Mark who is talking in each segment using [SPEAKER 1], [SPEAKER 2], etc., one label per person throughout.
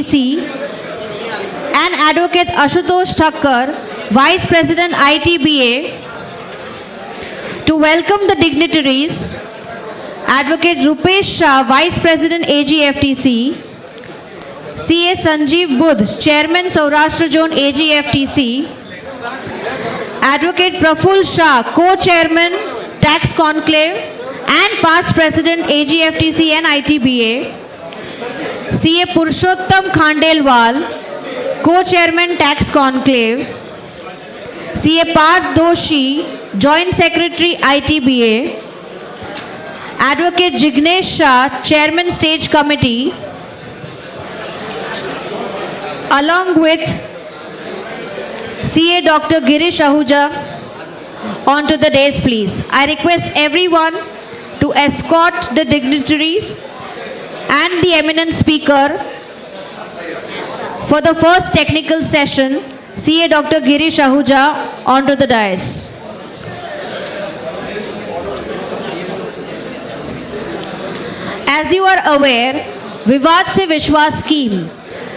[SPEAKER 1] AGFTC, and Advocate Ashutosh Thakkar, Vice President ITBA, to welcome the dignitaries, Advocate Rupesh Shah, Vice President AGFTC, CA Sanjeev Budh, Chairman Saurashtra Zone AGFTC, Advocate Praful Shah, Co-Chairman Tax Conclave and past President AGFTC and ITBA, CA Purushottam Khandelwal, Co-Chairman Tax Conclave, CA Parth Doshi, Joint Secretary ITBA, Advocate Jignesh Shah, Chairman Stage Committee, along with CA Dr. Girish Ahuja, onto the dais please. I request everyone to escort the dignitaries and the eminent speaker for the first technical session, CA Dr. Girish Ahuja, onto the dais. As you are aware, Vivad Se Vishwas scheme,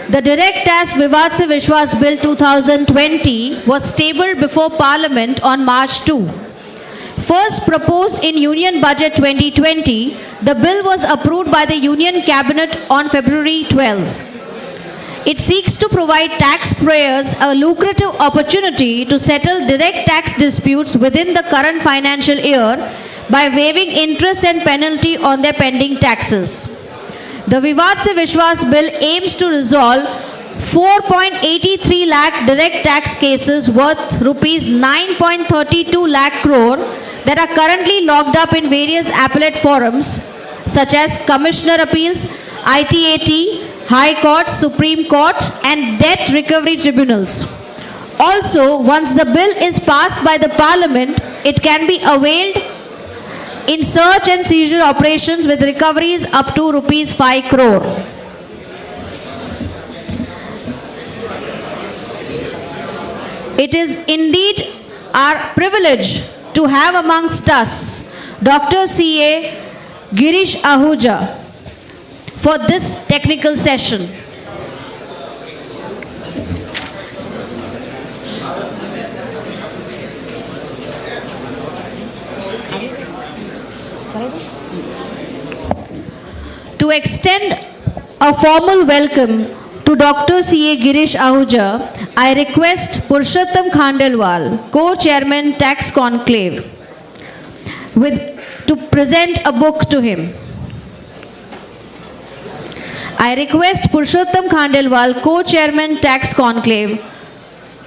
[SPEAKER 1] the Direct Tax Vivad Se Vishwas Bill 2020 was tabled before Parliament on March 2. First proposed in Union Budget 2020, the bill was approved by the Union Cabinet on February 12. It seeks to provide taxpayers a lucrative opportunity to settle direct tax disputes within the current financial year by waiving interest and penalty on their pending taxes. The Vivad Se Vishwas Bill aims to resolve 4.83 lakh direct tax cases worth rupees 9.32 lakh crore that are currently locked up in various appellate forums such as Commissioner Appeals, ITAT, High Court, Supreme Court and Debt Recovery Tribunals. Also, once the bill is passed by the Parliament, it can be availed in search and seizure operations with recoveries up to rupees 5 crore. It is indeed our privilege to have amongst us Dr. C.A. Girish Ahuja for this technical session. To extend a formal welcome to Dr. C.A. Girish Ahuja, I request Purushottam Khandelwal, Co-Chairman Tax Conclave, to present a book to him. I request Purushottam Khandelwal, Co-Chairman Tax Conclave,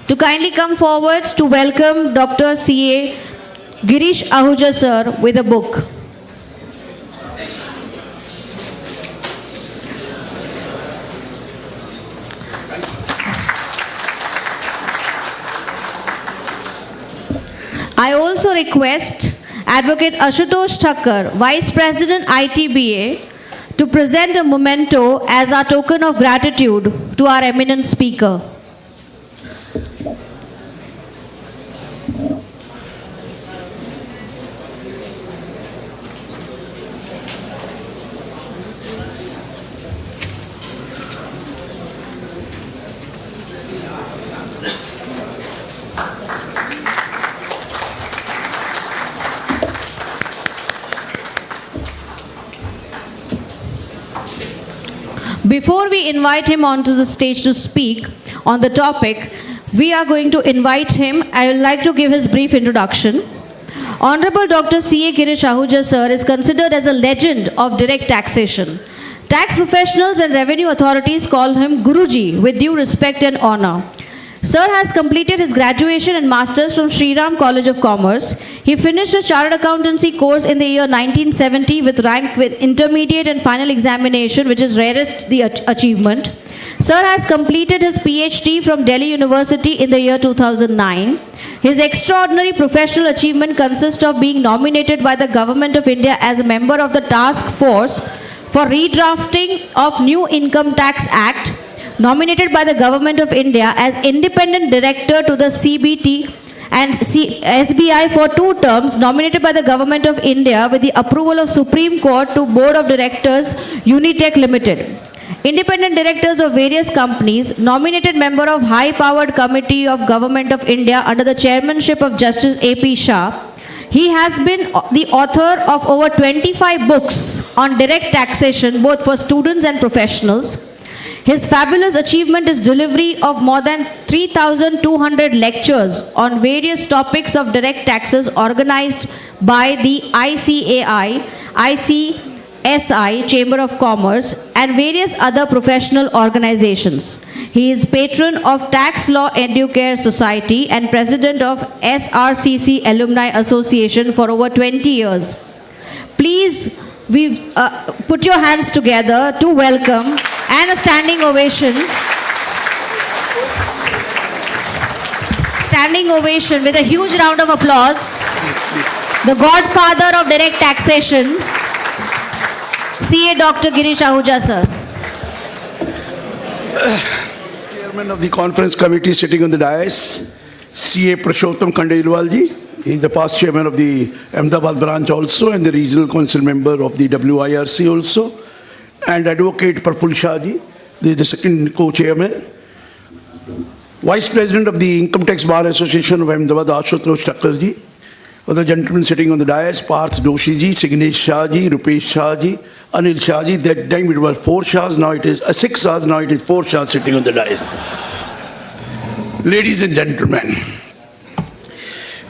[SPEAKER 1] to kindly come forward to welcome Dr. C.A. Girish Ahuja sir with a book. I also request Advocate Ashutosh Thakkar, Vice President ITBA, to present a memento as our token of gratitude to our eminent speaker. Before we invite him onto the stage to speak on the topic, we are going to invite him. I would like to give his brief introduction. Honorable Dr. C.A. Girish Ahuja sir is considered as a legend of direct taxation. Tax professionals and revenue authorities call him Guruji with due respect and honor. Sir has completed his graduation and masters from Sri Ram College of Commerce. He finished a chartered accountancy course in the year 1970 with rank with intermediate and final examination, which is rarest the achievement. Sir has completed his PhD from Delhi University in the year 2009. His extraordinary professional achievement consists of being nominated by the Government of India as a member of the Task Force for redrafting of New Income Tax Act, nominated by the Government of India as independent director to the CBT and SBI for 2 terms, nominated by the Government of India with the approval of Supreme Court to Board of Directors Unitech Limited. independent directors of various companies, nominated member of High-Powered Committee of Government of India under the chairmanship of Justice A.P. Shah. He has been the author of over 25 books on direct taxation, both for students and professionals. His fabulous achievement is delivery of more than 3,200 lectures on various topics of direct taxes organized by the ICAI, ICSI, Chamber of Commerce, and various other professional organizations. He is patron of Tax Law Educare Society and president of SRCC Alumni Association for over 20 years. Please put your hands together to welcome and a standing ovation. Standing ovation with a huge round of applause. The godfather of direct taxation, CA Dr. Girish Ahuja, sir.
[SPEAKER 2] Chairman of the conference committee sitting on the dais, CA Purushottam Khandelwal ji. He is the past chairman of the Ahmedabad branch also and the regional council member of the WIRC also. And Advocate Praful Shah ji, he is the second co-chairman. Vice President of the Income Tax Bar Association of Ahmedabad, Ashutosh Thakkar ji. Other gentlemen sitting on the dais, Parth Doshi ji, Signesh Shah ji, Rupesh Shah ji, Anil Shah ji. That time it was 4 Shahs, now it is 6 Shahs, now it is 4 Shahs sitting on the dais. Ladies and gentlemen,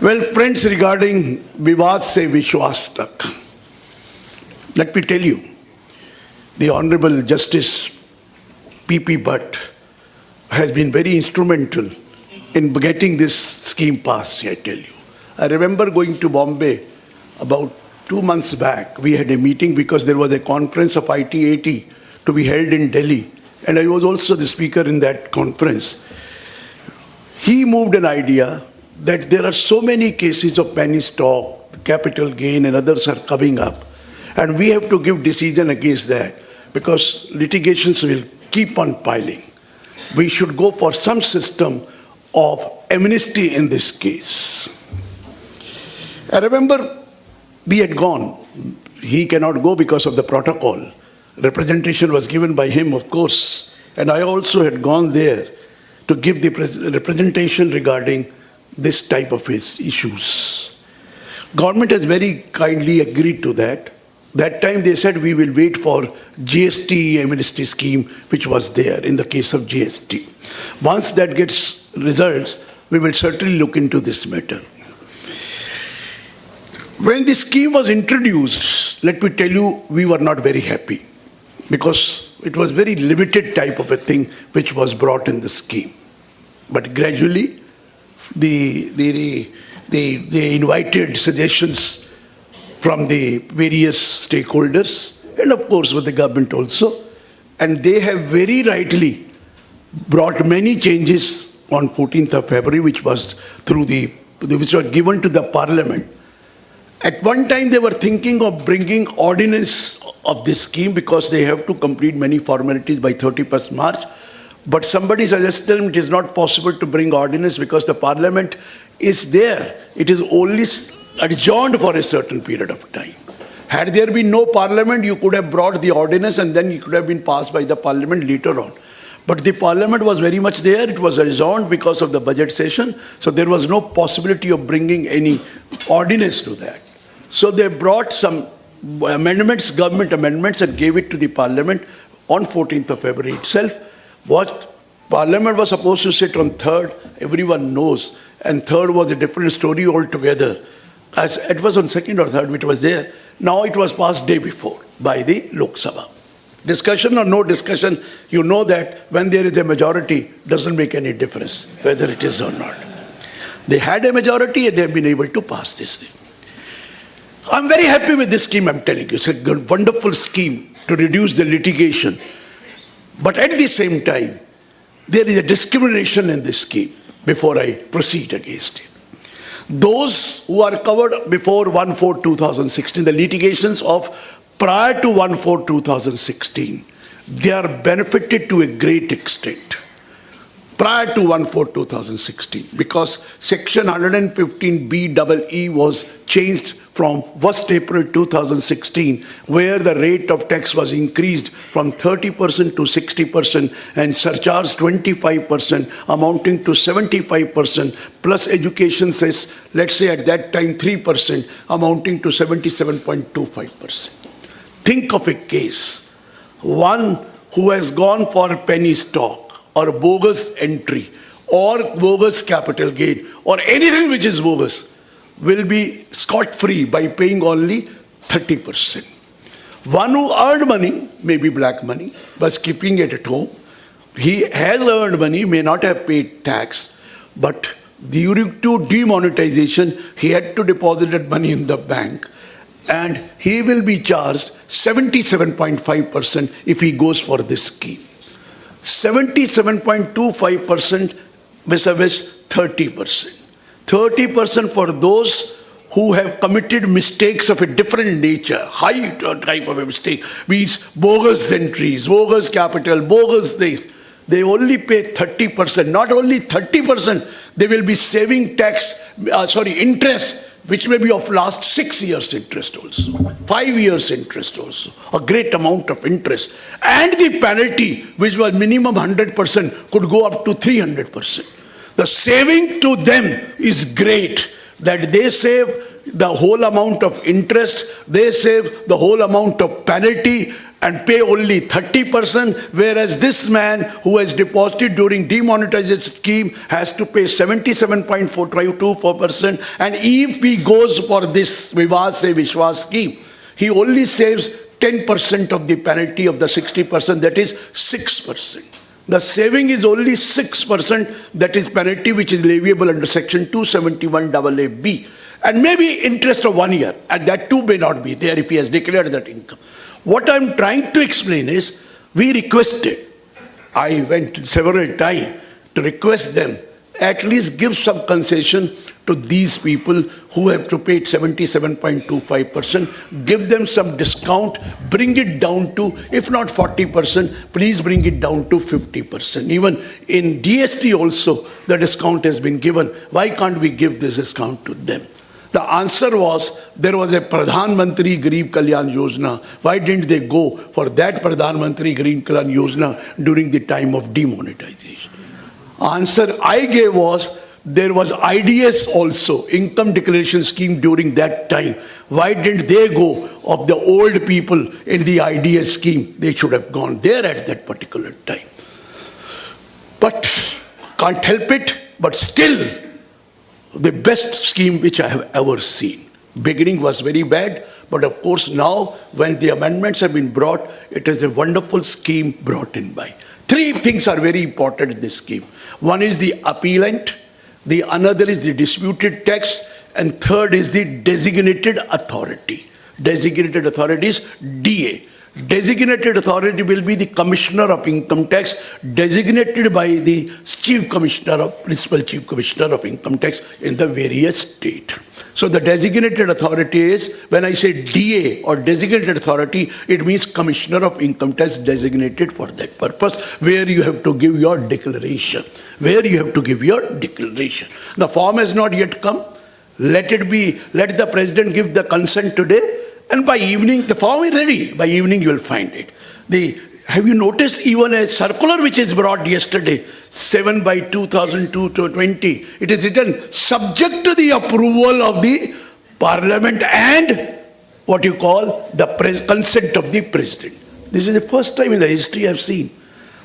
[SPEAKER 2] well, friends, regarding Vivad Se Vishwas Tak, let me tell you, the Honorable Justice P.P. Bhatt has been very instrumental in getting this scheme passed, I tell you. I remember going to Bombay about 2 months back. We had a meeting because there was a conference of IT80 to be held in Delhi, and I was also the speaker in that conference. He moved an idea that there are so many cases of penny stock, capital gain and others are coming up, and we have to give decision against that because litigations will keep on piling. We should go for some system of amnesty in this case. I remember we had gone. He cannot go because of the protocol. Representation was given by him, of course, and I also had gone there to give the representation regarding this type of issues. Government has very kindly agreed to that. That time they said we will wait for GST amnesty scheme which was there in the case of GST. Once that gets results, we will certainly look into this matter. When the scheme was introduced, let me tell you, we were not very happy because it was very limited type of a thing which was brought in the scheme. But gradually, they invited suggestions from the various stakeholders and of course with the government also, and they have very rightly brought many changes on 14th of February which was which were given to the Parliament. At one time they were thinking of bringing ordinance of this scheme because they have to complete many formalities by 31st March. But somebody suggested it is not possible to bring ordinance because the Parliament is there. It is only adjourned for a certain period of time. Had there been no Parliament, you could have brought the ordinance and then it could have been passed by the Parliament later on. But the Parliament was very much there. It was adjourned because of the budget session. So there was no possibility of bringing any ordinance to that. So they brought some amendments, government amendments, and gave it to the Parliament on 14th of February itself. What Parliament was supposed to sit on 3rd, everyone knows, and 3rd was a different story altogether. As it was on 2nd or 3rd, which was there. Now it was passed day before by the Lok Sabha. Discussion or no discussion, you know that when there is a majority, doesn't make any difference whether it is or not. They had a majority and they have been able to pass this thing. I'm very happy with this scheme, I'm telling you. It's a good, wonderful scheme to reduce the litigation. But at the same time, there is a discrimination in this scheme before I proceed against it. Those who are covered before 1/4/2016, the litigations of prior to 1/4/2016, they are benefited to a great extent. Prior to 1/4/2016, because section 115BEE was changed from 1st April 2016, where the rate of tax was increased from 30% to 60% and surcharge 25%, amounting to 75%, plus education cess, let's say at that time 3%, amounting to 77.25%. Think of a case, one who has gone for a penny stock or bogus entry or bogus capital gain or anything which is bogus will be scot-free by paying only 30%. One who earned money, maybe black money, was keeping it at home. He has earned money, may not have paid tax, but due to demonetization, he had to deposit that money in the bank. And he will be charged 77.5% if he goes for this scheme. 77.25% vis-a-vis 30%. 30% for those who have committed mistakes of a different nature, high type of a mistake, means bogus entries, bogus capital, bogus things. They only pay 30%. Not only 30%, they will be saving interest, which may be of last 6 years interest also, 5 years interest also, a great amount of interest. And the penalty, which was minimum 100%, could go up to 300%. The saving to them is great, that they save the whole amount of interest, they save the whole amount of penalty and pay only 30%, whereas this man who has deposited during demonetization scheme has to pay 77.424%. And if he goes for this Vivad Se Vishwas scheme, he only saves 10% of the penalty of the 60%, that is 6%. The saving is only 6%, that is penalty which is leviable under section 271AA(b). And maybe interest of 1 year, and that too may not be there if he has declared that income. What I'm trying to explain is, we requested, I went several times to request them, at least give some concession to these people who have to pay 77.25%, give them some discount, bring it down to, if not 40%, please bring it down to 50%. Even in DST also, the discount has been given. Why can't we give this discount to them? The answer was, there was a Pradhan Mantri Garib Kalyan Yojana. Why didn't they go for that Pradhan Mantri Garib Kalyan Yojana during the time of demonetization? Answer I gave was, there was IDS also, income declaration scheme during that time. Why didn't they go of the old people in the IDS scheme? They should have gone there at that particular time. But can't help it, but still, the best scheme which I have ever seen. Beginning was very bad, but of course now when the amendments have been brought, it is a wonderful scheme brought in by. 3 things are very important in this scheme. One is the appellant, the another is the disputed tax, and third is the designated authority. Designated authority is DA. Designated authority will be the Commissioner of Income Tax, designated by the Principal Chief Commissioner of Income Tax in the various states. So the designated authority is, when I say DA or designated authority, it means Commissioner of Income Tax designated for that purpose, where you have to give your declaration. The form has not yet come. Let the President give the consent today, and by evening, the form is ready. By evening, you will find it. Have you noticed even a circular which is brought yesterday, 7/2020, it is written, subject to the approval of the Parliament and what you call the consent of the President. This is the first time in the history I have seen.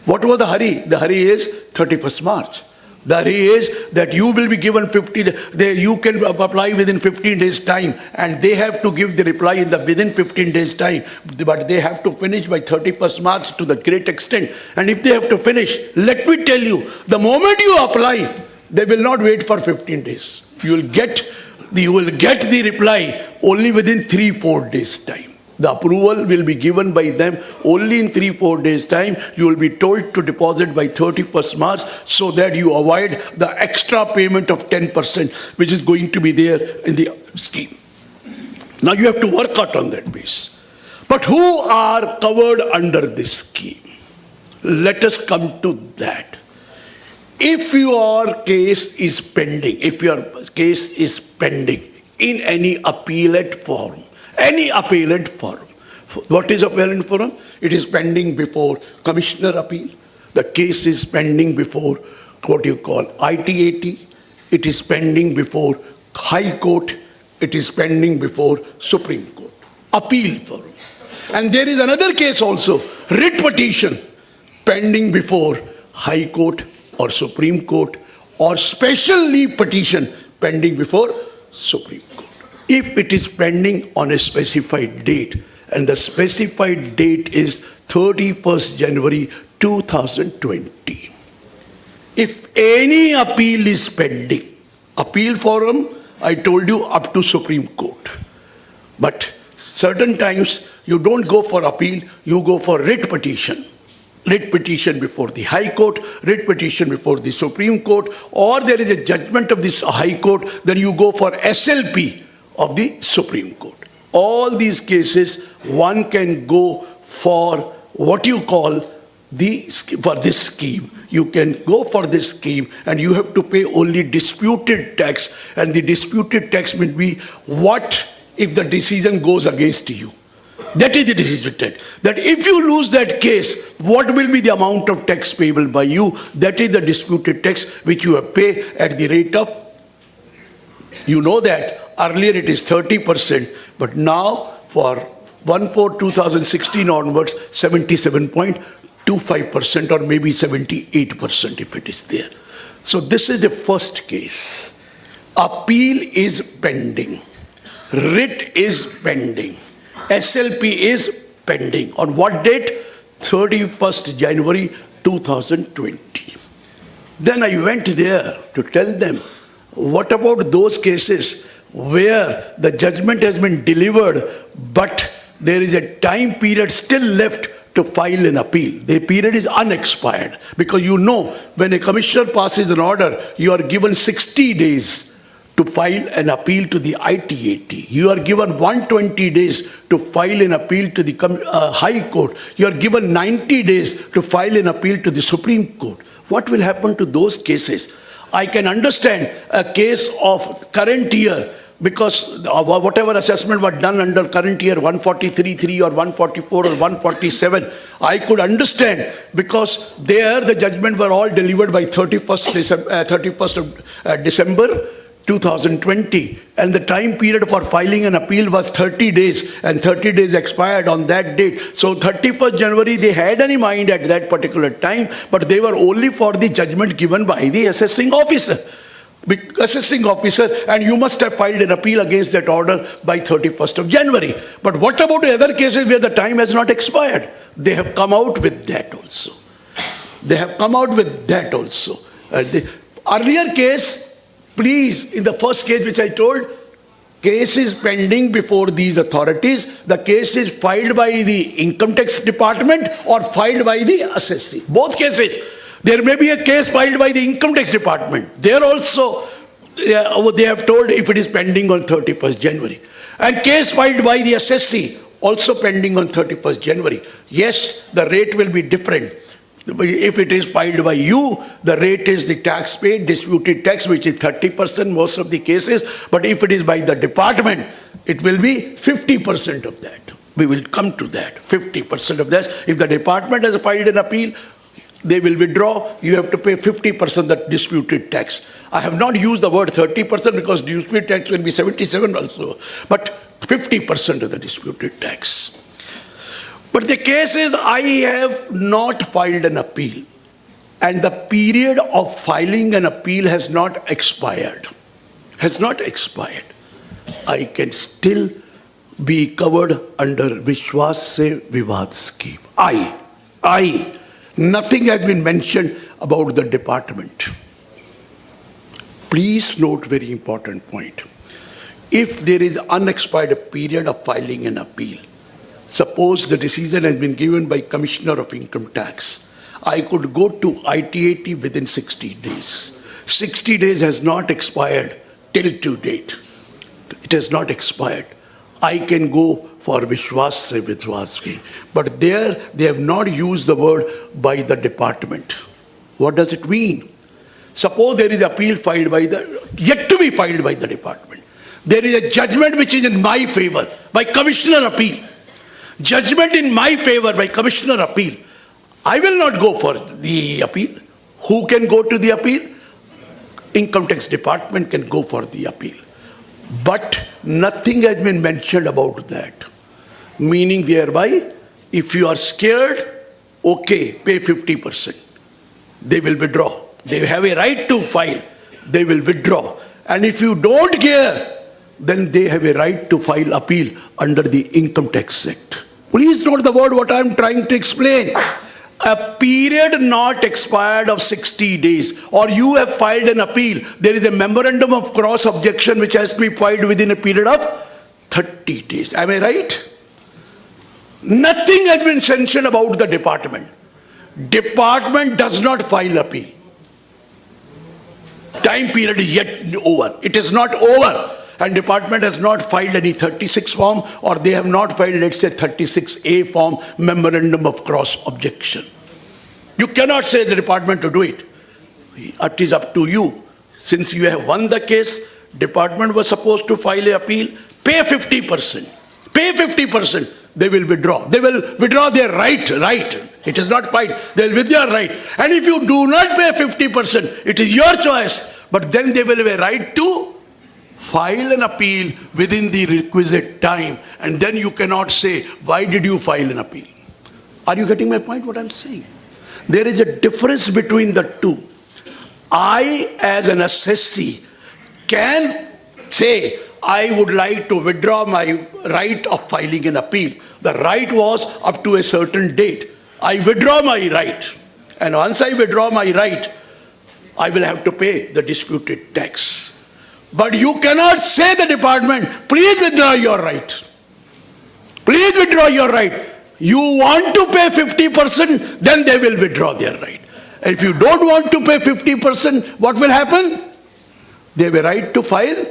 [SPEAKER 2] What was the hurry? The hurry is 31st March. The hurry is that you will be given you can apply within 15 days time, and they have to give the reply within 15 days time, but they have to finish by 31st March to the great extent. And if they have to finish, let me tell you, the moment you apply, they will not wait for 15 days. You will get the reply only within 3-4 days time. The approval will be given by them only in 3-4 days time. You will be told to deposit by 31st March so that you avoid the extra payment of 10% which is going to be there in the scheme. Now you have to work out on that base. But who are covered under this scheme? Let us come to that. If your case is pending, in any appellate forum. Any appellate forum. What is appellate forum? It is pending before Commissioner Appeal. The case is pending before what you call ITAT. It is pending before High Court. It is pending before Supreme Court. Appeal forum. And there is another case also, writ petition, pending before High Court or Supreme Court, or special leave petition pending before Supreme Court. If it is pending on a specified date, and the specified date is 31st January 2020. If any appeal is pending, appeal forum, I told you, up to Supreme Court. But certain times you don't go for appeal, you go for writ petition. Writ petition before the High Court, writ petition before the Supreme Court, or there is a judgment of this High Court, then you go for SLP of the Supreme Court. All these cases, one can go for what you call for this scheme. You can go for this scheme and you have to pay only disputed tax, and the disputed tax will be what if the decision goes against you. That is the decision tax. That if you lose that case, what will be the amount of tax payable by you? That is the disputed tax which you have paid at the rate of, you know that earlier it is 30%, but now for 1/4/2016 onwards, 77.25% or maybe 78% if it is there. So this is the first case. Appeal is pending. Writ is pending. SLP is pending. On what date? 31st January 2020. Then I went there to tell them, what about those cases where the judgment has been delivered, but there is a time period still left to file an appeal? The period is unexpired, because you know when a commissioner passes an order, you are given 60 days to file an appeal to the ITAT. You are given 120 days to file an appeal to the High Court. You are given 90 days to file an appeal to the Supreme Court. What will happen to those cases? I can understand a case of current year, because whatever assessment was done under current year, 143.3 or 144 or 147, I could understand, because there the judgment were all delivered by 31st of December 2020, and the time period for filing an appeal was 30 days, and 30 days expired on that date. So 31st January they had in mind at that particular time, but they were only for the judgment given by the assessing officer. And you must have filed an appeal against that order by 31st of January. But what about the other cases where the time has not expired? They have come out with that also. They have come out with that also. The earlier case, please, in the first case which I told, case is pending before these authorities. The case is filed by the Income Tax Department or filed by the assessee. Both cases. There may be a case filed by the Income Tax Department. There also, they have told if it is pending on 31st January. And case filed by the assessee, also pending on 31st January. Yes, the rate will be different. If it is filed by you, the rate is the tax paid, disputed tax, which is 30% most of the cases. But if it is by the department, it will be 50% of that. We will come to that, 50% of that. If the department has filed an appeal, they will withdraw. You have to pay 50% that disputed tax. I have not used the word 30% because disputed tax will be 77 also. But 50% of the disputed tax. But the case is, I have not filed an appeal, and the period of filing an appeal has not expired. Has not expired. I can still be covered under Vishwas Se Vivad scheme. Nothing has been mentioned about the department. Please note very important point. If there is unexpired period of filing an appeal, suppose the decision has been given by Commissioner of Income Tax, I could go to ITAT within 60 days. 60 days has not expired till to date. It has not expired. I can go for Vishwas Se Vivad scheme. But there they have not used the word by the department. What does it mean? Suppose there is appeal filed by yet to be filed by the department. There is a judgment which is in my favor by Commissioner Appeal. Judgment in my favor by Commissioner Appeal. I will not go for the appeal. Who can go to the appeal? Income Tax Department can go for the appeal. But nothing has been mentioned about that. Meaning thereby, if you are scared, okay, pay 50%. They will withdraw. They have a right to file. They will withdraw. And if you don't care, then they have a right to file appeal under the Income Tax Act. Please note the word what I am trying to explain. A period not expired of 60 days, or you have filed an appeal, there is a memorandum of cross objection which has to be filed within a period of 30 days. Am I right? Nothing has been mentioned about the department. Department does not file appeal. Time period is yet over. It is not over. And department has not filed any 36 form, or they have not filed, let's say, 36A form, memorandum of cross objection. You cannot say the department to do it. It is up to you. Since you have won the case, department was supposed to file an appeal, pay 50%. Pay 50%. They will withdraw. They will withdraw their right. It is not fight. They will withdraw right. And if you do not pay 50%, it is your choice. But then they will have a right to file an appeal within the requisite time, and then you cannot say, why did you file an appeal? Are you getting my point, what I'm saying? There is a difference between the two. I, as an assessee, can say, I would like to withdraw my right of filing an appeal. The right was up to a certain date. I withdraw my right. And once I withdraw my right, I will have to pay the disputed tax. But you cannot say the department, please withdraw your right. Please withdraw your right. You want to pay 50%, then they will withdraw their right. And if you don't want to pay 50%, what will happen? They have a right to file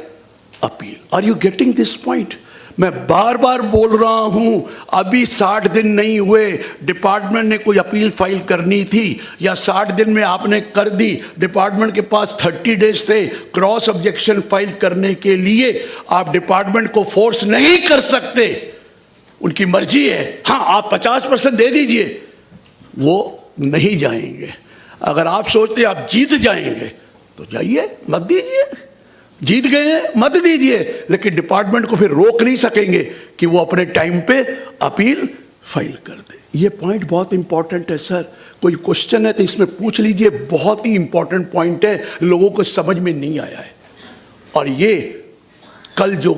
[SPEAKER 2] appeal. Are you getting this point? मैं बार बार बोल रहा हूं, अभी 60 दिन नहीं हुए, department ने कोई अपील फाइल करनी थी, या 60 दिन में आपने कर दी, डिपार्टमेंट के पास 30 डेज थे क्रॉस ऑब्जेक्शन फाइल करने के लिए, आप डिपार्टमेंट को फोर्स नहीं कर सकते, उनकी मर्जी है. हाँ, आप 50% दे दीजिए, वो नहीं जाएंगे. अगर आप सोचते आप जीत जाएंगे तो जाइए, मत दीजिए. जीत गए मत दीजिए, लेकिन डिपार्टमेंट को फिर रोक नहीं सकेंगे कि वो अपने टाइम पे अपील फाइल कर दे. ये पॉइंट बहुत इंपॉर्टेंट है सर. कोई क्वेश्चन है तो इसमें पूछ लीजिए. बहुत ही इंपॉर्टेंट पॉइंट है, लोगों को समझ में नहीं आया है. और ये कल जो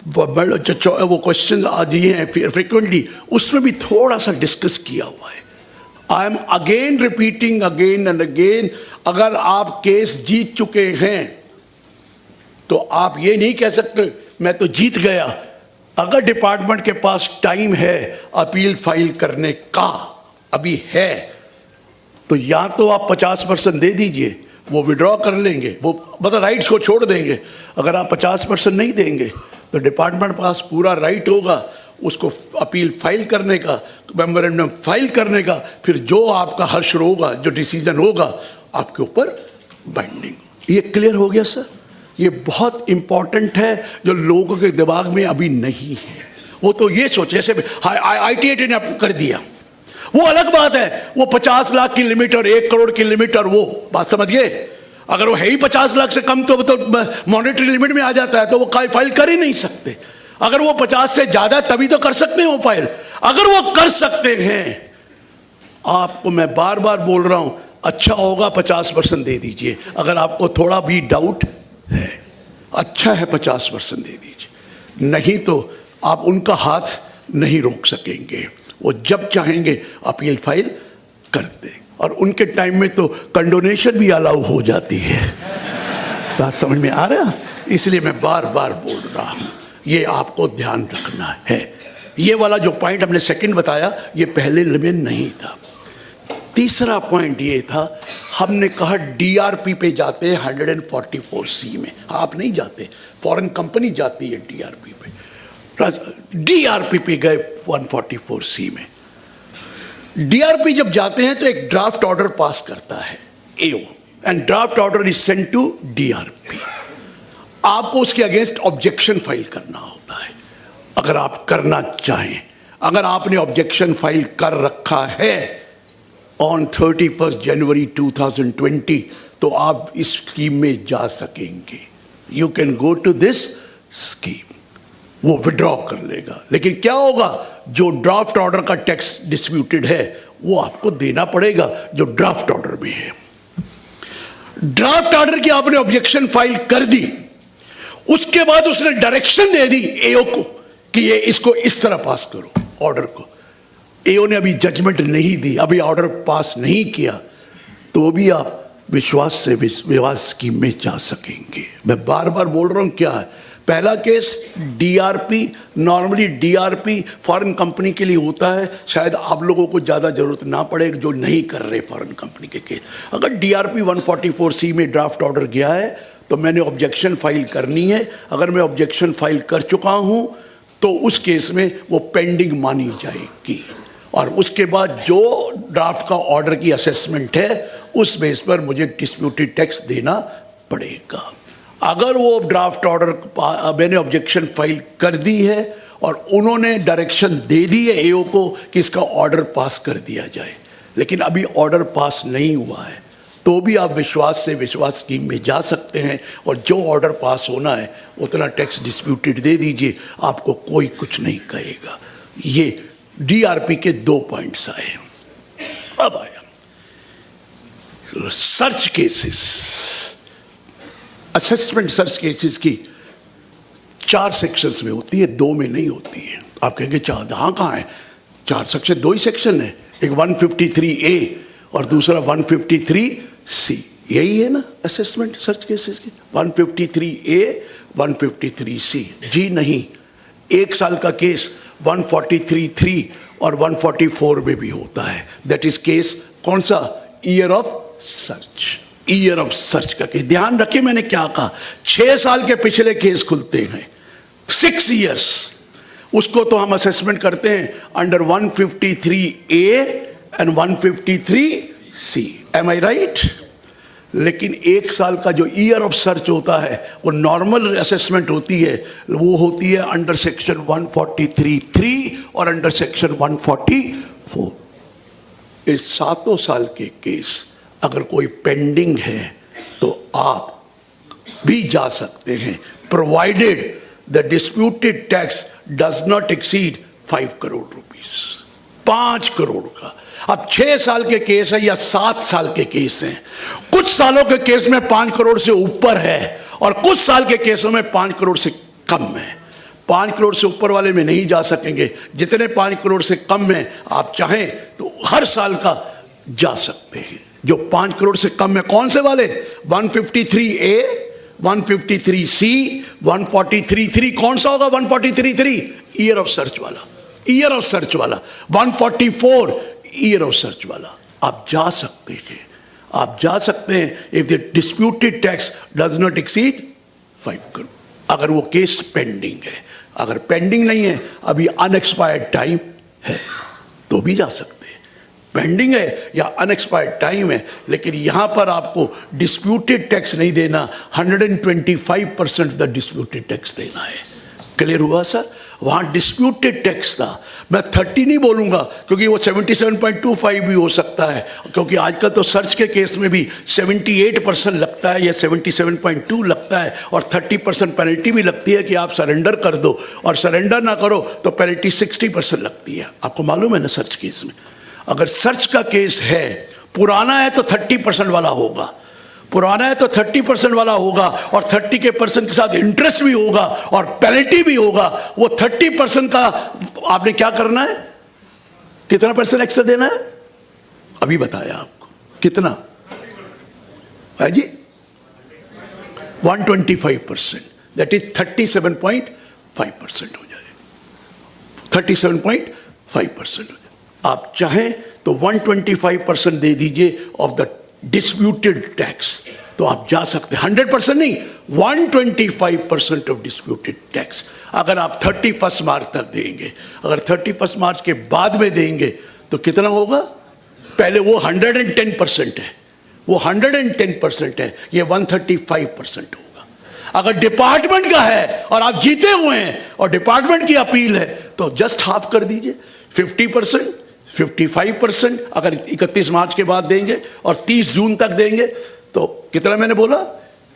[SPEAKER 2] वो क्वेश्चन आज ये हैं फ्रिक्वेंटली, उसमें भी थोड़ा सा डिस्कस किया हुआ है. I am again repeating again and again, अगर आप केस जीत चुके हैं तो आप ये नहीं कह सकते मैं तो जीत गया. अगर डिपार्टमेंट के पास टाइम है अपील फाइल करने का, अभी है, तो या तो आप 50% दे दीजिए, वो विड्रॉ कर लेंगे, वो मतलब राइट्स को छोड़ देंगे. अगर आप 50% नहीं देंगे तो डिपार्टमेंट के पास पूरा राइट होगा उसको अपील फाइल करने का, मेमोरेंडम फाइल करने का. फिर जो आपका हर्ष होगा, जो डिसीजन होगा, आपके ऊपर बाइंडिंग. ये क्लियर हो गया सर? ये बहुत इंपॉर्टेंट है जो लोगों के दिमाग में अभी नहीं है. वो तो ये सोचे जैसे ITAT ने कर दिया, वो अलग बात है. वो 50 लाख की लिमिट और 1 करोड़ की लिमिट, और वो बात समझिए. अगर वो है ही 50 लाख से कम तो मॉनेटरी लिमिट में आ जाता है, तो वो फाइल कर ही नहीं सकते. अगर वो 50 से ज्यादा तभी तो कर सकते हैं वो फाइल. अगर वो कर सकते हैं, आपको मैं बार बार बोल रहा हूं, अच्छा होगा 50% दे दीजिए. अगर आपको थोड़ा भी डाउट है, अच्छा है 50% दे दीजिए. नहीं तो आप उनका हाथ नहीं रोक सकेंगे. वो जब चाहेंगे अपील फाइल कर दें. और उनके टाइम में तो कंडोनेशन भी अलाउ हो जाती है. बात समझ में आ रहा है? इसलिए मैं बार बार बोल रहा हूं, ये आपको ध्यान रखना है. ये वाला जो पॉइंट हमने सेकंड बताया, ये पहले में नहीं था. तीसरा पॉइंट ये था, हमने कहा DRP पे जाते हैं 144C में. आप नहीं जाते, फॉरेन कंपनी जाती है DRP पे. DRP पे गए 144C में. DRP जब जाते हैं तो एक ड्राफ्ट ऑर्डर पास करता है AO, and draft order is sent to DRP. आपको उसके अगेंस्ट ऑब्जेक्शन फाइल करना होता है। अगर आप करना चाहें, अगर आपने ऑब्जेक्शन फाइल कर रखा है ऑन 31 जनवरी 2020, तो आप इस स्कीम में जा सकेंगे। You can go to this scheme. वो विड्रॉ कर लेगा, लेकिन क्या होगा, जो ड्राफ्ट ऑर्डर का टैक्स डिस्प्यूटेड है वो आपको देना पड़ेगा, जो ड्राफ्ट ऑर्डर में है। ड्राफ्ट ऑर्डर की आपने ऑब्जेक्शन फाइल कर दी, उसके बाद उसने डायरेक्शन दे दी एओ को कि ये इसको इस तरह पास करो ऑर्डर को। एओ ने अभी जजमेंट नहीं दी, अभी ऑर्डर पास नहीं किया, तो भी आप विश्वास से विवाद स्कीम में जा सकेंगे। मैं बार बार बोल रहा हूं, क्या है पहला case DRP. Normally DRP foreign company के लिए होता है, शायद आप लोगों को ज़्यादा जरूरत ना पड़े जो नहीं कर रहे फॉरेन कंपनी के केस। अगर डीआरपी 144C में ड्राफ्ट ऑर्डर गया है तो मैंने ऑब्जेक्शन फाइल करनी है। अगर मैं ऑब्जेक्शन फाइल कर चुका हूं तो उस केस में वो पेंडिंग मानी जाएगी, और उसके बाद जो ड्राफ्ट का ऑर्डर की असेसमेंट है उस बेस पर मुझे डिस्प्यूटेड टैक्स देना पड़ेगा। अगर वो ड्राफ्ट ऑर्डर मैंने ऑब्जेक्शन फाइल कर दी है और उन्होंने डायरेक्शन दे दी है एओ को कि इसका ऑर्डर पास कर दिया जाए, लेकिन अभी ऑर्डर पास नहीं हुआ है, तो भी आप विश्वास से विश्वास स्कीम में जा सकते हैं, और जो ऑर्डर पास होना है उतना टैक्स डिस्प्यूटेड दे दीजिए, आपको कोई कुछ नहीं कहेगा। ये डीआरपी के 2 पॉइंट्स आए। अब आया search cases. Assessment search cases की 4 सेक्शंस में होती है, 2 में नहीं होती है। आप कहेंगे 4 कहाँ है? 4 सेक्शन, 2 ही सेक्शन है, एक 153A और दूसरा 153C। यही है ना असेसमेंट सर्च केसेस की, 153A 153C। जी नहीं, 1 साल का केस 143(3) और 144 में भी होता है। दैट इज केस कौन सा? Year of search. Year of search का केस। ध्यान रखिए मैंने क्या कहा, 6 साल के पिछले केस खुलते हैं, 6 years, उसको तो हम असेसमेंट करते हैं under 153A and 153C। Am I right? लेकिन 1 साल का जो ईयर ऑफ सर्च होता है वो नॉर्मल असेसमेंट होती है, वो होती है अंडर सेक्शन 143(3) और अंडर सेक्शन 144। इस 7 साल के केस अगर कोई पेंडिंग है तो आप भी जा सकते हैं, provided the disputed tax does not exceed 5 crore rupees. 5 crore का। अब 6 साल के केस है या 7 साल के केस हैं, कुछ सालों के केस में 5 करोड़ से ऊपर है और कुछ साल के केसों में 5 करोड़ से कम है। 5 करोड़ से ऊपर वाले में नहीं जा सकेंगे, जितने 5 करोड़ से कम है आप चाहें तो हर साल का जा सकते हैं। जो 5 करोड़ से कम है कौन से वाले? 153A 153C 143(3) कौन सा होगा? 143(3) ईयर ऑफ सर्च वाला, ईयर ऑफ सर्च वाला। 144 ईयर ऑफ सर्च वाला। आप जा सकते हैं, आप जा सकते हैं if the disputed tax does not exceed 5 crore, अगर वो केस पेंडिंग है। अगर पेंडिंग नहीं है, अभी अनएक्सपायर्ड टाइम है, तो भी जा सकते हैं। पेंडिंग है या अनएक्सपायर्ड टाइम है, लेकिन यहां पर आपको डिस्प्यूटेड टैक्स नहीं देना, 125% द डिस्प्यूटेड टैक्स देना है। क्लियर हुआ सर? वहां डिस्प्यूटेड टैक्स था। मैं 30 नहीं बोलूंगा क्योंकि वो 77.25 भी हो सकता है, क्योंकि आजकल तो सर्च के केस में भी 78% लगता है या 77.2 लगता है, और 30% पेनल्टी भी लगती है कि आप सरेंडर कर दो, और सरेंडर ना करो तो पेनल्टी 60% लगती है। आपको मालूम है ना सर्च केस में? अगर सर्च का केस है, पुराना है तो 30% वाला होगा, पुराना है तो 30% वाला होगा, और 30% के साथ इंटरेस्ट भी होगा और पेनल्टी भी होगा। वो 30% का आपने क्या करना है? कितना % एक्स्ट्रा देना है? अभी बताया आपको कितना है जी? 125%, दैट इज 37.5% हो जाए, 37.5% हो जाए। आप चाहें तो 125% दे दीजिए ऑफ द डिस्प्यूटेड टैक्स, तो आप जा सकते हैं। 100% नहीं, 125% ऑफ डिस्प्यूटेड टैक्स। अगर आप 31 मार्च तक देंगे, अगर 31 मार्च के बाद में देंगे तो कितना होगा? पहले वो 110% है, वो 110% है, ये 135% होगा। अगर डिपार्टमेंट का है और आप जीते हुए हैं और डिपार्टमेंट की अपील है तो जस्ट हाफ कर दीजिए, 50%, 55%। अगर 31 मार्च के बाद देंगे और 30 जून तक देंगे तो कितना मैंने बोला,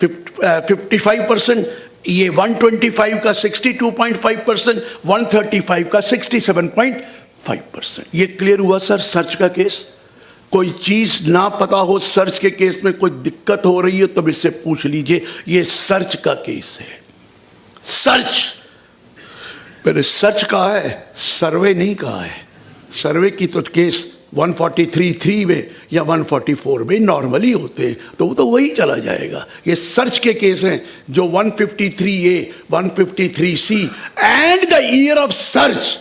[SPEAKER 2] 55%। ये 125 का 62.5%, 135 का 67.5%। ये क्लियर हुआ सर सर्च का केस? कोई चीज ना पता हो सर्च के केस में, कोई दिक्कत हो रही है तो इससे पूछ लीजिए। ये सर्च का केस है। सर्च, मैंने सर्च कहा है, सर्वे नहीं कहा है। सर्वे की तो केस 143(3) में या 144 में नॉर्मली होते हैं, तो वो तो वही चला जाएगा। ये सर्च के केस हैं जो 153A, 153C and the year of search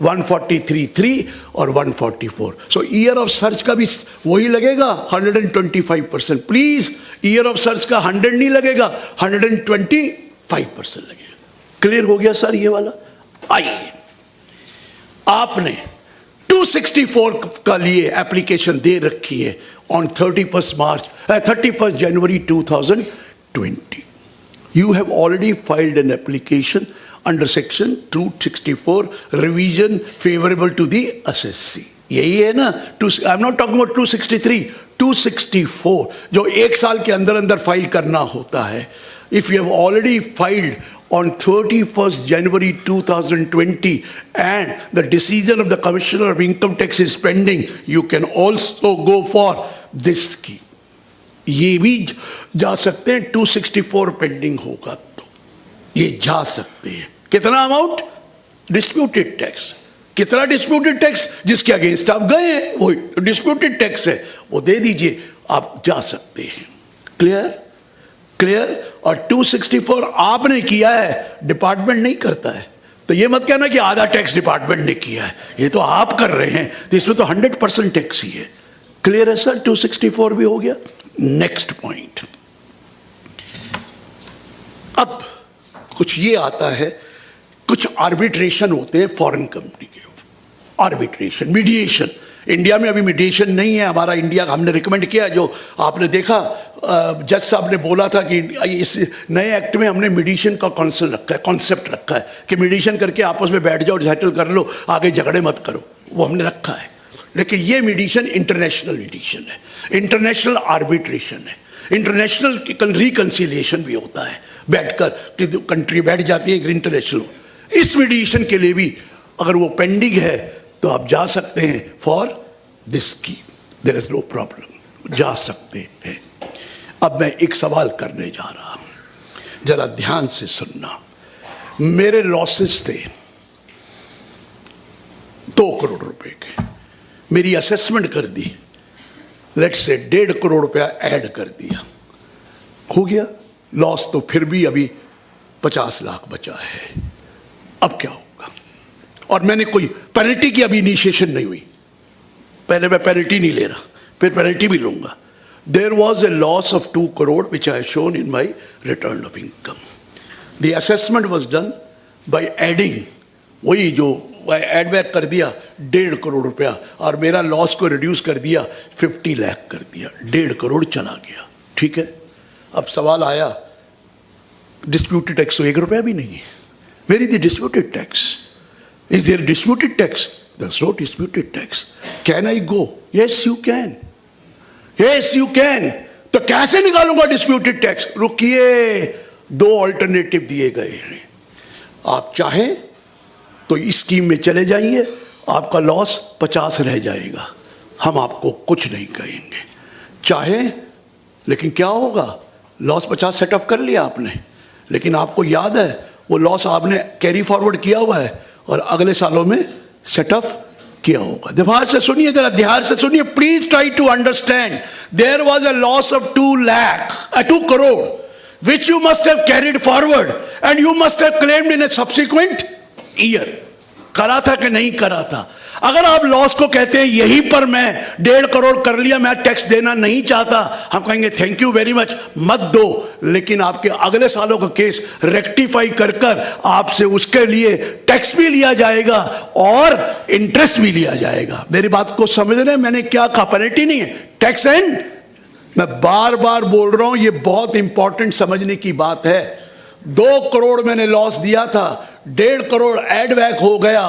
[SPEAKER 2] 143(3) और 144। सो ईयर ऑफ सर्च का भी वही लगेगा 125%। प्लीज ईयर ऑफ सर्च का 100 नहीं लगेगा, 125% लगेगा। क्लियर हो गया सर ये वाला? आइए, आपने 264 का लिए एप्लीकेशन दे रखी है on 31 January 2020। You have already filed an application under section 264 revision favorable to the assessee. यही है ना? I'm not talking about 263, 264 जो एक साल के अंदर अंदर फाइल करना होता है। If you have already filed on 31st January 2020 and the decision of the Commissioner of Income Tax is pending, you can also go for this scheme. ये भी जा सकते हैं, 264 पेंडिंग होगा तो ये जा सकते हैं। कितना अमाउंट? Disputed tax. कितना डिस्प्यूटेड टैक्स? जिसके अगेंस्ट आप गए हैं वो डिस्प्यूटेड टैक्स है, वो दे दीजिए, आप जा सकते हैं। क्लियर? क्लियर? और 264 आपने किया है, डिपार्टमेंट नहीं करता है। तो ये मत कहना कि आधा टैक्स डिपार्टमेंट ने किया है, ये तो आप कर रहे हैं, तो इसमें तो 100% टैक्स ही है। क्लियर है सर? 264 भी हो गया। नेक्स्ट पॉइंट, अब कुछ ये आता है, कुछ आर्बिट्रेशन होते हैं फॉरेन कंपनी के, आर्बिट्रेशन, मीडिएशन। इंडिया में अभी मीडिएशन नहीं है हमारा। इंडिया हमने रिकमेंड किया, जो आपने देखा जज साहब ने बोला था कि इस नए एक्ट में हमने मीडिएशन का कॉन्सेप्ट रखा है कि मीडिएशन करके आपस में बैठ जाओ, सेटल कर लो, आगे झगड़े मत करो, वो हमने रखा है। लेकिन ये मीडिएशन इंटरनेशनल मीडिएशन है, इंटरनेशनल आर्बिट्रेशन है, इंटरनेशनल रिकंसिलिएशन भी होता है, बैठकर कि कंट्री बैठ जाती है इंटरनेशनल। इस मीडिएशन के लिए भी अगर वो पेंडिंग है तो आप जा सकते हैं for this scheme, there is no problem, जा सकते हैं। अब मैं एक सवाल करने जा रहा हूं, जरा ध्यान से सुनना। मेरे लॉसेस थे 2 करोड़ रुपए के, मेरी असेसमेंट कर दी, लेट्स से 1.5 करोड़ रुपया ऐड कर दिया, हो गया लॉस। तो फिर भी अभी 50 लाख बचा है। अब क्या होगा? और मैंने कोई पेनल्टी की अभी इनिशिएशन नहीं हुई, पहले मैं पेनल्टी नहीं ले रहा, फिर पेनल्टी भी लूंगा। There was a loss of 2 crore which I have shown in my return of income. The assessment was done by adding, वही जो ऐड बैक कर दिया 1.5 करोड़ रुपया, और मेरा लॉस को रिड्यूस कर दिया, 50 लाख कर दिया, 1.5 करोड़ चला गया। ठीक है, अब सवाल आया, डिस्प्यूटेड टैक्स तो 1 रुपया भी नहीं है। Where is the disputed tax? Is there disputed tax? There is no disputed tax. Can I go? Yes you can, yes you can. तो कैसे निकालूंगा डिस्प्यूटेड टैक्स? रुकिए, 2 ऑल्टरनेटिव दिए गए हैं। आप चाहें तो इस स्कीम में चले जाइए, आपका लॉस 50 रह जाएगा, हम आपको कुछ नहीं कहेंगे। चाहे, लेकिन क्या होगा? लॉस 50 सेटअप कर लिया आपने, लेकिन आपको याद है वो लॉस आपने कैरी फॉरवर्ड किया हुआ है और अगले सालों में सेटअप किया होगा। ध्यान से सुनिए, जरा ध्यान से सुनिए, please try to understand. There was a loss of 2 crore which you must have carried forward and you must have claimed in a subsequent year। करा था कि नहीं करा था? अगर आप लॉस को कहते हैं यहीं पर मैं 1.5 करोड़ कर लिया, मैं टैक्स देना नहीं चाहता, हम कहेंगे थैंक यू वेरी मच, मत दो, लेकिन आपके अगले सालों का केस रेक्टिफाई कर कर आपसे उसके लिए टैक्स भी लिया जाएगा और इंटरेस्ट भी लिया जाएगा। मेरी बात को समझ रहे हैं? मैंने क्या कहा? पेनल्टी नहीं है, टैक्स एंड मैं बार बार बोल रहा हूं, ये बहुत इंपॉर्टेंट समझने की बात है। 2 करोड़ मैंने लॉस दिया था, 1.5 करोड़ एड बैक हो गया,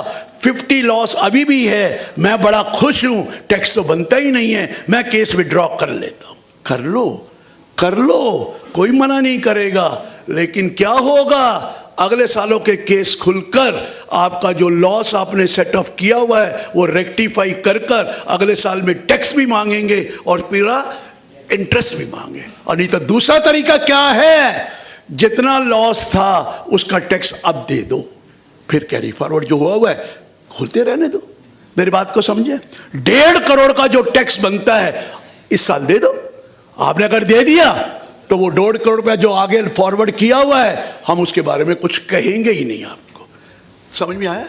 [SPEAKER 2] 50 लॉस अभी भी है। मैं बड़ा खुश हूं, टैक्स तो बनता ही नहीं है, मैं केस विड्रॉ कर लेता हूं। कर लो, कोई मना नहीं करेगा। लेकिन क्या होगा, अगले सालों के केस खुलकर आपका जो लॉस आपने सेट ऑफ किया हुआ है वो रेक्टिफाई कर अगले साल में टैक्स भी मांगेंगे और पूरा इंटरेस्ट भी मांगे। और नहीं तो दूसरा तरीका क्या है, जितना लॉस था उसका टैक्स अब दे दो, फिर कैरी फॉरवर्ड जो हुआ है खुलते रहने दो। मेरी बात को समझे, 1.5 करोड़ का जो टैक्स बनता है इस साल दे दो। आपने अगर दे दिया तो वो 1.5 करोड़ रुपया जो आगे फॉरवर्ड किया हुआ है हम उसके बारे में कुछ कहेंगे ही नहीं। आपको समझ में आया?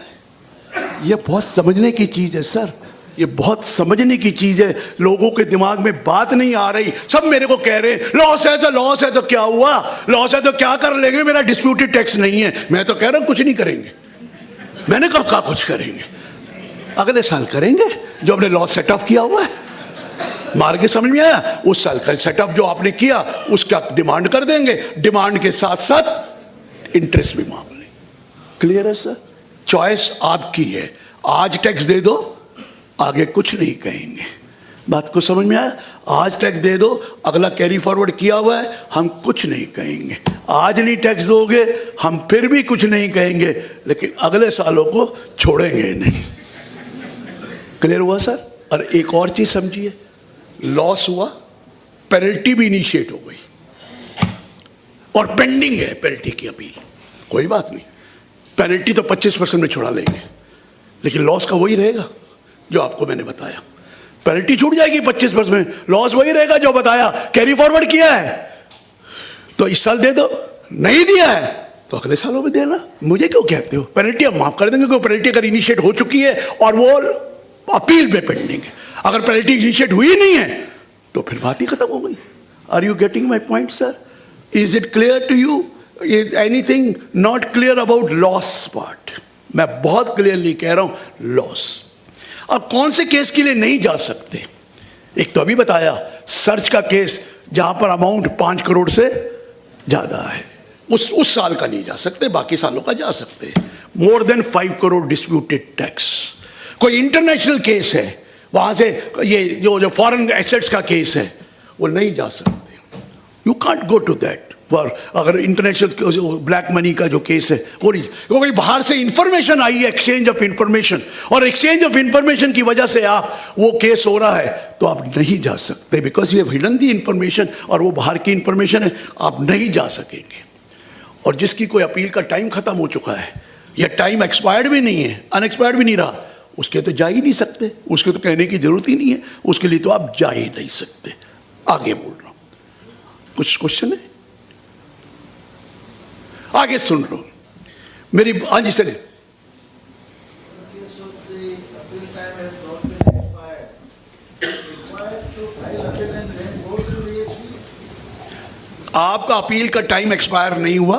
[SPEAKER 2] ये बहुत समझने की चीज है सर, ये बहुत समझने की चीज है। लोगों के दिमाग में बात नहीं आ रही। सब मेरे को कह रहे हैं लॉस है तो क्या हुआ, लॉस है तो क्या कर लेंगे, मेरा डिस्प्यूटेड टैक्स नहीं है। मैं तो कह रहा हूं कुछ नहीं करेंगे। मैंने कब कहा कुछ करेंगे? अगले साल करेंगे जो हमने लॉस सेट ऑफ किया हुआ है। मार के समझ में आया? उस साल का सेटअप जो आपने किया उसका डिमांड कर देंगे, डिमांड के साथ साथ इंटरेस्ट भी मांग लेंगे। क्लियर है सर? चॉइस आपकी है। आज टैक्स दे दो, आगे कुछ नहीं कहेंगे। बात को समझ में आया? आज टैक्स दे दो, अगला कैरी फॉरवर्ड किया हुआ है, हम कुछ नहीं कहेंगे। आज नहीं टैक्स दोगे हम फिर भी कुछ नहीं कहेंगे, लेकिन अगले सालों को छोड़ेंगे नहीं। क्लियर हुआ सर? और एक और चीज समझिए, लॉस हुआ, पेनल्टी भी इनिशिएट हो गई और पेंडिंग है पेनल्टी की अपील। कोई बात नहीं, पेनल्टी तो 25% में छुड़ा लेंगे, लेकिन लॉस का वही रहेगा जो आपको मैंने बताया। पेनल्टी छूट जाएगी 25%, लॉस वही रहेगा जो बताया। कैरी फॉरवर्ड किया है तो इस साल दे दो, नहीं दिया है तो अगले सालों में देना। मुझे क्यों कहते हो? पेनल्टी हम माफ कर देंगे, क्योंकि पेनल्टी अगर इनिशिएट हो चुकी है और वो अपील में पेंडिंग है। अगर पेनल्टी इनिशिएट हुई नहीं है तो फिर बात ही खत्म हो गई। Are you getting my point sir? Is it clear to you? Anything not clear about loss part? मैं बहुत क्लियरली कह रहा हूं लॉस। अब कौन से केस के लिए नहीं जा सकते? एक तो अभी बताया, सर्च का केस जहां पर अमाउंट 5 करोड़ से ज्यादा है, उस साल का नहीं जा सकते, बाकी सालों का जा सकते हैं। More than 5 crore disputed tax. कोई इंटरनेशनल केस है, वहां से ये जो फॉरेन एसेट्स का केस है वो नहीं जा सकते। You can't go to that. For अगर इंटरनेशनल ब्लैक मनी का जो केस है वो नहीं, क्योंकि बाहर से इंफॉर्मेशन आई है, एक्सचेंज ऑफ इंफॉर्मेशन, और एक्सचेंज ऑफ इंफॉर्मेशन की वजह से आप वो केस हो रहा है तो आप नहीं जा सकते, because you have hidden the information और वो बाहर की इंफॉर्मेशन है, आप नहीं जा सकेंगे। और जिसकी कोई अपील का टाइम खत्म हो चुका है या टाइम एक्सपायर्ड भी नहीं है, अनएक्सपायर्ड भी नहीं रहा, उसके तो जा ही नहीं सकते, उसके तो कहने की जरूरत ही नहीं है, उसके लिए तो आप जा ही नहीं सकते। आगे बोल रहा हूं, कुछ क्वेश्चन है? आगे सुन लो मेरी। हाँ जी सर। आपका अपील का टाइम एक्सपायर नहीं हुआ,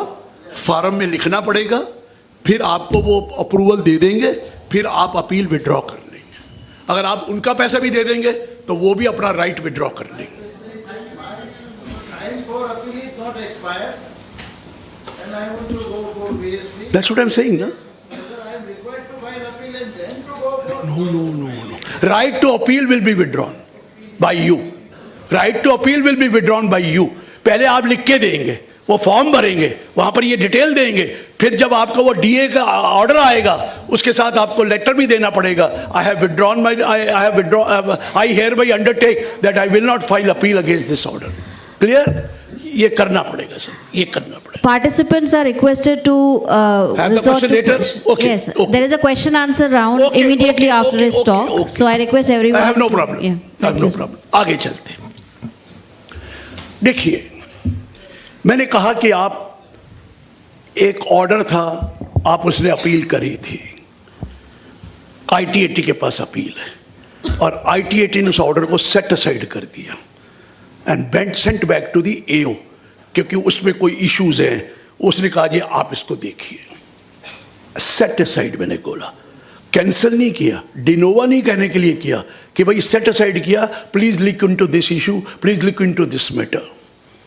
[SPEAKER 2] फॉर्म में लिखना पड़ेगा, फिर आपको वो अप्रूवल दे देंगे, फिर आप अपील विड्रॉ कर लेंगे। अगर आप उनका पैसा भी दे देंगे तो वो भी अपना राइट विड्रॉ कर लेंगे। That's what I'm saying, no? No. Right to appeal will be withdrawn by you. Right to appeal will be withdrawn by you. पहले आप लिख के देंगे, वो फॉर्म भरेंगे, वहां पर ये डिटेल देंगे, फिर जब आपको वो डीए का ऑर्डर आएगा उसके साथ आपको लेटर भी देना पड़ेगा। I hereby undertake that I will not file appeal against this order. Clear? ये करना पड़ेगा सर, ये करना पड़ेगा।
[SPEAKER 1] Participants are requested to
[SPEAKER 2] have the
[SPEAKER 1] resort
[SPEAKER 2] question
[SPEAKER 1] to
[SPEAKER 2] later. Okay.
[SPEAKER 1] Yes,
[SPEAKER 2] Okay.
[SPEAKER 1] there is a question answer round immediately after his talk.
[SPEAKER 2] Okay.
[SPEAKER 1] So I request everyone.
[SPEAKER 2] I have no problem.
[SPEAKER 1] Yeah,
[SPEAKER 2] I have no problem. आगे चलते हैं। देखिए, मैंने कहा कि आप एक order था, आप उसने अपील करी थी, ITAT के पास अपील है और ITAT ने उस ऑर्डर को सेट असाइड कर दिया and sent back to the AO, क्योंकि उसमें कोई इश्यूज हैं। उसने कहा जी आप इसको देखिए, सेट असाइड। मैंने बोला कैंसिल नहीं किया, डिनोवा नहीं कहने के लिए किया कि भाई सेट असाइड किया, please look into this issue, please look into this matter,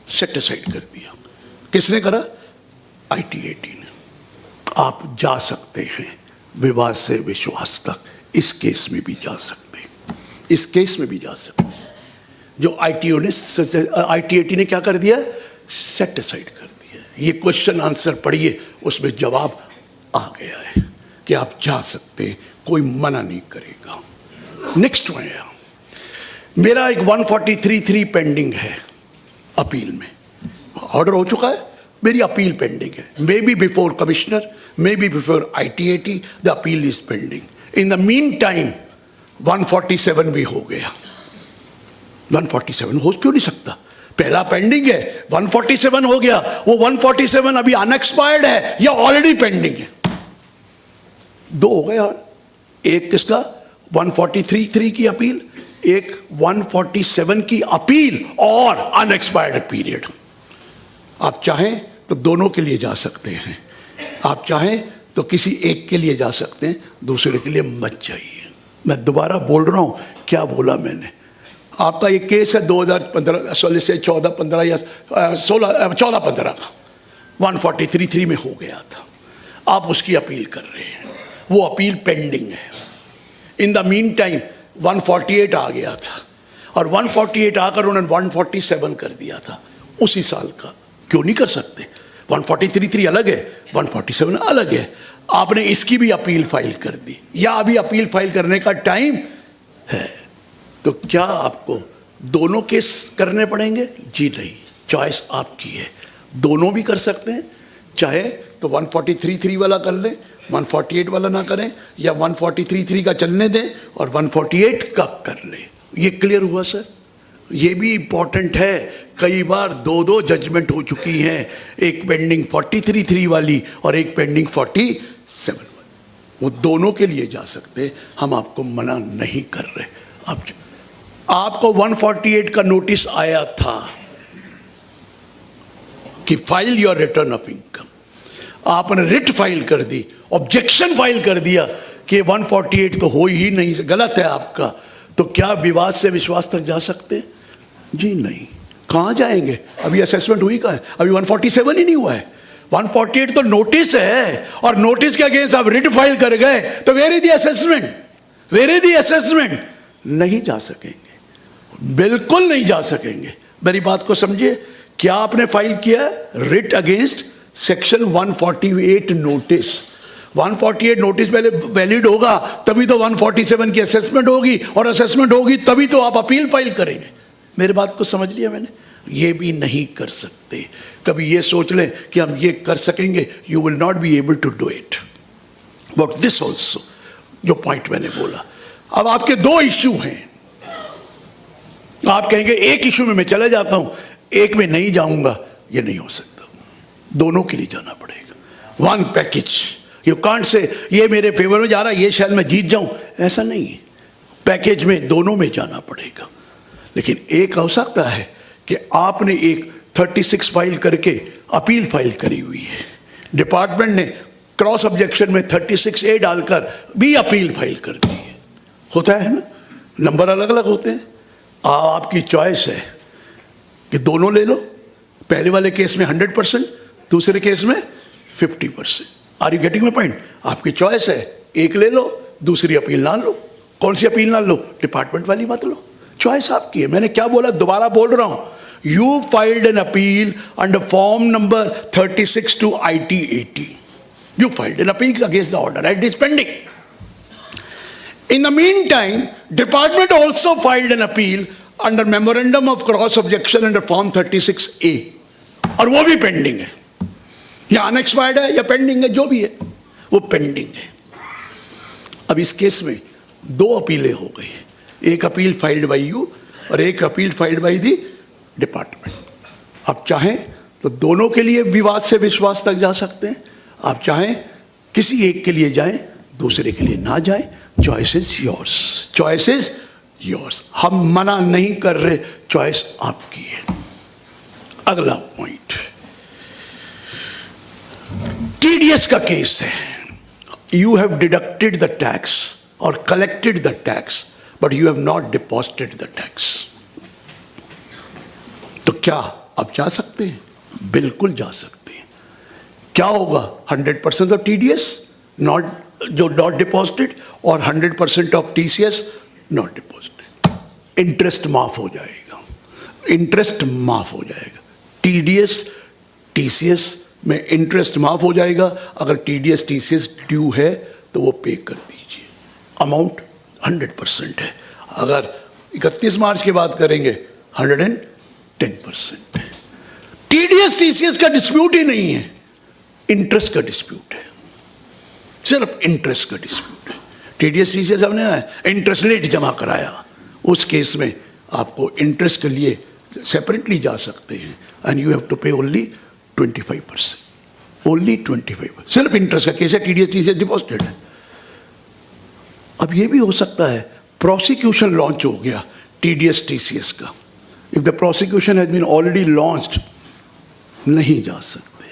[SPEAKER 2] set aside कर दिया। किसने करा? ITAT ने। आप जा सकते हैं विवाद से विश्वास तक, इस केस में भी जा सकते हैं, इस केस में भी जा सकते हैं। जो ITAT ने क्या कर दिया? सेट असाइड कर दिया। ये क्वेश्चन आंसर पढ़िए, उसमें जवाब आ गया है कि आप जा सकते हैं, कोई मना नहीं करेगा। नेक्स्ट में मेरा एक 143(3) पेंडिंग है अपील में, ऑर्डर हो चुका है, मेरी अपील पेंडिंग है। May be before commissioner, may be before ITAT, the appeal is pending. In the mean time 147 भी हो गया। 147 हो क्यों नहीं सकता? पहला पेंडिंग है, 147 हो गया। वो 147 अभी अनएक्सपायर्ड है या ऑलरेडी पेंडिंग है? दो हो गया। एक किसका? 143(3) की अपील, एक 147 की अपील और अनएक्सपायर्ड पीरियड। आप चाहें तो दोनों के लिए जा सकते हैं, आप चाहें तो किसी एक के लिए जा सकते हैं, दूसरे के लिए मत जाइए। मैं दोबारा बोल रहा हूं, क्या बोला मैंने? आपका ये केस है 2015 से 14-15 या 14-15 का, 143(3) में हो गया था। आप उसकी अपील कर रहे हैं, वो अपील पेंडिंग है। इन द मीन टाइम 148 आ गया था, और 148 आकर उन्होंने 147 कर दिया था उसी साल का। क्यों नहीं कर सकते? 143(3) अलग है, 147 अलग है। आपने इसकी भी अपील फाइल कर दी, या अभी अपील फाइल करने का टाइम है, तो क्या आपको दोनों केस करने पड़ेंगे? जी नहीं, चॉइस आपकी है। दोनों भी कर सकते हैं, चाहे तो 143(3) वाला कर लें, 148 वाला ना करें, या 143(3) का चलने दें और 148 का कर लें। ये क्लियर हुआ सर? ये भी इंपॉर्टेंट है। कई बार दो जजमेंट हो चुकी हैं, एक पेंडिंग 43(3) वाली और एक पेंडिंग 47 वाली। वो दोनों के लिए जा सकते हैं, हम आपको मना नहीं कर रहे। आपको 148 का नोटिस आया था कि file your return of income, आपने रिट फाइल कर दी, ऑब्जेक्शन फाइल कर दिया कि 148 तो हो ही नहीं, गलत है आपका, तो क्या विवाद से विश्वास तक जा सकते? जी नहीं। कहां जाएंगे? अभी असेसमेंट हुई कहां है? अभी 147 ही नहीं हुआ है। 148 तो नोटिस है, और नोटिस के अगेंस्ट आप रिट फाइल कर गए, तो where is the assessment? Where is the assessment? नहीं जा सकेंगे, बिल्कुल नहीं जा सकेंगे। मेरी बात को समझिए। क्या आपने फाइल किया? Writ against section 148 notice. 148 notice पहले वैलिड होगा, तभी तो 147 की असेसमेंट होगी, और असेसमेंट होगी तभी तो आप अपील फाइल करेंगे। मेरी बात को समझ लिया मैंने? ये भी नहीं कर सकते। कभी ये सोच लें कि हम ये कर सकेंगे, you will not be able to do it. But this also, जो पॉइंट मैंने बोला, अब आपके दो इश्यू हैं। आप कहेंगे एक इश्यू में मैं चला जाता हूं, एक में नहीं जाऊंगा, ये नहीं हो सकता। दोनों के लिए जाना पड़ेगा। One package. You can't say ये मेरे फेवर में जा रहा है, ये शायद मैं जीत जाऊं, ऐसा नहीं है। पैकेज में दोनों में जाना पड़ेगा। लेकिन एक हो सकता है कि आपने एक 36 फाइल करके अपील फाइल करी हुई है, डिपार्टमेंट ने क्रॉस ऑब्जेक्शन में 36A डालकर भी अपील फाइल कर दी है। होता है ना, नंबर अलग अलग होते हैं। आपकी चॉइस है कि दोनों ले लो। पहले वाले केस में 100%, दूसरे केस में 50%। Are you getting my point? आपकी चॉइस है, एक ले लो, दूसरी अपील ना लो। कौन सी अपील ना लो? डिपार्टमेंट वाली मत लो। चॉइस आपकी है। मैंने क्या बोला, दोबारा बोल रहा हूं। You filed an appeal under form number 36 to ITAT. You filed an appeal against the order. It is pending. In the meantime, department also filed an appeal under memorandum of cross objection under form 36A. और वो भी pending है, या unexpired है या pending है, जो भी है वो पेंडिंग है। अब इस केस में दो अपीलें हो गई, एक अपील फाइल्ड बाय यू और एक appeal filed by the department. आप चाहें तो दोनों के लिए विवाद से विश्वास तक जा सकते हैं, आप चाहें किसी एक के लिए जाएं, दूसरे के लिए ना जाएं। Choice is yours, choice is yours. हम मना नहीं कर रहे, चॉइस आपकी है। अगला पॉइंट, टीडीएस का केस है। you have deducted the tax or collected the tax, but you have not deposited the tax. तो क्या आप जा सकते हैं? बिल्कुल जा सकते हैं. क्या होगा? 100% ऑफ TDS नॉट डिपॉजिटेड और 100% of TCS not deposited. Interest माफ हो जाएगा. इंटरेस्ट माफ हो जाएगा. TDS TCS में इंटरेस्ट माफ हो जाएगा. अगर TDS TCS ड्यू है तो वो पे कर दीजिए. अमाउंट 100% है. अगर 31 मार्च की बात करेंगे 110% है. TDS TCS का डिस्प्यूट ही नहीं है, इंटरेस्ट का डिस्प्यूट है. सिर्फ इंटरेस्ट का डिस्प्यूट है. TDS TCS हमने इंटरेस्ट लेट जमा कराया, उस केस में आपको इंटरेस्ट के लिए सेपरेटली जा सकते हैं. And you have to pay only 25%. Only 25%. सिर्फ इंटरेस्ट का केस है. TDS TCS डिपॉजिटेड है. अब ये भी हो सकता है प्रोसिक्यूशन लॉन्च हो गया TDS TCS का. If the prosecution has been already launched, नहीं जा सकते.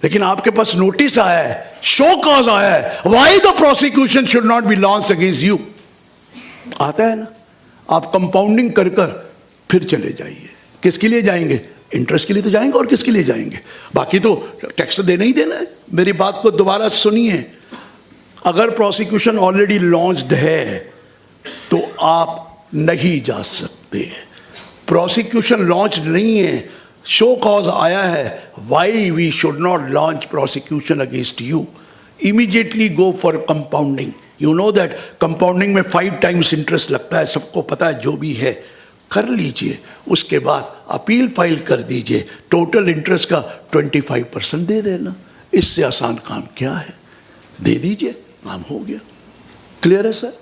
[SPEAKER 2] लेकिन आपके पास नोटिस आया है, शो कॉज आया है, why the prosecution should not be launched against you. आता है ना. आप कंपाउंडिंग कर कर फिर चले जाइए. किसके लिए जाएंगे? इंटरेस्ट के लिए तो जाएंगे, और किसके लिए जाएंगे? बाकी तो टैक्स देना ही देना है. मेरी बात को दोबारा सुनिए. अगर प्रोसिक्यूशन ऑलरेडी लॉन्च्ड है तो आप नहीं जा सकते. प्रोसिक्यूशन लॉन्च नहीं है, शो कॉज आया है, why we should not launch prosecution against you. Immediately go for compounding. You know that compounding में 5 टाइम्स इंटरेस्ट लगता है, सबको पता है. जो भी है कर लीजिए. उसके बाद अपील फाइल कर दीजिए. टोटल इंटरेस्ट का 25% दे देना. इससे आसान काम क्या है? दे दीजिए, काम हो गया. क्लियर है सर?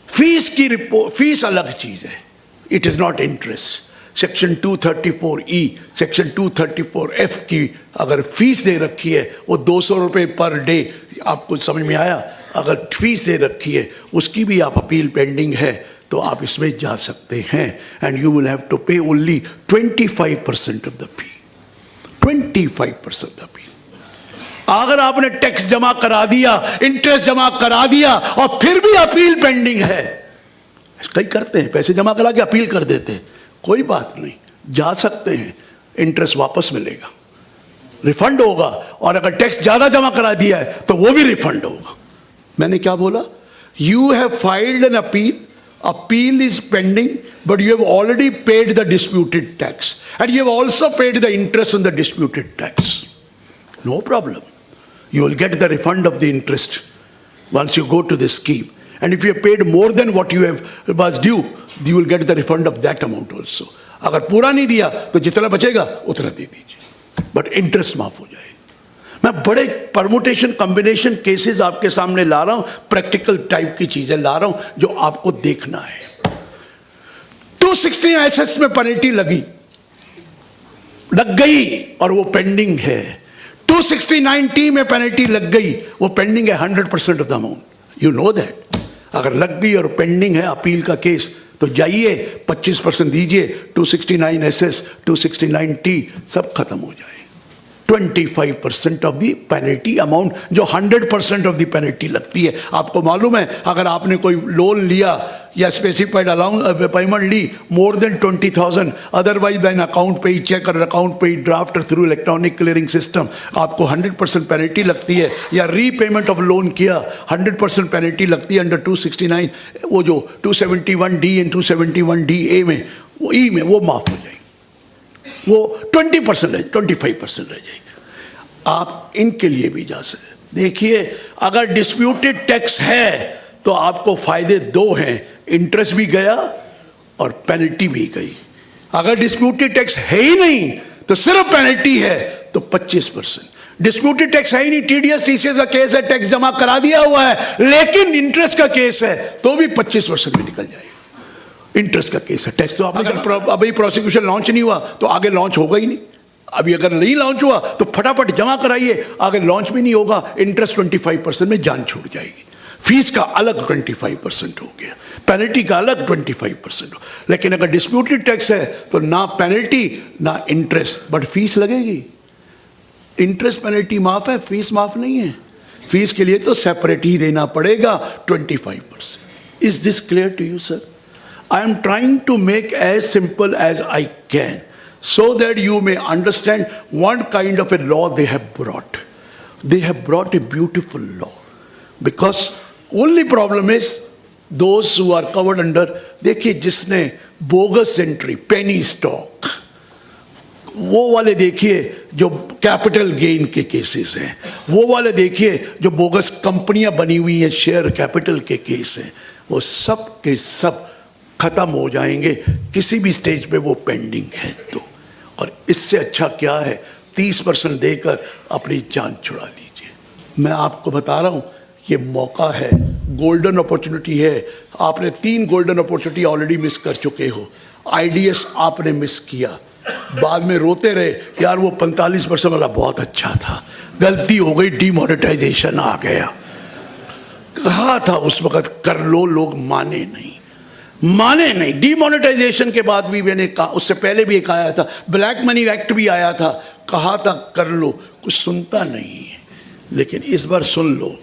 [SPEAKER 2] फीस की रिपोर्ट, फीस अलग चीज है. It is not interest. Section 234E, section 234F की अगर फीस दे रखी है, वो 200 रुपये पर डे, आपको समझ में आया? अगर फीस दे रखी है, उसकी भी आप अपील पेंडिंग है, तो आप इसमें जा सकते हैं. And you will have to pay only 25% of the fee. 25% of fee. अगर आपने टैक्स जमा करा दिया, इंटरेस्ट जमा करा दिया और फिर भी अपील पेंडिंग है, कई करते हैं, पैसे जमा करा के अपील कर देते हैं, कोई बात नहीं, जा सकते हैं. इंटरेस्ट वापस मिलेगा, रिफंड होगा. और अगर टैक्स ज्यादा जमा करा दिया है तो वो भी रिफंड होगा. मैंने क्या बोला? You have filed an appeal, appeal is pending, but you have already paid the disputed tax and you have also paid the interest on the disputed tax. No problem. You will get the refund of the interest once you go to this scheme. And if you have paid more than what you have was due, you will get the refund of that amount also. अगर पूरा नहीं दिया तो जितना बचेगा उतना दे दीजिए, but interest माफ हो जाएगा. मैं बड़े परमुटेशन कॉम्बिनेशन केसेस आपके सामने ला रहा हूं, प्रैक्टिकल टाइप की चीजें ला रहा हूं जो आपको देखना है. 216 एसेट्स में पेनल्टी लग गई और वो पेंडिंग है. 269T में पेनल्टी लग गई, वो पेंडिंग है 100% of the amount. You know that. अगर लग गई और पेंडिंग है अपील का केस, तो जाइए 25% दीजिए. 269 SS, 269T सब खत्म हो जाए. 25% ऑफ द पेनल्टी अमाउंट, जो 100% ऑफ द पेनल्टी लगती है. आपको मालूम है, अगर आपने कोई लोन लिया या स्पेसिफाइड अलाउंस पेमेंट ली more than 20,000, otherwise by account pay ही चेक और अकाउंट पे ही draft through electronic clearing system, आपको 100% पेनल्टी लगती है. या रीपेमेंट ऑफ लोन किया, 100% पेनल्टी लगती है अंडर 269. वो जो 271D एंड 271DA में, वो ई में वो माफ हो जाएगी. वो 20% रह, 25% रह जाएगी. आप इनके लिए भी जा सकते. देखिए, अगर डिस्प्यूटेड टैक्स है तो आपको फायदे 2 हैं. इंटरेस्ट भी गया और पेनल्टी भी गई. अगर डिस्प्यूटेड टैक्स है ही नहीं तो सिर्फ पेनल्टी है तो 25%. डिस्प्यूटेड टैक्स है ही नहीं, TDS TCS का केस है, टैक्स जमा करा दिया हुआ है, लेकिन इंटरेस्ट का केस है तो भी 25% में निकल जाएगा. इंटरेस्ट का केस है, टैक्स तो अभी प्रोसिक्यूशन लॉन्च नहीं हुआ तो आगे लॉन्च होगा ही नहीं. अभी अगर नहीं लॉन्च हुआ तो फटाफट जमा कराइए, आगे लॉन्च भी नहीं होगा, इंटरेस्ट 25% में जान छूट जाएगी. फीस का अलग 25% हो गया, पेनल्टी का अलग 25% हो. लेकिन अगर डिस्प्यूटेड टैक्स है तो ना पेनल्टी ना इंटरेस्ट, बट फीस लगेगी. इंटरेस्ट पेनल्टी माफ है, फीस माफ नहीं है. फीस के लिए तो सेपरेट ही देना पड़ेगा 25%. Is this clear to you sir? I am trying to make as simple as I can so that you may understand what kind of a law they have brought. They have brought a beautiful law. Because only problem is those who are covered under, देखिए जिसने bogus entry, penny stock, वो वाले देखिए जो capital gain के cases हैं, वो वाले देखिए जो बोगस कंपनियां बनी हुई हैं, शेयर कैपिटल के केस हैं, वो सब के सब खत्म हो जाएंगे किसी भी स्टेज पे वो पेंडिंग है तो. और इससे अच्छा क्या है, 30% देकर अपनी जान छुड़ा लीजिए. मैं आपको बता रहा हूँ ये मौका है, गोल्डन अपॉर्चुनिटी है. आपने 3 गोल्डन अपॉर्चुनिटी ऑलरेडी मिस कर चुके हो. IDS आपने मिस किया, बाद में रोते रहे यार वो 45% वाला बहुत अच्छा था, गलती हो गई, डिमोनेटाइजेशन आ गया. कहा था उस वक्त कर लो, लोग माने नहीं. डिमोनेटाइजेशन के बाद भी मैंने कहा, उससे पहले भी एक आया था, ब्लैक मनी एक्ट भी आया था, कहा था कर लो, कुछ सुनता नहीं है. लेकिन इस बार सुन लो,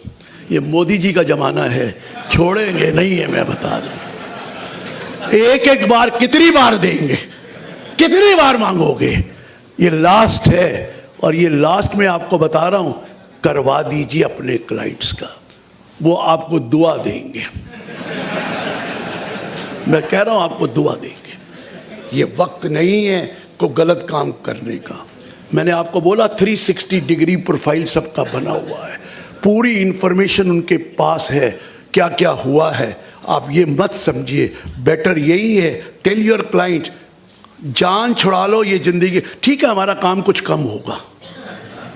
[SPEAKER 2] ये मोदी जी का जमाना है, छोड़ेंगे नहीं है. मैं बता दूं, एक बार कितनी बार देंगे, कितनी बार मांगोगे, ये लास्ट है. और ये लास्ट में आपको बता रहा हूं, करवा दीजिए अपने क्लाइंट्स का, वो आपको दुआ देंगे. मैं कह रहा हूं आपको दुआ देंगे. ये वक्त नहीं है को गलत काम करने का. मैंने आपको बोला 360 डिग्री प्रोफाइल सबका बना हुआ है, पूरी इंफॉर्मेशन उनके पास है, क्या क्या हुआ है. आप ये मत समझिए, बेटर यही है, टेल योर क्लाइंट जान छुड़ा लो ये जिंदगी. ठीक है हमारा काम कुछ कम होगा,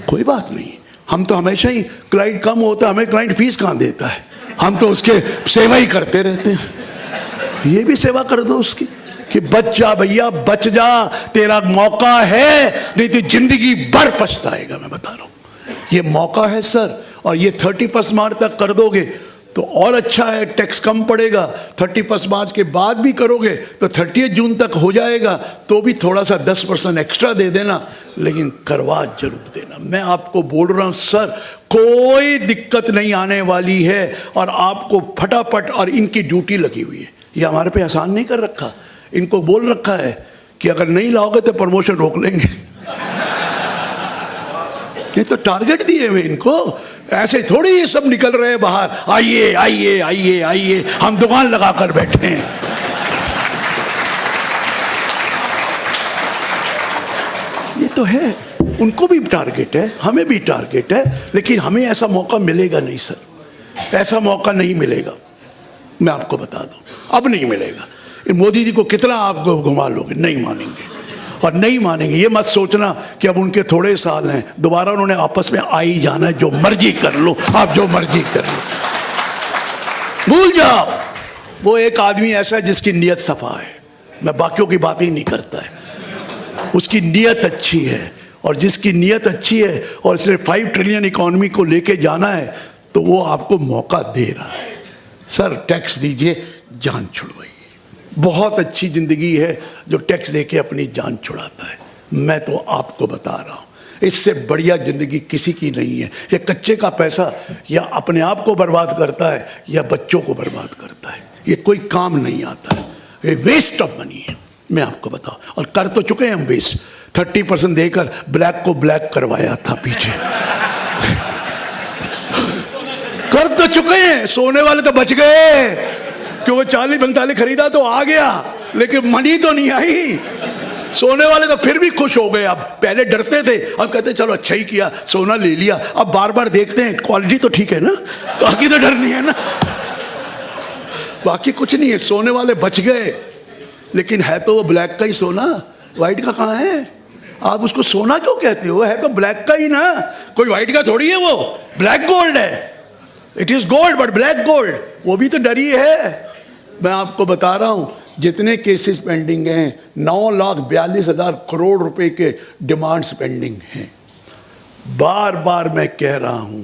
[SPEAKER 2] कोई बात नहीं, हम तो हमेशा ही क्लाइंट कम होता है, हमें क्लाइंट फीस कहाँ देता है, हम तो उसके सेवा ही करते रहते हैं. ये भी सेवा कर दो उसकी कि बच जा भैया, बच जा, तेरा मौका है, नहीं तो जिंदगी भर पछताएगा. मैं बता रहा हूं ये मौका है सर. और ये 31 मार्च तक कर दोगे तो और अच्छा है, टैक्स कम पड़ेगा. 31 मार्च के बाद भी करोगे तो 30 जून तक हो जाएगा, तो भी थोड़ा सा 10% एक्स्ट्रा दे देना, लेकिन करवा जरूर देना. मैं आपको बोल रहा हूं सर, कोई दिक्कत नहीं आने वाली है. और आपको फटाफट, और इनकी ड्यूटी लगी हुई है, ये हमारे पे आसान नहीं कर रखा, इनको बोल रखा है कि अगर नहीं लाओगे तो प्रमोशन रोक लेंगे. ये तो टारगेट दिए हुए इनको, ऐसे थोड़ी ये सब निकल रहे हैं बाहर, आइए आइए आइए आइए, हम दुकान लगा कर बैठे हैं. ये तो है, उनको भी टारगेट है, हमें भी टारगेट है, लेकिन हमें ऐसा मौका मिलेगा नहीं सर, ऐसा मौका नहीं मिलेगा. मैं आपको बता दूं, अब नहीं मिलेगा. मोदी जी को कितना आपको घुमा लोगे, नहीं मानेंगे. और नहीं मानेंगे, ये मत सोचना कि अब उनके थोड़े साल हैं, दोबारा उन्होंने आपस में आ ही जाना है. जो मर्जी कर लो आप, जो मर्जी कर लो, भूल जाओ. वो एक आदमी ऐसा है जिसकी नीयत सफा है, मैं बाकियों की बात ही नहीं करता है, उसकी नीयत अच्छी है. और जिसकी नीयत अच्छी है और सिर्फ 5 ट्रिलियन इकोनॉमी को लेके जाना है, तो वो आपको मौका दे रहा है. सर टैक्स दीजिए, जान छुड़वाइए. बहुत अच्छी जिंदगी है जो टैक्स देके अपनी जान छुड़ाता है. मैं तो आपको बता रहा हूँ, इससे बढ़िया जिंदगी किसी की नहीं है. ये कच्चे का पैसा या अपने आप को बर्बाद करता है या बच्चों को बर्बाद करता है, ये कोई काम नहीं आता है, ये वेस्ट ऑफ मनी है. मैं आपको बताऊँ, और कर तो चुके हैं हम वेस्ट. 30% देकर ब्लैक को ब्लैक करवाया था पीछे. कर तो चुके हैं, सोने वाले तो बच गए कि वो 40-45 खरीदा तो आ गया, लेकिन मनी तो नहीं आई. सोने वाले तो फिर भी खुश हो गए. अब पहले डरते थे, अब कहते चलो अच्छा ही किया, सोना ले लिया. अब बार बार देखते हैं क्वालिटी तो ठीक है ना, बाकी तो डर नहीं है ना, बाकी कुछ नहीं है. सोने वाले बच गए, लेकिन है तो वो ब्लैक का ही सोना, व्हाइट का कहाँ है. आप उसको सोना क्यों कहते हो, है तो ब्लैक का ही ना, कोई व्हाइट का थोड़ी है, वो ब्लैक गोल्ड है. It is gold but black gold, वो भी तो डरी है. मैं आपको बता रहा हूं, जितने केसेस पेंडिंग हैं, 9,42,000 करोड़ रुपए के डिमांड्स पेंडिंग हैं. बार बार मैं कह रहा हूं,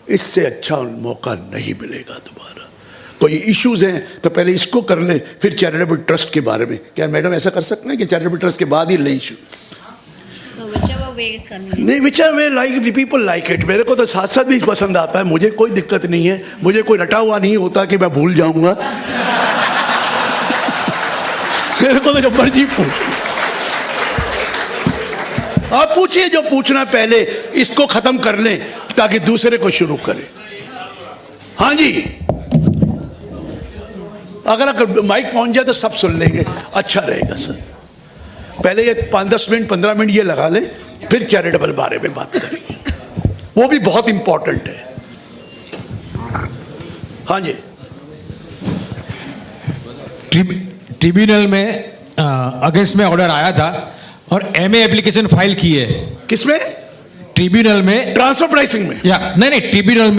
[SPEAKER 2] इससे अच्छा मौका नहीं मिलेगा दोबारा. कोई इश्यूज हैं तो पहले इसको कर ले, फिर चैरिटेबल ट्रस्ट के बारे में. क्या मैडम ऐसा कर सकते हैं कि चैरिटेबल ट्रस्ट के बाद ही ले issue?
[SPEAKER 1] So whichever way is convenient.
[SPEAKER 2] नहीं, विच वे लाइक पीपल लाइक इट। मेरे को तो साथ साथ भी पसंद आता है, मुझे कोई दिक्कत नहीं है, मुझे कोई रटा हुआ नहीं होता कि मैं भूल जाऊंगा। मेरे को तो जो मर्जी पूछ, आप पूछिए जो पूछना, पहले इसको खत्म कर लें ताकि दूसरे को शुरू करें। हाँ जी, अगर माइक पहुंच जाए तो सब सुन लेंगे, अच्छा रहेगा सर। पहले ये 5-10 मिनट 15 मिनट ये लगा लें, फिर चैरिटेबल बारे में बात करेंगे, वो भी बहुत इंपॉर्टेंट है। हाँ जी,
[SPEAKER 3] ट्रिब्यूनल में अगेंस्ट में ऑर्डर आया था और एमए एप्लीकेशन फाइल की है।
[SPEAKER 2] किसमें?
[SPEAKER 3] ट्रिब्यूनल में,
[SPEAKER 2] ट्रांसफर प्राइसिंग में?
[SPEAKER 3] या नहीं, ट्रिब्यूनल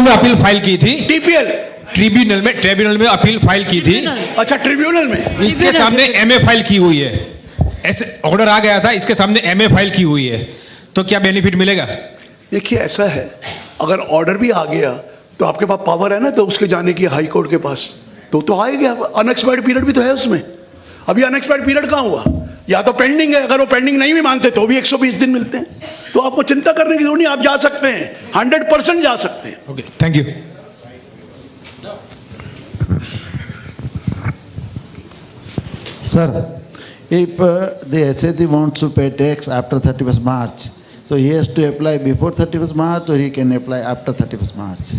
[SPEAKER 3] में अपील फाइल की थी।
[SPEAKER 2] टीपीएल
[SPEAKER 3] ट्रिब्यूनल में अपील फाइल की थी।
[SPEAKER 2] अच्छा, ट्रिब्यूनल में
[SPEAKER 3] इसके सामने एमए फाइल की हुई है, ऐसे ऑर्डर आ गया था, इसके सामने एमए फाइल की हुई है, तो क्या बेनिफिट मिलेगा?
[SPEAKER 2] देखिए, ऐसा है, अगर ऑर्डर भी आ गया तो आपके पास पावर है ना, तो उसके जाने की हाई कोर्ट के पास, तो आएगा। अनएक्सपायर्ड पीरियड भी तो है उसमें। अभी अनएक्सपायर्ड पीरियड कहाँ हुआ? या तो पेंडिंग है, अगर वो पेंडिंग नहीं भी मानते तो भी 120 दिन मिलते हैं। तो आपको चिंता करने की जरूरत नहीं, आप जा सकते हैं, 100% जा सकते हैं।
[SPEAKER 3] Okay, thank you.
[SPEAKER 4] Sir, if the SAT wants to pay tax after 31st March, so he has to apply before 31st March or he can apply after 31st March?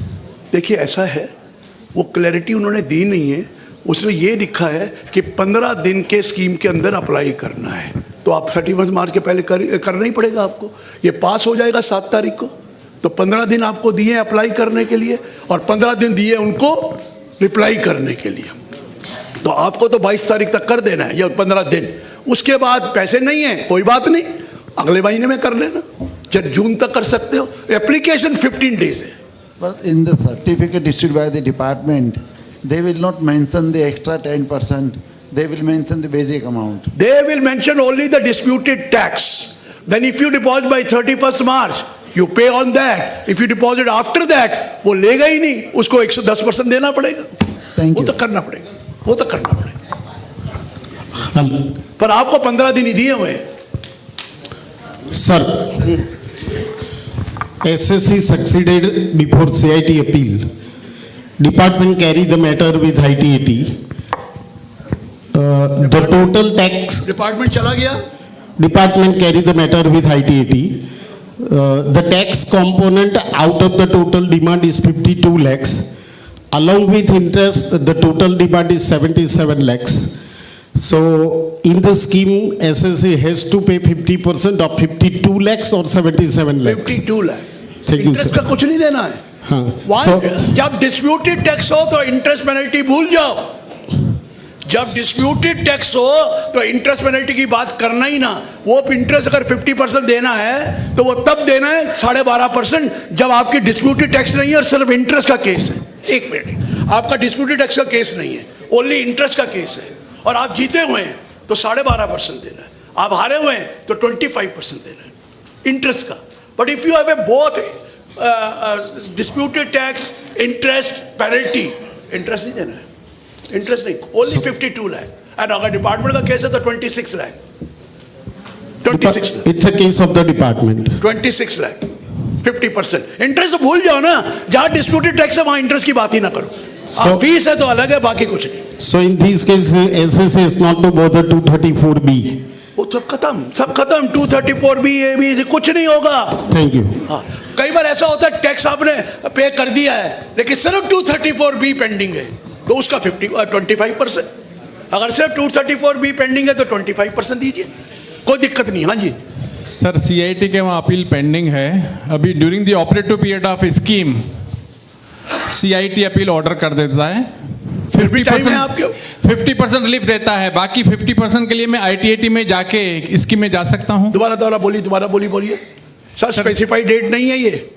[SPEAKER 2] देखिए, ऐसा है, वो क्लैरिटी उन्होंने दी नहीं है। उसने ये लिखा है कि 15 दिन के स्कीम के अंदर अप्लाई करना है, तो आप 31 मार्च के पहले करना ही पड़ेगा आपको। ये पास हो जाएगा 7 तारीख को, तो 15 दिन आपको दिए अप्लाई करने के लिए और 15 दिन दिए उनको रिप्लाई करने के लिए। तो आपको तो 22 तारीख तक कर देना है, या 15 दिन। उसके बाद पैसे नहीं है, कोई बात नहीं, अगले महीने में कर लेना, जब जून तक कर सकते हो। एप्लीकेशन 15 डेज है।
[SPEAKER 4] But in the certificate issued by the department, they will not mention the extra 10%. They will mention the basic amount.
[SPEAKER 2] They will mention only the disputed tax. Then if you deposit by 31st March, you pay on that. If you deposit after that, वो लेगा ही नहीं, उसको 110% देना पड़ेगा।
[SPEAKER 4] Thank
[SPEAKER 2] वो
[SPEAKER 4] you.
[SPEAKER 2] तो करना पड़ेगा, वो तो करना पड़ेगा। पर आपको 15 दिन ही दिए हुए हैं।
[SPEAKER 5] Sir, SSC succeeded before CIT appeal. Department carry the matter with ITAT. The total tax.
[SPEAKER 2] Department चला गया।
[SPEAKER 5] Department carry the matter with ITAT. The tax component out of the total demand is 52 lakhs. Along with interest, the total demand is 77 lakhs. So, in the scheme, SSC has to pay 50% of 52 lakhs or 77 lakhs.
[SPEAKER 2] 52 lakh.
[SPEAKER 5] Thank you,
[SPEAKER 2] interest
[SPEAKER 5] sir.
[SPEAKER 2] का कुछ नहीं देना है।
[SPEAKER 5] हाँ,
[SPEAKER 2] Why?
[SPEAKER 5] so,
[SPEAKER 2] जब disputed tax हो तो interest penalty भूल जाओ। जब डिस्प्यूटेड टैक्स हो तो इंटरेस्ट पेनल्टी की बात करना ही ना। वो इंटरेस्ट अगर 50% देना है तो वो तब देना है 12.5%, जब आपकी डिस्प्यूटेड टैक्स नहीं है और सिर्फ इंटरेस्ट का केस है। एक मिनट, आपका डिस्प्यूटेड टैक्स का केस नहीं है, ओनली इंटरेस्ट का केस है, और आप जीते हुए हैं तो 12.5% देना है, आप हारे हुए हैं तो 25% देना है इंटरेस्ट का। But if you have A both disputed tax, interest, penalty, interest नहीं देना है, इंटरेस्ट नहीं, ओनली 52 लाख। एंड अगर डिपार्टमेंट का केस है तो 26 lakh. 26 lakh,
[SPEAKER 5] it's a case of the department.
[SPEAKER 2] 26 lakh, 50%। Interest तो भूल जाओ ना, जहां डिस्प्यूटेड टैक्स है वहां इंटरेस्ट की बात ही ना करो। फीस है तो अलग है, बाकी कुछ नहीं।
[SPEAKER 5] So in these cases, SSC is not to bother 234B.
[SPEAKER 2] वो सब खत्म, सब खत्म। 234B ए बी कुछ नहीं होगा।
[SPEAKER 5] Thank you.
[SPEAKER 2] हाँ, कई बार ऐसा होता है टैक्स आपने पे कर दिया है लेकिन सिर्फ 234B पेंडिंग है, तो उसका 25%। अगर सिर्फ 234B पेंडिंग है तो 25% दीजिए, कोई दिक्कत नहीं। हाँ जी
[SPEAKER 6] सर, सीआईटी के वहाँ अपील पेंडिंग है। अभी during the operative period of scheme CIT appeal order कर देता है, 50% रिलीफ देता है, बाकी 50% के लिए मैं आईटीएटी में जाके स्कीम में जा सकता हूँ।
[SPEAKER 2] दोबारा बोलिए सर। स्पेसिफाइड डेट नहीं है ये,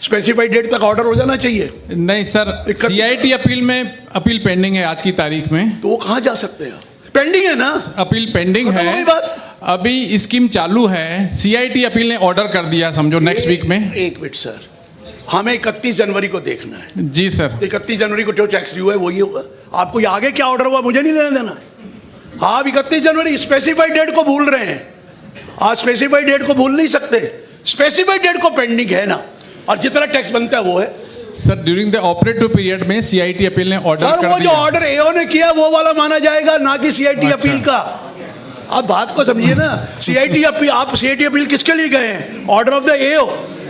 [SPEAKER 2] स्पेसिफाइड डेट तक ऑर्डर हो जाना चाहिए।
[SPEAKER 6] नहीं सर, सीआईटी अपील में अपील पेंडिंग है आज की तारीख में।
[SPEAKER 2] तो वो कहाँ जा सकते हैं? पेंडिंग है ना,
[SPEAKER 6] अपील पेंडिंग
[SPEAKER 2] तो
[SPEAKER 6] है,
[SPEAKER 2] वही बात।
[SPEAKER 6] अभी स्कीम चालू है। सीआईटी अपील ने ऑर्डर कर दिया, समझो नेक्स्ट वीक में।
[SPEAKER 2] एक मिनट सर, हमें 31 जनवरी को देखना है।
[SPEAKER 6] जी सर।
[SPEAKER 2] 31 जनवरी को जो टैक्स ड्यू है वही होगा। आपको ये आगे क्या ऑर्डर हुआ मुझे नहीं लेना देना। आप 31 जनवरी स्पेसिफाइड डेट को भूल रहे हैं। आज स्पेसिफाइड डेट को भूल नहीं सकते, स्पेसिफाइड डेट को पेंडिंग है ना, और जितना टैक्स बनता है वो है।
[SPEAKER 6] Sir during the operative period में सीआईटी अपील ने ऑर्डर
[SPEAKER 2] सर
[SPEAKER 6] कर
[SPEAKER 2] वो जो
[SPEAKER 6] दिया।
[SPEAKER 2] ऑर्डर एओ ने किया वो वाला माना जाएगा, ना कि सीआईटी अपील का। आप बात को समझिए ना, सीआईटी अपील, आप सीआईटी अपील किसके लिए गए हैं? ऑर्डर ऑफ द एओ,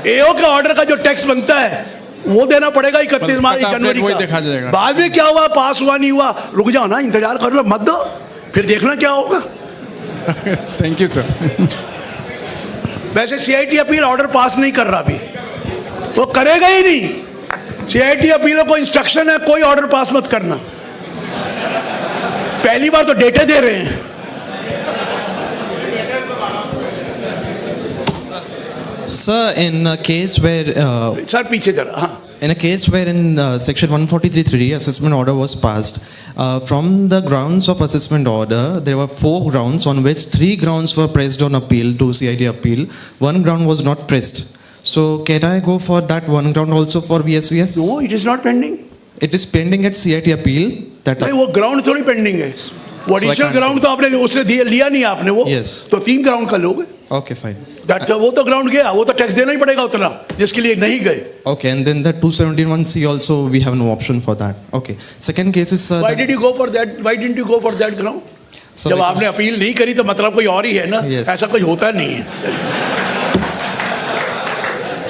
[SPEAKER 2] एओ के ऑर्डर का जो टैक्स बनता है वो देना पड़ेगा 31 जनवरी
[SPEAKER 6] वही देखा
[SPEAKER 2] का।
[SPEAKER 6] जाएगा।
[SPEAKER 2] बाद में क्या हुआ, पास हुआ नहीं हुआ, रुक जाओ ना, इंतजार कर लो, मत दो, फिर देखना क्या होगा।
[SPEAKER 6] Thank you sir.
[SPEAKER 2] वैसे सीआईटी अपील ऑर्डर पास नहीं कर रहा अभी, वो करेगा ही नहीं। सीआईटी अपीलों को इंस्ट्रक्शन है कोई ऑर्डर पास मत करना। पहली बार तो डेटे दे रहे हैं।
[SPEAKER 7] Sir, in a case where
[SPEAKER 2] sir पीछे जरा, हाँ।
[SPEAKER 7] in a case where in section 143(3) assessment order was passed, from the grounds of assessment order, there were 4 grounds on which 3 grounds were pressed on appeal to CIT appeal. 1 ground was not pressed. So can I go for that 1 ground also for VSVS?
[SPEAKER 2] No, it is not pending.
[SPEAKER 7] It is pending at CIT appeal. That
[SPEAKER 2] नहीं, वो ground थोड़ी pending है। वो
[SPEAKER 7] I
[SPEAKER 2] additional
[SPEAKER 7] can't
[SPEAKER 2] ground तो आपने उससे लिया नहीं आपने वो।
[SPEAKER 7] Yes.
[SPEAKER 2] तो 3 ग्राउंड का लोगे।
[SPEAKER 7] okay, fine.
[SPEAKER 2] वो तो ग्राउंड गया, वो तो टैक्स देना ही पड़ेगा उतना जिसके लिए नहीं गए।
[SPEAKER 7] Okay, and then the 271C also we have no option for that. Okay. Second case is
[SPEAKER 2] Why did you go for that? Why didn't you go for that ground?
[SPEAKER 7] Sir,
[SPEAKER 2] जब
[SPEAKER 7] because-
[SPEAKER 2] आपने appeal नहीं करी तो मतलब कोई और ही है ना।
[SPEAKER 7] Yes.
[SPEAKER 2] ऐसा कुछ होता नहीं है।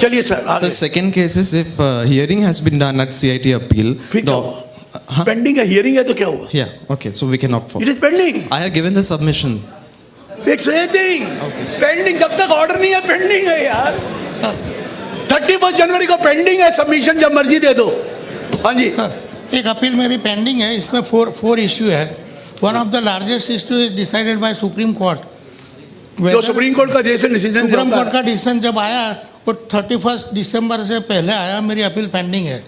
[SPEAKER 2] चलिए सर
[SPEAKER 7] So
[SPEAKER 2] आगे।
[SPEAKER 7] second case is if hearing has been done at CIT appeal.
[SPEAKER 2] फिर क्या हुआ? पेंडिंग है, हियरिंग है तो क्या हुआ?
[SPEAKER 7] Yeah, okay, so we can opt for.
[SPEAKER 2] It is pending.
[SPEAKER 7] I have given the submission.
[SPEAKER 2] It's waiting. Pending जब तक ऑर्डर नहीं है पेंडिंग है यार। 31 जनवरी को पेंडिंग है, सबमिशन जब मर्जी दे दो। हाँ जी
[SPEAKER 8] सर, एक अपील मेरी पेंडिंग है, इसमें फोर इश्यू है। One of the largest issue is decided by supreme court.
[SPEAKER 2] जो सुप्रीम कोर्ट का जैसे डिसीजन
[SPEAKER 8] सुप्रीम कोर्ट का डिसीजन जब आया वो 31 दिसंबर से पहले आया, मेरी अपील पेंडिंग है।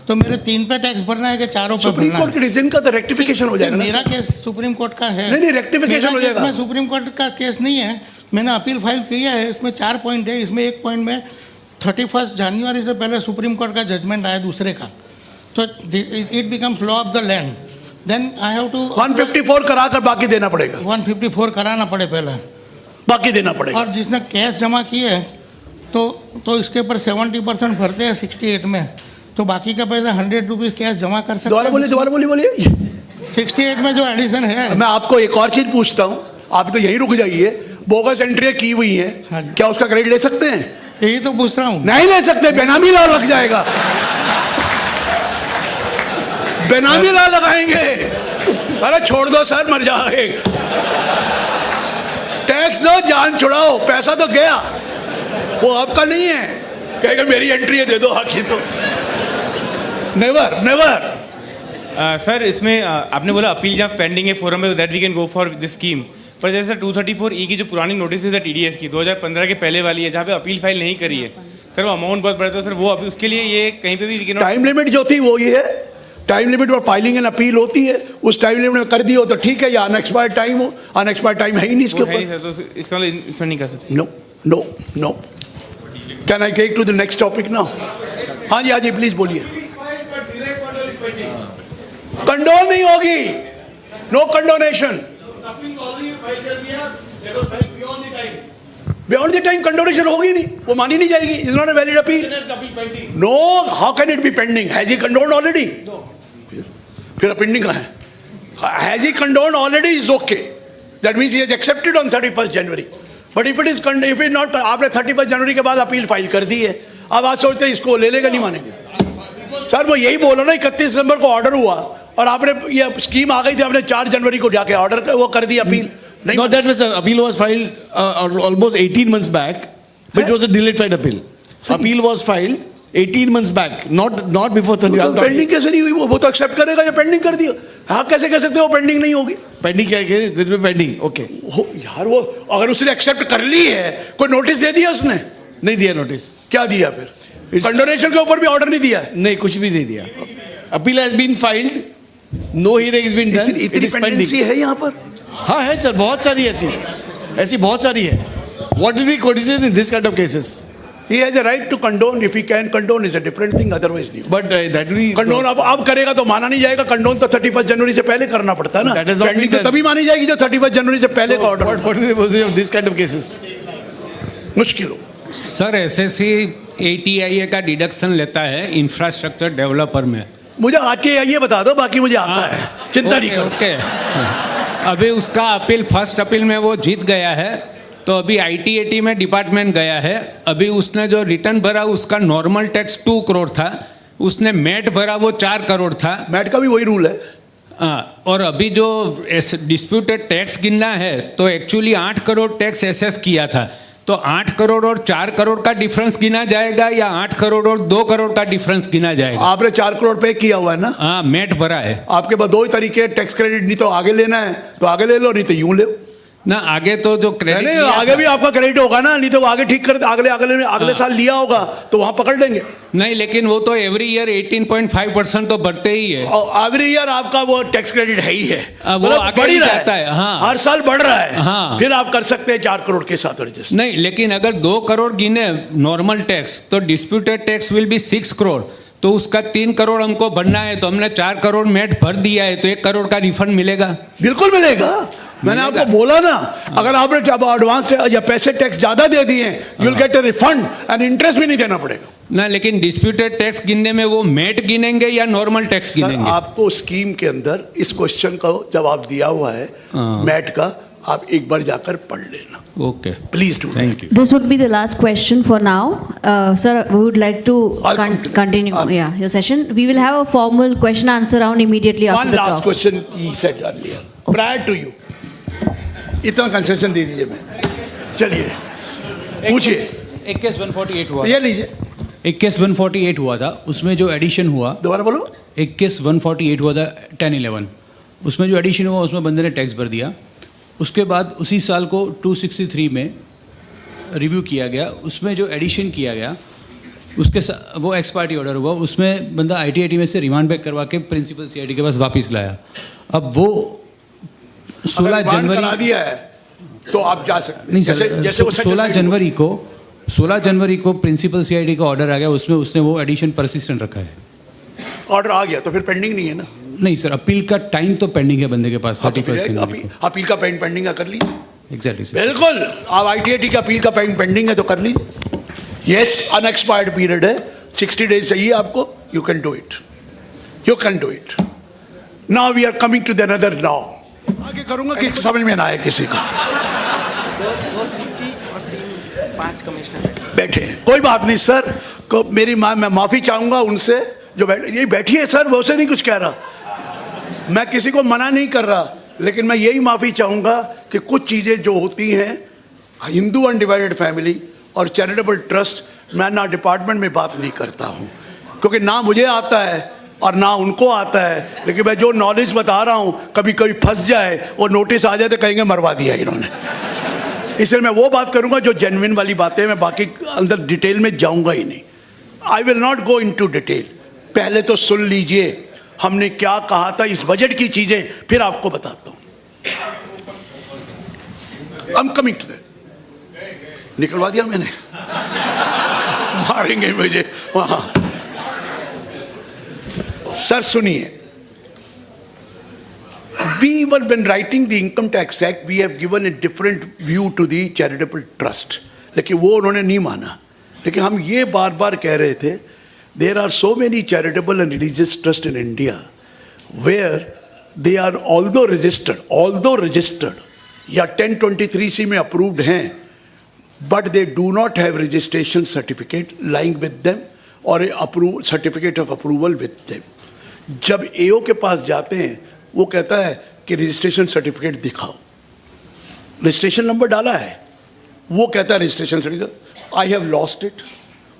[SPEAKER 8] तो मेरे 3 पे टैक्स भरना है कि 4 पे
[SPEAKER 2] सुप्रीम
[SPEAKER 8] भरना
[SPEAKER 2] कोर्ट के
[SPEAKER 8] है?
[SPEAKER 2] डिसीजन का तो रेक्टिफिकेशन हो जाएगा ना।
[SPEAKER 8] मेरा केस सुप्रीम कोर्ट का है।
[SPEAKER 2] नहीं, rectification हो जाएगा।
[SPEAKER 8] इसमें सुप्रीम कोर्ट का केस नहीं है, मैंने अपील फाइल किया है। इसमें 4 पॉइंट है, इसमें 1 पॉइंट में 31 जनवरी से पहले सुप्रीम कोर्ट का जजमेंट आया दूसरे का, तो it becomes law of the land. Then I have to
[SPEAKER 2] 154 करा कर बाकी देना पड़ेगा,
[SPEAKER 8] 154 कराना पड़े पहले,
[SPEAKER 2] बाकी देना पड़ेगा।
[SPEAKER 8] और जिसने कैश जमा किए तो इसके ऊपर 70% भरते हैं 68 में, तो बाकी का पैसा 100 रुपीज कैश जमा कर सकते
[SPEAKER 2] दोबारा बोलिए।
[SPEAKER 8] 68 में जो एडिशन है।
[SPEAKER 2] मैं आपको एक और चीज पूछता हूँ, आप तो यहीं रुक जाइए। बोगस एंट्री की हुई है,
[SPEAKER 8] हाँ जी।
[SPEAKER 2] क्या उसका क्रेडिट ले सकते हैं?
[SPEAKER 8] यही तो पूछ रहा हूँ।
[SPEAKER 2] नहीं ले सकते, बेनामी लॉ लग जाएगा। बेनामी लॉ लगाएंगे। अरे छोड़ दो सर, मर जाए। टैक्स दो, जान छुड़ाओ, पैसा तो गया, वो आपका नहीं है। कहेगा मेरी एंट्री है, दे दो आखिर तो। Never never.
[SPEAKER 9] सर इसमें आपने बोला अपील जहाँ पेंडिंग है फोरम में, that we can go for this scheme. पर जैसे 234E की जो पुरानी नोटिस है TDS की 2015 के पहले वाली है, जहाँ पे अपील फाइल नहीं करी है सर, वो अमाउंट बहुत बड़ा था सर, वो अभी उसके लिए ये कहीं पे भी we cannot-
[SPEAKER 2] टाइम लिमिट जो थी वो ये है, टाइम लिमिट पर फाइलिंग एंड अपील होती है, उस टाइम लिमिट में कर दी हो तो ठीक है, या अनएक्सपायर्ड टाइम हो। अनएक्सपायर्ड टाइम है ही नहीं इसके
[SPEAKER 9] वो है नहीं
[SPEAKER 2] ऊपर।
[SPEAKER 9] सर, तो इसका मतलब इसमें नहीं कर सकते।
[SPEAKER 2] No no no. Can I take to the next topic now? हाँ जी प्लीज बोलिए। कंडोन नहीं होगी, no condonation. Beyond the time condonation होगी नहीं, वो मानी नहीं जाएगी। Is not a valid appeal. No, how can it be pending? Has he condoned already? फिर पेंडिंग कहाँ है? Has he condoned already is okay, that means he has accepted on 31 January. But if it not, आपने 31 जनवरी के बाद appeal file कर दी है, अब आज सोचते हैं इसको ले लेगा, नहीं मानेंगे। सर वो यही बोलो ना, 31 दिसंबर को ऑर्डर हुआ और आपने ये स्कीम आ गई थी, आपने 4 जनवरी को जाके ऑर्डर वो कर दी अपील। नहीं,
[SPEAKER 10] No, that was appeal was filed almost 18 months back, but it was a delayed filed appeal. Appeal was filed 18 months back, not before 30.
[SPEAKER 2] Pending कैसे नहीं हुई? वो तो एक्सेप्ट करेगा या पेंडिंग कर दिया। हाँ कैसे कह सकते हो पेंडिंग नहीं होगी?
[SPEAKER 10] Pending क्या है? There will be pending. Okay.
[SPEAKER 2] यार वो अगर उसने एक्सेप्ट कर ली है, कोई नोटिस दे दिया उसने?
[SPEAKER 10] नहीं दिया नोटिस।
[SPEAKER 2] क्या दिया फिर? कंडोनेशन के ऊपर भी ऑर्डर नहीं दिया है?
[SPEAKER 10] नहीं, कुछ भी नहीं दिया। Appeal has been filed, no hearing has been done. It is pending.
[SPEAKER 2] है यहाँ पर।
[SPEAKER 10] हाँ है सर, बहुत सारी ऐसी बहुत सारी है। What will be considered in this kind of cases?
[SPEAKER 2] He has a right to condone. If he can condone, is a different thing. Otherwise, नहीं।
[SPEAKER 10] But that will be
[SPEAKER 2] condone अब करेगा तो माना नहीं जाएगा। कंडोन तो 31 जनवरी से पहले करना पड़ता है ना।
[SPEAKER 10] That is not
[SPEAKER 2] pending
[SPEAKER 10] been
[SPEAKER 2] तो
[SPEAKER 10] done.
[SPEAKER 2] तभी मानी जाएगी जो 31 जनवरी से पहले का order.
[SPEAKER 10] what will be the position of this kind of cases?
[SPEAKER 2] मुश्किल हो।
[SPEAKER 11] सर एसएससी ATIA का डिडक्शन लेता है इंफ्रास्ट्रक्चर डेवलपर में।
[SPEAKER 2] मुझे आके ये बता दो, बाकी मुझे आता है, चिंता नहीं करो।
[SPEAKER 11] ओके, अभी उसका अपील, फर्स्ट अपील में वो जीत गया है, तो अभी ITAT में डिपार्टमेंट गया है। अभी उसने जो रिटर्न भरा उसका नॉर्मल टैक्स 2 करोड़ था, उसने मैट भरा वो 4 करोड़ था।
[SPEAKER 2] मैट का भी वही रूल है।
[SPEAKER 11] और अभी जो डिस्प्यूटेड टैक्स गिनना है तो एक्चुअली 8 करोड़ टैक्स एसेस किया था, तो 8 करोड़ और 4 करोड़ का डिफरेंस गिना जाएगा या 8 करोड़ और 2 करोड़ का डिफरेंस गिना जाएगा?
[SPEAKER 2] आपने 4 करोड़ पे किया हुआ है ना?
[SPEAKER 11] हाँ, मैट भरा है।
[SPEAKER 2] आपके पास 2 ही तरीके हैं, टैक्स क्रेडिट, नहीं तो आगे लेना है तो आगे ले लो, नहीं तो यूं ले
[SPEAKER 11] ना। आगे तो जो क्रेडिट
[SPEAKER 2] नहीं, आगे भी आपका क्रेडिट होगा ना, नहीं तो वो आगे ठीक कर अगले साल लिया होगा तो वहां पकड़ लेंगे।
[SPEAKER 11] नहीं, लेकिन वो तो एवरी ईयर 18.5% तो बढ़ते ही है।
[SPEAKER 2] और एवरी ईयर आपका वो टैक्स क्रेडिट है ही है,
[SPEAKER 11] वो आगे
[SPEAKER 2] बढ़ ही
[SPEAKER 11] जाता है। हाँ,
[SPEAKER 2] हर साल बढ़ रहा है।
[SPEAKER 11] हाँ,
[SPEAKER 2] फिर आप कर सकते हैं 4 करोड़ के साथ एडजस्ट।
[SPEAKER 11] नहीं, लेकिन अगर 2 करोड़ गिने नॉर्मल टैक्स तो disputed tax will be 6 crore, तो उसका 3 करोड़ हमको भरना है, तो हमने 4 करोड़ मैट भर दिया है, तो 1 करोड़ का रिफंड मिलेगा।
[SPEAKER 2] बिल्कुल मिलेगा, मैंने आपको बोला ना। अगर आपने एडवांस या पैसे टैक्स ज्यादा दे दिए, you will get a refund and interest भी नहीं देना पड़ेगा
[SPEAKER 11] ना। लेकिन डिस्प्यूटेड टैक्स गिनने में वो मैट गिनेंगे या नॉर्मल टैक्स गिनेंगे?
[SPEAKER 2] आपको स्कीम के अंदर इस क्वेश्चन का जवाब दिया हुआ है मैट का, आप एक बार जाकर पढ़ लेना।
[SPEAKER 11] Okay,
[SPEAKER 2] please do.
[SPEAKER 11] Thank you.
[SPEAKER 1] This would be the last question for now. Sir, we would like to continue your session. We will have a formal question answer round immediately after
[SPEAKER 2] One
[SPEAKER 1] the
[SPEAKER 2] last
[SPEAKER 1] talk.
[SPEAKER 2] question he said earlier. Prior to you. इतना concession दे दीजिए मैं। चलिए पूछिए।
[SPEAKER 12] एक case 148 हुआ,
[SPEAKER 2] ये लीजिए।
[SPEAKER 12] एक केस 148 हुआ था, उसमें जो एडिशन हुआ,
[SPEAKER 2] दोबारा बोलो।
[SPEAKER 12] एक केस 148 हुआ था 10/11, उसमें जो एडिशन हुआ उसमें बंदे ने टैक्स भर दिया। उसके बाद उसी साल को 263 में रिव्यू किया गया, उसमें जो एडिशन किया गया उसके वो एक्स पार्टी ऑर्डर हुआ, उसमें बंदा ITAT में से रिमांड बैक करवा के प्रिंसिपल CID के पास वापस लाया। अब वो 16 जनवरी
[SPEAKER 2] करा दिया है तो आप जा सकते
[SPEAKER 12] नहीं सर,
[SPEAKER 2] जैसे वो
[SPEAKER 12] 16 जनवरी को प्रिंसिपल CID का ऑर्डर आ गया, उसमें उसने वो एडिशन परसिस्टेंट रखा है।
[SPEAKER 2] ऑर्डर आ गया तो फिर पेंडिंग नहीं है ना?
[SPEAKER 12] नहीं सर, अपील का टाइम तो पेंडिंग है बंदे के पास 31 जनवरी को।
[SPEAKER 2] अपील का पेंडिंग है, कर लीजिए।
[SPEAKER 12] एग्जैक्टली सर,
[SPEAKER 2] बिल्कुल। आप ITAT का अपील का पेंडिंग है तो कर लीजिए। यस, अनएक्सपायर्ड पीरियड है, 60 डेज चाहिए आपको, you can do it, you can do it. Now we are coming to the another law. आगे करूंगा कि समझ में ना आए किसी को।
[SPEAKER 13] 2 CC और 5 कमिश्नर
[SPEAKER 2] बैठे हैं, कोई बात नहीं सर को मेरी मैं माफी चाहूंगा उनसे जो ये बैठी है सर, वो से नहीं कुछ कह रहा, मैं किसी को मना नहीं कर रहा, लेकिन मैं यही माफी चाहूंगा कि कुछ चीजें जो होती हैं, हिंदू अनडिवाइडेड फैमिली और चैरिटेबल ट्रस्ट, मैं ना डिपार्टमेंट में बात नहीं करता हूं, क्योंकि ना मुझे आता है और ना उनको आता है, लेकिन मैं जो नॉलेज बता रहा हूं, कभी कभी फंस जाए और नोटिस आ जाए तो कहेंगे मरवा दिया इन्होंने। इसलिए मैं वो बात करूंगा जो जेन्युइन वाली बातें, मैं बाकी अंदर डिटेल में जाऊंगा ही नहीं। I will not go into detail. पहले तो सुन लीजिए हमने क्या कहा था इस बजट की चीजें, फिर आपको बताता हूं। I am coming to that. निकलवा दिया मैंने, मारेंगे मुझे वहां। सर सुनिए, when writing the Income Tax Act, we have given a different view to the charitable trust. लेकिन वो उन्होंने नहीं माना। लेकिन हम ये बार बार कह रहे थे, there are so many charitable and religious trusts in India where they are although registered या 1023C में approved हैं, but they do not have registration certificate lying with them or a certificate of approval with them. जब AO के पास जाते हैं, वो कहता है कि रजिस्ट्रेशन सर्टिफिकेट दिखाओ, रजिस्ट्रेशन नंबर डाला है, वो कहता है registration certificate, I have lost it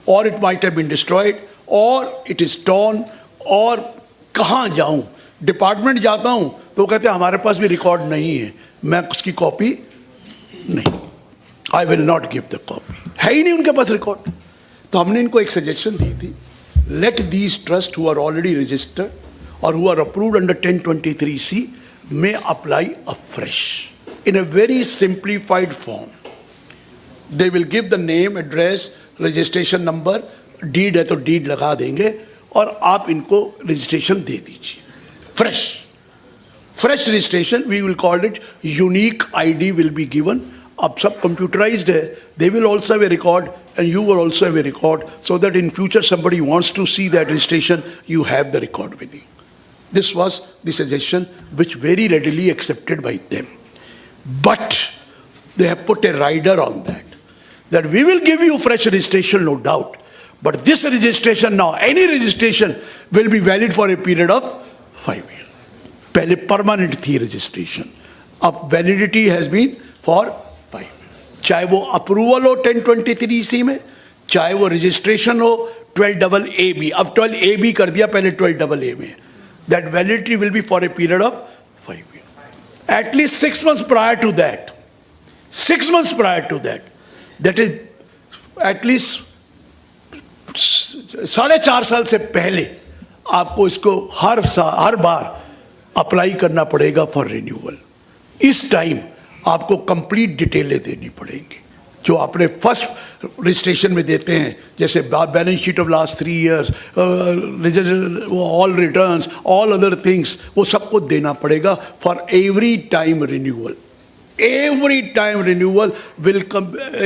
[SPEAKER 2] और it might have been destroyed और इट इज टॉर्न, और कहाँ जाऊँ? डिपार्टमेंट जाता हूँ तो वो कहते हैं हमारे पास भी रिकॉर्ड नहीं है, मैं उसकी कॉपी नहीं, I will not give the copy, है ही नहीं उनके पास रिकॉर्ड। तो हमने इनको एक सजेशन दी थी, let these trusts who are already registered or who are approved under 1023C may apply afresh in a very simplified form. They will give the name, address, registration number, deed है तो deed लगा देंगे और आप इनको registration दे दीजिए, fresh registration, we will call it unique ID will be given, अब सब कंप्यूटराइज्ड है, they will also have a record and you will also have a record, so that in future somebody wants to see that registration, you have the record with you. This was the suggestion which very readily accepted by them. But they have put a rider on that we will give you fresh registration, no doubt. But this registration now, any registration will be valid for a period of 5 years. पहले permanent थी registration. अब validity has been for 5 years. चाहे वो approval हो 1023C में, चाहे वो registration हो 12AA, अब 12AB कर दिया, पहले 12AA में. That validity will be for a period of 5 years. At least 6 months prior to that, 6 months prior to that, that is at least 4.5 साल से पहले आपको इसको हर बार अप्लाई करना पड़ेगा फॉर रिन्यूअल. इस टाइम आपको कंप्लीट डिटेलें देनी पड़ेंगी जो आपने फर्स्ट रजिस्ट्रेशन में देते हैं, जैसे balance sheet of last 3 years, all returns, all other things, वो सबको देना पड़ेगा for every time renewal. Every time renewal will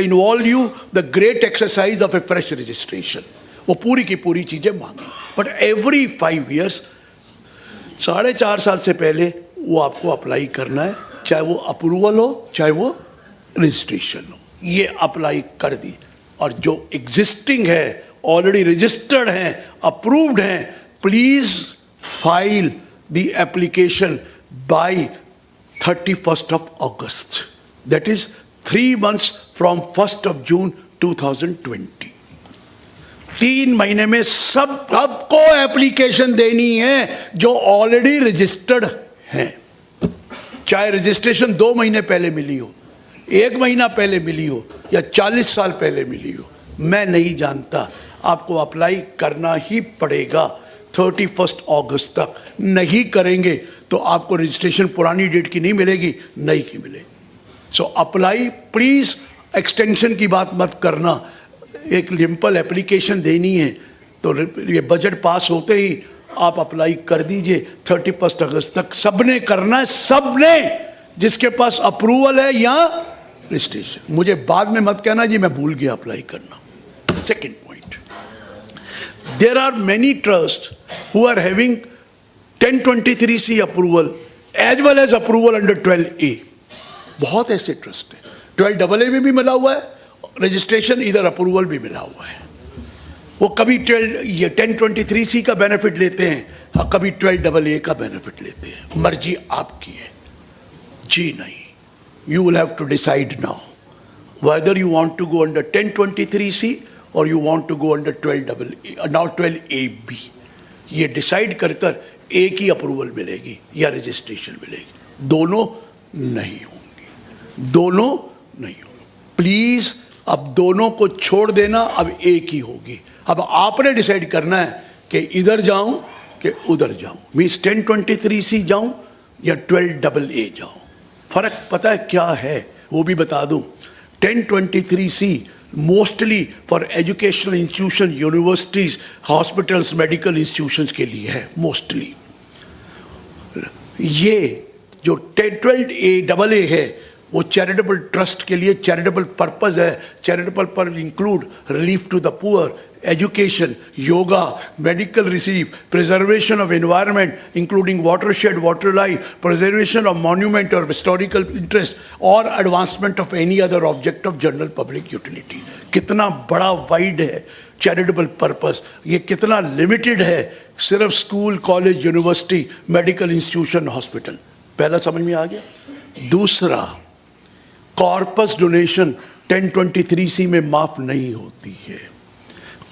[SPEAKER 2] involve you the great exercise of a fresh registration. वो पूरी की पूरी चीजें मांगी. But every 5 years, 4.5 साल से पहले वो आपको अप्लाई करना है, चाहे वो अप्रूवल हो चाहे वो रजिस्ट्रेशन हो. ये अप्लाई कर दी. और जो एग्जिस्टिंग है, ऑलरेडी रजिस्टर्ड हैं, अप्रूव्ड हैं, please file the application by 31st of August. That is 3 months from 1st of June 2020. 3 महीने में सबको एप्लीकेशन देनी है जो ऑलरेडी रजिस्टर्ड हैं. चाहे रजिस्ट्रेशन 2 महीने पहले मिली हो, 1 महीना पहले मिली हो या 40 साल पहले मिली हो, मैं नहीं जानता. आपको अप्लाई करना ही पड़ेगा 31st August तक. नहीं करेंगे तो आपको रजिस्ट्रेशन पुरानी डेट की नहीं मिलेगी, नई की मिलेगी. So apply please. एक्सटेंशन की बात मत करना. एक सिंपल एप्लीकेशन देनी है तो ये बजट पास होते ही आप अप्लाई कर दीजिए. 31 अगस्त तक सबने करना है, सबने, जिसके पास अप्रूवल है या रजिस्ट्रेशन. मुझे बाद में मत कहना जी मैं भूल गया अप्लाई करना. Second point, there are many trust who are having 1023C approval as well as approval under 12A. बहुत ऐसे ट्रस्ट है. 12AA में भी मिला हुआ है रजिस्ट्रेशन, इधर अप्रूवल भी मिला हुआ है. वो कभी 1023C का बेनिफिट लेते हैं, कभी 12AA का बेनिफिट लेते हैं. मर्जी आपकी है. जी नहीं, you will have to decide now whether you want to go under 1023C or you want to go under 12AA, now 12AB. ये डिसाइड कर एक ही अप्रूवल मिलेगी या रजिस्ट्रेशन मिलेगी. दोनों नहीं होंगी, दोनों नहीं होंगी. प्लीज अब दोनों को छोड़ देना, अब एक ही होगी. अब आपने डिसाइड करना है कि इधर जाऊं कि उधर जाऊं, मीन्स 1023C जाऊं या 12AA जाऊं. फर्क पता है क्या है वो भी बता दूं. 1023C mostly for educational institution, universities, hospitals, medical institutions के लिए है मोस्टली. ये जो 12AA है वो चैरिटेबल ट्रस्ट के लिए, चैरिटेबल पर्पस है. चैरिटेबल पर include relief to the poor, education, yoga, medical receive, preservation of environment including watershed, water life, preservation of monument और हिस्टोरिकल इंटरेस्ट और advancement of any other object of general public utility. कितना बड़ा wide है charitable purpose. ये कितना limited है सिर्फ school, college, university, medical institution, hospital. पहला समझ में आ गया. दूसरा, कॉर्पस डोनेशन 1023C में माफ नहीं होती है.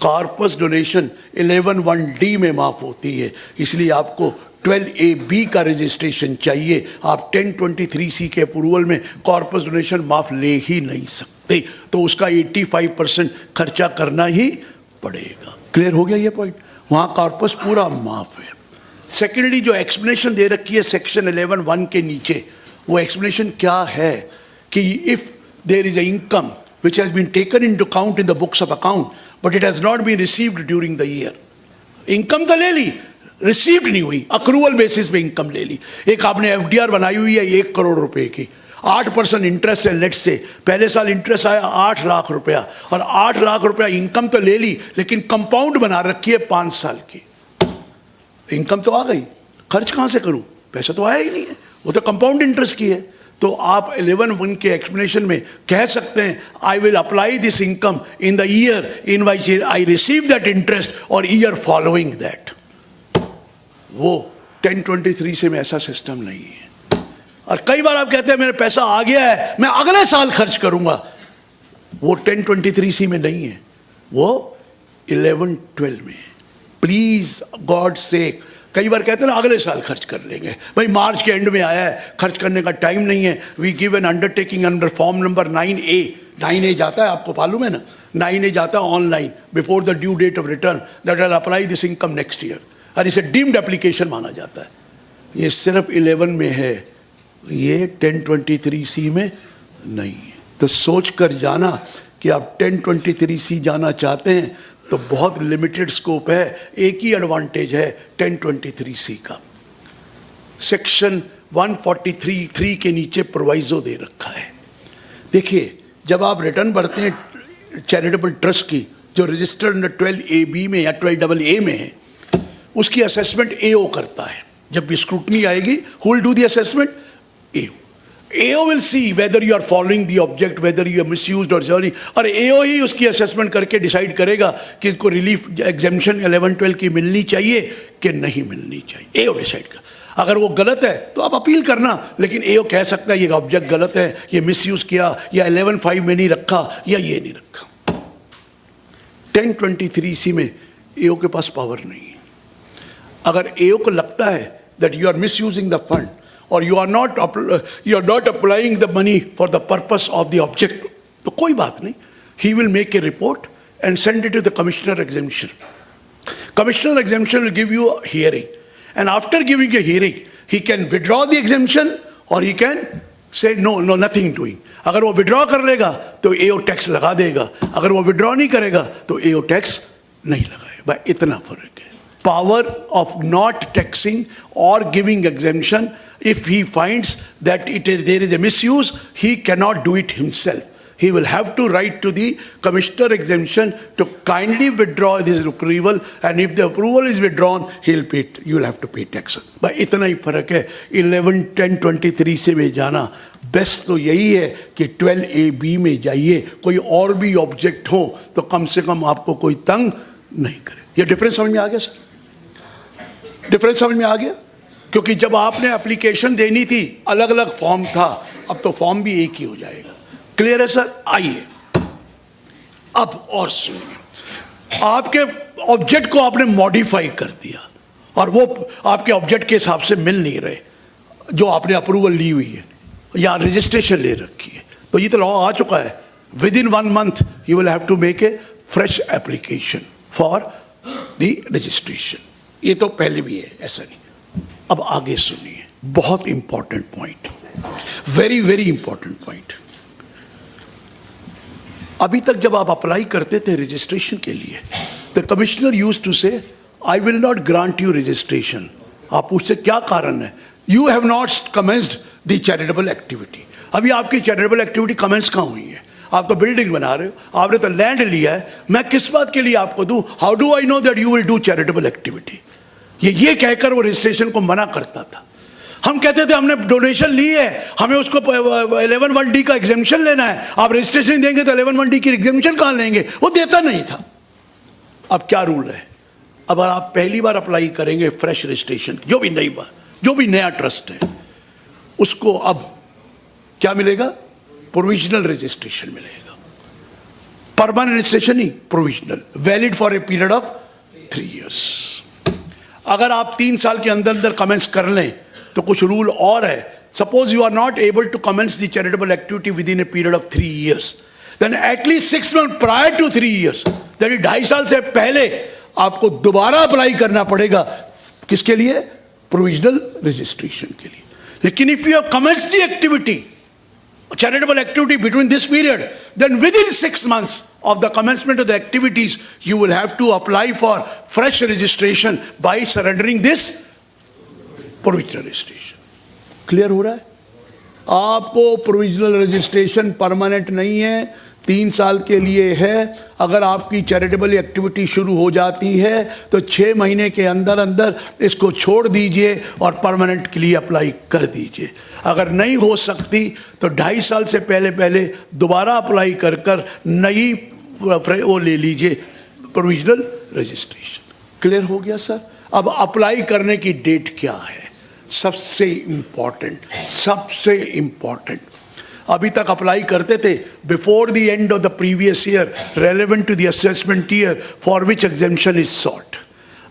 [SPEAKER 2] कॉर्पस डोनेशन 11(1)D में माफ होती है. इसलिए आपको 12AB का रजिस्ट्रेशन चाहिए. आप 1023C के अप्रूवल में कॉर्पस डोनेशन माफ ले ही नहीं सकते, तो उसका 85% खर्चा करना ही पड़ेगा. क्लियर हो गया ये पॉइंट. वहाँ कॉर्पस पूरा माफ है. सेकेंडली, जो एक्सप्लेनेशन दे रखी है सेक्शन 11(1) के नीचे, वो एक्सप्लेनेशन क्या है कि if there is a income which has been taken into account in the books of account but it has not been received during the year. Income तो ले ली, रिसीव्ड नहीं हुई, अक्रूवल बेसिस पे इनकम ले ली. एक आपने FDR बनाई हुई है 1 करोड़ रुपए की, 8% इंटरेस्ट है, लेट्स से पहले साल इंटरेस्ट आया 8 लाख रुपया, और 8 लाख रुपया इनकम तो ले ली, लेकिन कंपाउंड बना रखी है 5 साल की। इनकम तो आ गई, खर्च कहाँ से करूं, पैसा तो आया ही नहीं है, वो तो कंपाउंड इंटरेस्ट की है। तो आप 11(1) के एक्सप्लेनेशन में कह सकते हैं I will apply this income in the year in which I receive that interest और ईयर फॉलोइंग दैट। वो 1023 से में ऐसा सिस्टम नहीं है। और कई बार आप कहते हैं मेरा पैसा आ गया है, मैं अगले साल खर्च करूंगा, वो 1023C में नहीं है, वो 11-12 में है। प्लीज गॉड से, कई बार कहते हैं ना अगले साल खर्च कर लेंगे, भाई मार्च के एंड में आया है, खर्च करने का टाइम नहीं है। We give an undertaking under form number 9A। 9A जाता है, आपको मालूम है ना, 9A जाता है online before the due date of return that will apply this income next year, और इसे डीम्ड एप्लीकेशन माना जाता है। ये सिर्फ 11 में है, ये 1023C में नहीं है। तो सोच कर जाना कि आप 1023C जाना चाहते हैं तो बहुत लिमिटेड स्कोप है। एक ही एडवांटेज है 1023C का, सेक्शन 143(3) के नीचे प्रोवाइजो दे रखा है। देखिए, जब आप रिटर्न भरते हैं चैरिटेबल ट्रस्ट की, जो रजिस्टर्ड अंडर 12AB में या 12AA में है, उसकी असेसमेंट AO करता है। जब भी स्क्रूटनी आएगी, who will do the assessment? AO. AO will see whether you are following the object, whether you are misused or sorry, और AO ही उसकी असेसमेंट करके डिसाइड करेगा कि इसको रिलीफ एग्जेम्पशन 11-12 की मिलनी चाहिए कि नहीं मिलनी चाहिए। AO डिसाइड कर, अगर वो गलत है तो आप अपील करना, लेकिन AO कह सकता है ये ऑब्जेक्ट गलत है, ये मिसयूज किया, या 11(5) में नहीं रखा, या ये नहीं रखा। 1023C में AO के पास पावर नहीं है। अगर AO को लगता है that you are misusing the fund or you are not applying the money for the purpose of the object, तो कोई बात नहीं, he will make a report and send it to the commissioner exemption. Commissioner exemption will give you a hearing, and after giving a hearing he can withdraw the exemption or he can say no, nothing doing. अगर वो withdraw कर लेगा तो AO tax लगा देगा, अगर वो withdraw नहीं करेगा तो AO टैक्स नहीं लगाएगा। भाई इतना फर्क है। Power of not taxing or giving exemption, if he finds that there is a misuse, he cannot do it himself. He will have to write to the commissioner exemption to kindly withdraw this approval, and if the approval is withdrawn, he'll pay. You will have to pay tax. भाई इतना ही फर्क है। 11-10-23 से में जाना best तो यही है कि 12AB में जाइए, कोई और भी ऑब्जेक्ट हो तो कम से कम आपको कोई तंग नहीं करे। ये डिफरेंस समझ में आ गया सर? डिफरेंस समझ में आ गया? क्योंकि जब आपने एप्लीकेशन देनी थी अलग अलग फॉर्म था, अब तो फॉर्म भी एक ही हो जाएगा। क्लियर है सर? आइए अब और सुनिए, आपके ऑब्जेक्ट को आपने मॉडिफाई कर दिया और वो आपके ऑब्जेक्ट के हिसाब से मिल नहीं रहे जो आपने अप्रूवल ली हुई है या रजिस्ट्रेशन ले रखी है, तो ये तो लॉ आ चुका है। Within 1 month you will have to make a fresh application for the registration. ये तो पहले भी है, ऐसा नहीं। अब आगे सुनिए, बहुत important point, very very important point. अभी तक जब आप अप्लाई करते थे रजिस्ट्रेशन के लिए, द कमिश्नर यूज्ड टू से I will not grant you registration. आप पूछते क्या कारण है? You have not commenced the charitable activity. अभी आपकी चैरिटेबल एक्टिविटी कमेंस कहाँ हुई है? आप तो बिल्डिंग बना रहे हो, आपने तो लैंड लिया है, मैं किस बात के लिए आपको दूं? How do I know that you will do charitable activity? ये कहकर वो रजिस्ट्रेशन को मना करता था। हम कहते थे हमने डोनेशन ली है, हमें उसको 11(1)D का एग्जेम्पशन लेना है, आप रजिस्ट्रेशन देंगे तो 11(1)D की एग्जेम्पशन कहाँ लेंगे? वो देता नहीं था। अब क्या रूल है? अब आप पहली बार अप्लाई करेंगे फ्रेश रजिस्ट्रेशन, जो भी नया ट्रस्ट है, उसको अब क्या मिलेगा? प्रोविजनल रजिस्ट्रेशन मिलेगा। परमानेंट रजिस्ट्रेशन नहीं, provisional, valid for a period of 3 years। अगर आप 3 साल के अंदर अंदर कमेंस कर लें तो कुछ रूल और है। Suppose you are not able to commence the charitable activity within a period of 3 years, then at least 6 months prior to 3 years, that is 2.5 साल से पहले आपको दोबारा अप्लाई करना पड़ेगा। किसके लिए? प्रोविजनल रजिस्ट्रेशन के लिए। लेकिन if you have commenced the activity, charitable activity between this period, then within 6 months of the commencement of the activities, you will have to apply for fresh registration by surrendering this provisional registration. Clear हो रहा है? आपको provisional registration permanent नहीं है, 3 साल के लिए है। अगर आपकी चैरिटेबल एक्टिविटी शुरू हो जाती है तो 6 महीने के अंदर अंदर इसको छोड़ दीजिए और परमानेंट के लिए अप्लाई कर दीजिए। अगर नहीं हो सकती तो 2.5 साल से पहले दोबारा अप्लाई कर नई वो ले लीजिए प्रोविजनल रजिस्ट्रेशन। क्लियर हो गया सर? अब अप्लाई करने की डेट क्या है? सबसे इंपॉर्टेंट, अभी तक अप्लाई करते थे before the end of the previous year relevant to the assessment year for which exemption is sought.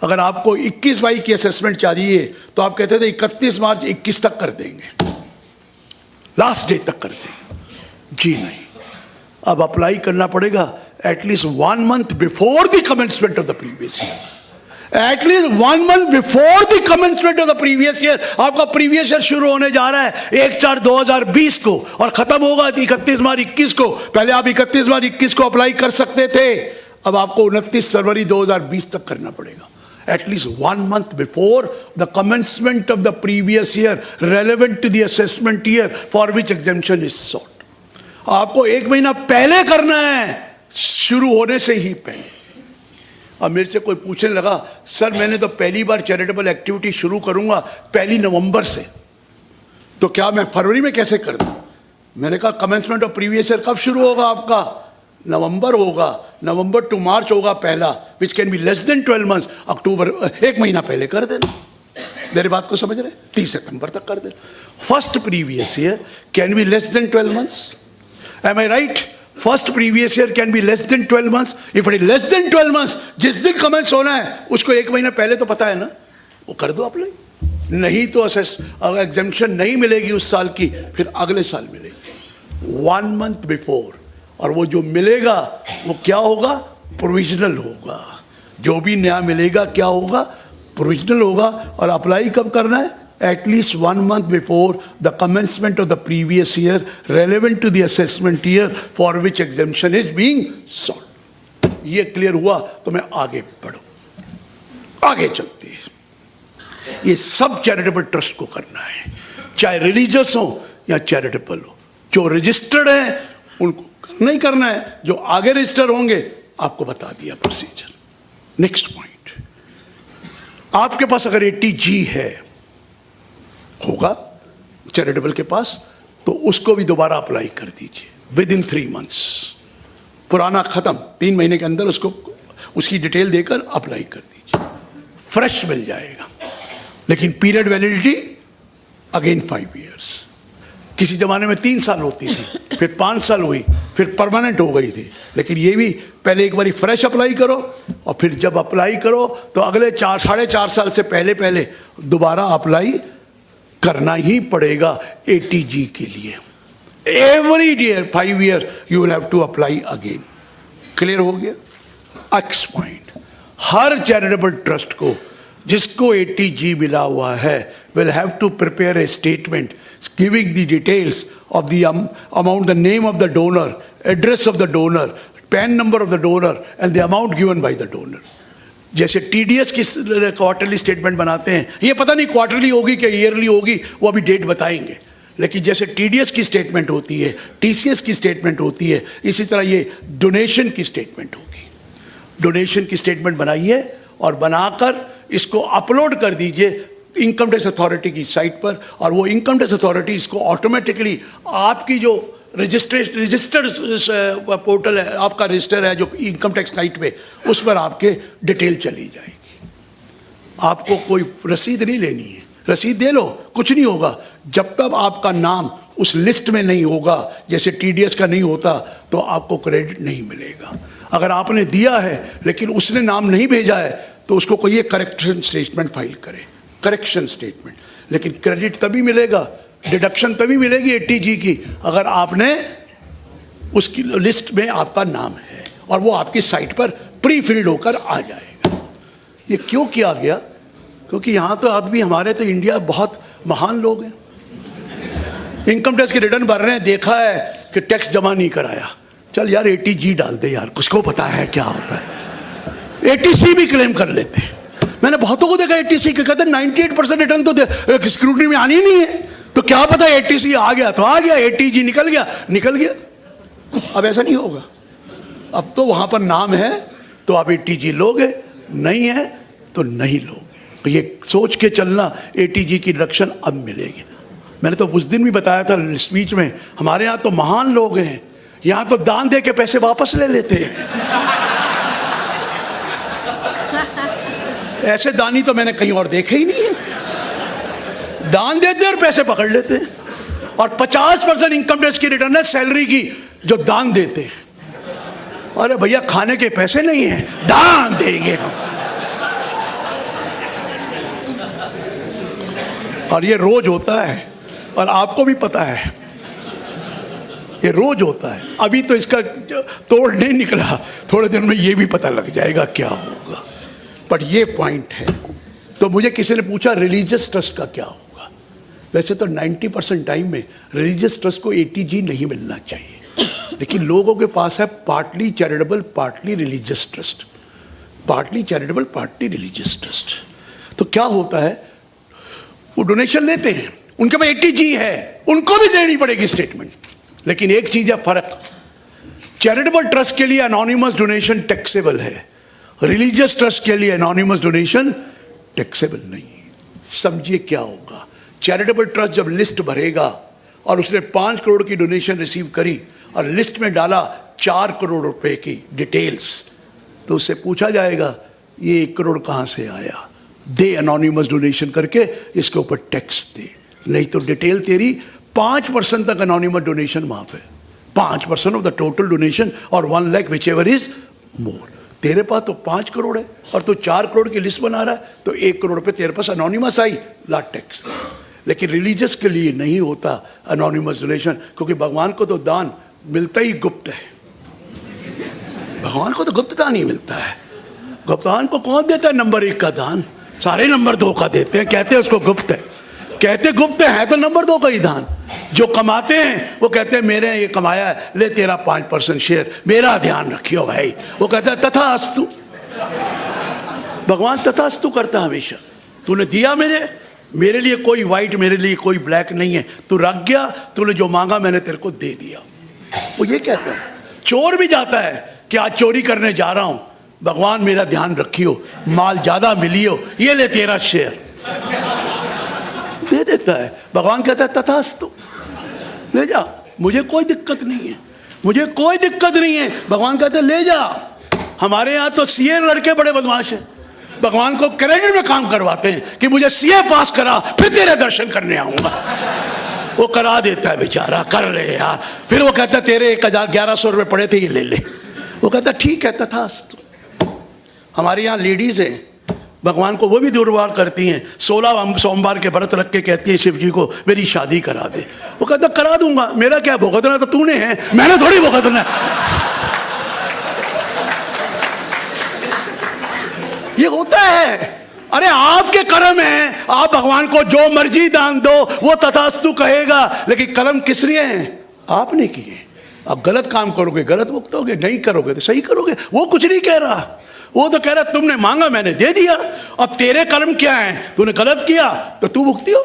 [SPEAKER 2] अगर आपको 21-22 की असेसमेंट चाहिए तो आप कहते थे 31 मार्च 21 तक कर देंगे, लास्ट डेट तक कर देंगे। जी नहीं, अब अप्लाई करना पड़ेगा at least 1 month before the commencement of the previous year. At least 1 month before the commencement of the previous year. आपका प्रीवियस ईयर शुरू होने जा रहा है 1/4/2020 को और खत्म होगा 31 मार्च 21 को। पहले आप 31 मार्च 21 को अप्लाई कर सकते थे, अब आपको 29 फरवरी 2020 तक करना पड़ेगा। At least 1 month before the commencement of the previous year relevant to the assessment year for which exemption is sought। आपको 1 महीना पहले करना है, शुरू होने से ही पहले। अब मेरे से कोई पूछने लगा, सर मैंने तो पहली बार चैरिटेबल एक्टिविटी शुरू करूंगा 1 नवंबर से, तो क्या मैं फरवरी में कैसे कर दूं? मैंने कहा कमेंसमेंट ऑफ प्रीवियस ईयर कब शुरू होगा आपका? नवंबर होगा, नवंबर टू मार्च होगा पहला, which can be less than 12 months। अक्टूबर 1 महीना पहले कर देना। मेरी बात को समझ रहे? 30 सितंबर तक कर देना। First previous year can be less than 12 months। Am I right? First previous year can be less than 12 months। If it is less than 12 months, जिस दिन कमेंस होना है उसको 1 महीना पहले तो पता है ना, वो कर दो अप्लाई। नहीं तो अगर एग्जेम्पशन नहीं मिलेगी उस साल की, फिर अगले साल मिलेगी 1 month बिफोर। और वो जो मिलेगा वो क्या होगा? प्रोविजनल होगा। जो भी नया मिलेगा क्या होगा? प्रोविजनल होगा। और अप्लाई कब करना है? At least 1 month before the commencement of the previous year relevant to the assessment year for which exemption is being sought. ये क्लियर हुआ तो मैं आगे बढ़ूं। आगे चलते हैं। ये सब चैरिटेबल ट्रस्ट को करना है, चाहे रिलीजियस हो या चैरिटेबल हो। जो रजिस्टर्ड है उनको नहीं करना है, जो आगे रजिस्टर होंगे आपको बता दिया प्रोसीजर। नेक्स्ट पॉइंट, आपके पास अगर 80G है होगा चैरिटेबल के पास, तो उसको भी दोबारा अप्लाई कर दीजिए विद इन 3 months। पुराना खत्म, 3 महीने के अंदर उसको उसकी डिटेल देकर अप्लाई कर दीजिए, फ्रेश मिल जाएगा। लेकिन पीरियड वैलिडिटी अगेन 5 years। किसी जमाने में 3 साल होती थी, फिर 5 साल हुई, फिर परमानेंट हो गई थी। लेकिन ये भी पहले एक बारी फ्रेश अप्लाई करो और फिर जब अप्लाई करो तो अगले 4-4.5 साल से पहले दोबारा अप्लाई करना ही पड़ेगा 80G के लिए। Every year 5 year you will have to apply again. Clear हो गया? नेक्स्ट पॉइंट, हर चैरिटेबल ट्रस्ट को जिसको 80G मिला हुआ है will have to prepare a statement giving the details of the amount, the name of the donor, address of the donor, PAN number of the donor and the amount given by the donor। जैसे TDS की quarterly statement बनाते हैं, ये पता नहीं quarterly होगी क्या yearly होगी, वो अभी डेट बताएंगे। लेकिन जैसे TDS की स्टेटमेंट होती है, TCS की स्टेटमेंट होती है, इसी तरह ये डोनेशन की स्टेटमेंट होगी। डोनेशन की स्टेटमेंट बनाइए और बनाकर इसको अपलोड कर दीजिए इनकम टैक्स अथॉरिटी की साइट पर, और वो इनकम टैक्स अथॉरिटी इसको ऑटोमेटिकली आपकी जो रजिस्टर्ड पोर्टल है, आपका रजिस्टर है जो इनकम टैक्स साइट पे, उस पर आपके डिटेल चली जाएगी। आपको कोई रसीद नहीं लेनी है, रसीद दे लो कुछ नहीं होगा। जब तक आपका नाम उस लिस्ट में नहीं होगा, जैसे TDS का नहीं होता, तो आपको क्रेडिट नहीं मिलेगा। अगर आपने दिया है लेकिन उसने नाम नहीं भेजा है तो उसको कोई करेक्शन स्टेटमेंट फाइल करे, करेक्शन स्टेटमेंट। लेकिन क्रेडिट तभी मिलेगा, डिडक्शन तभी मिलेगी 80G की अगर आपने उसकी लिस्ट में आपका नाम है और वो आपकी साइट पर प्री फिल्ड होकर आ जाएगा। ये क्यों किया गया? क्योंकि यहाँ तो आदमी हमारे तो इंडिया बहुत महान लोग हैं, इनकम टैक्स के रिटर्न भर रहे हैं, देखा है कि टैक्स जमा नहीं कराया, चल यार 80G डाल दे यार, कुछ को पता है क्या होता है। 80C भी क्लेम कर लेते हैं। मैंने बहुतों को देखा 80C के कहते हैं 98% रिटर्न तो स्क्रूटनी में आनी नहीं है, तो क्या पता एटीसी आ गया तो आ गया, एटीजी निकल गया। अब ऐसा नहीं होगा। अब तो वहां पर नाम है तो आप एटीजी लोगे, नहीं है तो नहीं लोगे। तो ये सोच के चलना, एटीजी की रक्षण अब मिलेगी। मैंने तो उस दिन भी बताया था स्पीच में, हमारे यहाँ तो महान लोग हैं, यहाँ तो दान दे के पैसे वापस ले लेते हैं। ऐसे दानी तो मैंने कहीं और देखे ही नहीं है। दान देते और पैसे पकड़ लेते हैं। और 50% इनकम टैक्स की रिटर्न है सैलरी की जो दान देते हैं। अरे भैया खाने के पैसे नहीं हैं, दान देंगे हम। और ये रोज होता है और आपको भी पता है, ये रोज होता है। अभी तो इसका तोड़ नहीं निकला, थोड़े दिन में ये भी पता लग जाएगा क्या होगा। पर ये पॉइंट है। तो मुझे किसी ने पूछा रिलीजियस ट्रस्ट का क्या होगा। वैसे तो 90% टाइम में रिलीजियस ट्रस्ट को एटीजी नहीं मिलना चाहिए, लेकिन लोगों के पास है partly charitable partly religious trust, partly charitable partly religious trust. तो क्या होता है, वो डोनेशन लेते हैं, उनके पास एटीजी है, उनको भी देनी पड़ेगी स्टेटमेंट। लेकिन एक चीज है फर्क, चैरिटेबल ट्रस्ट के लिए एनोनिमस डोनेशन टैक्सेबल है, रिलीजियस ट्रस्ट के लिए एनोनिमस डोनेशन टैक्सेबल नहीं। समझिए क्या होगा। चैरिटेबल ट्रस्ट जब लिस्ट भरेगा और उसने 5 करोड़ की डोनेशन रिसीव करी और लिस्ट में डाला 4 करोड़ रुपए की डिटेल्स, तो उससे पूछा जाएगा ये 1 करोड़ कहां से आया, दे एनोनिमस डोनेशन करके इसके ऊपर टैक्स दे। नहीं तो डिटेल तेरी 5% तक एनोनिमस डोनेशन माफ है, 5% ऑफ द टोटल डोनेशन और 1 lakh which ever is more. तेरे पास तो 5 करोड़ है और तू 4 करोड़ की लिस्ट बना रहा है, तो 1 करोड़ पे तेरे पास एनोनिमस आई, ला टैक्स। लेकिन रिलीजियस के लिए नहीं होता एनोनिमस डोनेशन, क्योंकि भगवान को तो दान मिलता ही गुप्त है। भगवान को तो गुप्त दान ही मिलता है। भगवान को कौन देता है नंबर 1 का दान? सारे नंबर 2 का देते हैं, कहते हैं उसको गुप्त है। कहते गुप्त है तो नंबर 2 का ही दान। जो कमाते हैं वो कहते हैं मेरे ये कमाया है, ले तेरा 5% शेयर, मेरा ध्यान रखियो भाई। वो कहता है तथास्तु। भगवान तथास्तु करता हमेशा। तूने दिया मेरे लिए कोई वाइट, मेरे लिए कोई ब्लैक नहीं है। तू रख गया, तूने जो मांगा मैंने तेरे को दे दिया। वो ये कहता है। चोर भी जाता है कि आज चोरी करने जा रहा हूं, भगवान मेरा ध्यान रखियो, माल ज्यादा मिलियो, ये ले तेरा शेयर, दे देता है। भगवान कहता है तथास्तु, ले जा, मुझे कोई दिक्कत नहीं है, मुझे कोई दिक्कत नहीं है। भगवान कहते ले जा। हमारे यहाँ तो सीए लड़के बड़े बदमाश हैं, भगवान को क्रेडिट में काम करवाते हैं कि मुझे सीए पास करा फिर तेरे दर्शन करने आऊंगा। वो करा देता है बेचारा, कर ले यार। फिर वो कहता है तेरे 1100 रुपये पड़े थे, ये ले ले। वो कहता ठीक है तथास्तु। हमारे यहाँ लेडीज हैं, भगवान को वो भी दुर्वार करती हैं। 16 सोमवार के व्रत रख के कहती है शिव जी को मेरी शादी करा दे। वो कहता करा दूंगा, मेरा क्या भुगतना, तो तूने है, मैंने थोड़ी भुगतना। ये होता है। अरे आपके कर्म है, आप भगवान को जो मर्जी दान दो वो तथास्तु कहेगा, लेकिन कर्म किस लिए हैं? आपने किए। अब गलत काम करोगे गलत भुगतोगे, नहीं करोगे तो सही करोगे। वो कुछ नहीं कह रहा, वो तो कह रहा तुमने मांगा मैंने दे दिया। अब तेरे कर्म क्या हैं? तूने गलत किया तो तू भुगती हो,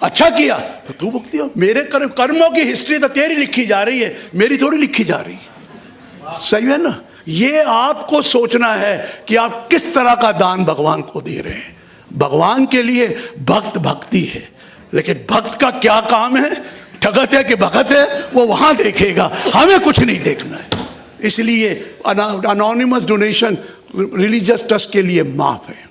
[SPEAKER 2] अच्छा किया तो तू भुगती हो। मेरे कर्मों की हिस्ट्री तो तेरी लिखी जा रही है, मेरी थोड़ी लिखी जा रही है। सही है ना? ये आपको सोचना है कि आप किस तरह का दान भगवान को दे रहे हैं। भगवान के लिए भक्त भक्ति है, लेकिन भक्त का क्या काम है? ठगत है कि भगत है, वो वहां देखेगा, हमें कुछ नहीं देखना है। इसलिए अनोनिमस डोनेशन रिलीजियस ट्रस्ट के लिए माफ है,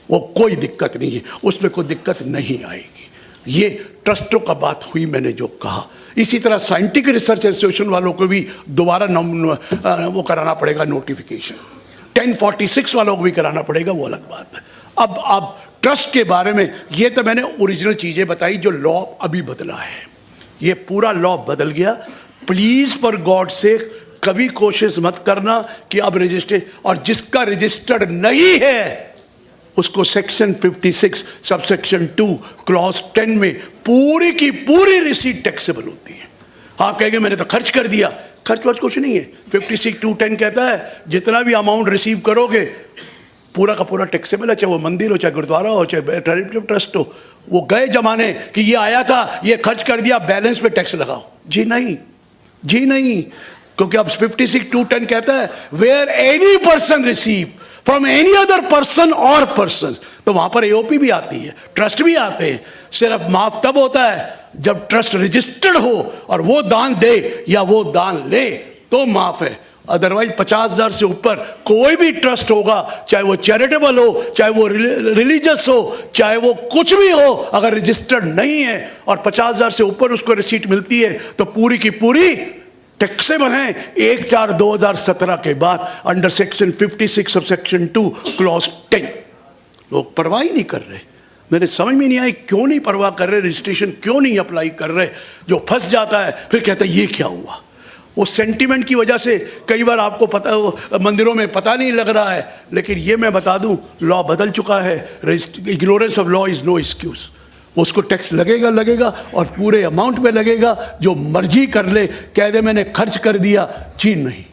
[SPEAKER 2] वो कोई दिक्कत नहीं है, उसमें कोई दिक्कत नहीं आएगी। ये ट्रस्टों का बात हुई मैंने जो कहा। इसी तरह साइंटिफिक रिसर्च एसोसिएशन वालों को भी दोबारा वो कराना पड़ेगा नोटिफिकेशन। 1046 वालों को भी कराना पड़ेगा, वो अलग बात है। अब ट्रस्ट के बारे में ये तो मैंने ओरिजिनल चीजें बताई, जो लॉ अभी बदला है। ये पूरा लॉ बदल गया। प्लीज फॉर गॉड से कभी कोशिश मत करना कि अब रजिस्टर, और जिसका रजिस्टर्ड नहीं है उसको सेक्शन 56 सबसेक्शन 2 क्लॉज 10 में पूरी की पूरी रिसीट टैक्सेबल होती है। आप कहेंगे मैंने तो खर्च कर दिया, खर्च वर्च कुछ नहीं है। 56(2)(10 कहता है जितना भी अमाउंट रिसीव करोगे पूरा का पूरा टैक्सेबल है, चाहे वो मंदिर हो, चाहे गुरुद्वारा हो, चाहे चैरिटेबल ट्रस्ट हो। वो गए जमाने कि ये आया था, ये खर्च कर दिया, बैलेंस पे टैक्स लगाओ। जी नहीं, जी नहीं, क्योंकि अब 56(2)(10 कहता है where any person receive from any other person और पर्सन, तो वहां पर एओपी भी आती है, ट्रस्ट भी आते हैं। सिर्फ माफ तब होता है जब ट्रस्ट रजिस्टर्ड हो और वो दान दे या वो दान ले तो माफ है। अदरवाइज 50,000 से ऊपर कोई भी ट्रस्ट होगा, चाहे वो चैरिटेबल हो, चाहे वो रिलीजियस हो, चाहे वो कुछ भी हो, अगर रजिस्टर्ड नहीं है और 50,000 से ऊपर उसको रिसीट मिलती है तो पूरी की पूरी टैक्सेबल है 1/4/2017 के बाद under section 56 sub section 2 clause 10। लोग परवाह ही नहीं कर रहे। मेरे समझ में नहीं आई क्यों नहीं परवाह कर रहे, रजिस्ट्रेशन क्यों नहीं अप्लाई कर रहे। जो फंस जाता है फिर कहता है ये क्या हुआ। वो सेंटिमेंट की वजह से कई बार आपको पता, मंदिरों में पता नहीं लग रहा है, लेकिन ये मैं बता दूं लॉ बदल चुका है। Ignorance of law is no excuse. उसको टैक्स लगेगा लगेगा और पूरे अमाउंट में लगेगा, जो मर्जी कर ले, कह दे मैंने खर्च कर दिया। जी नहीं,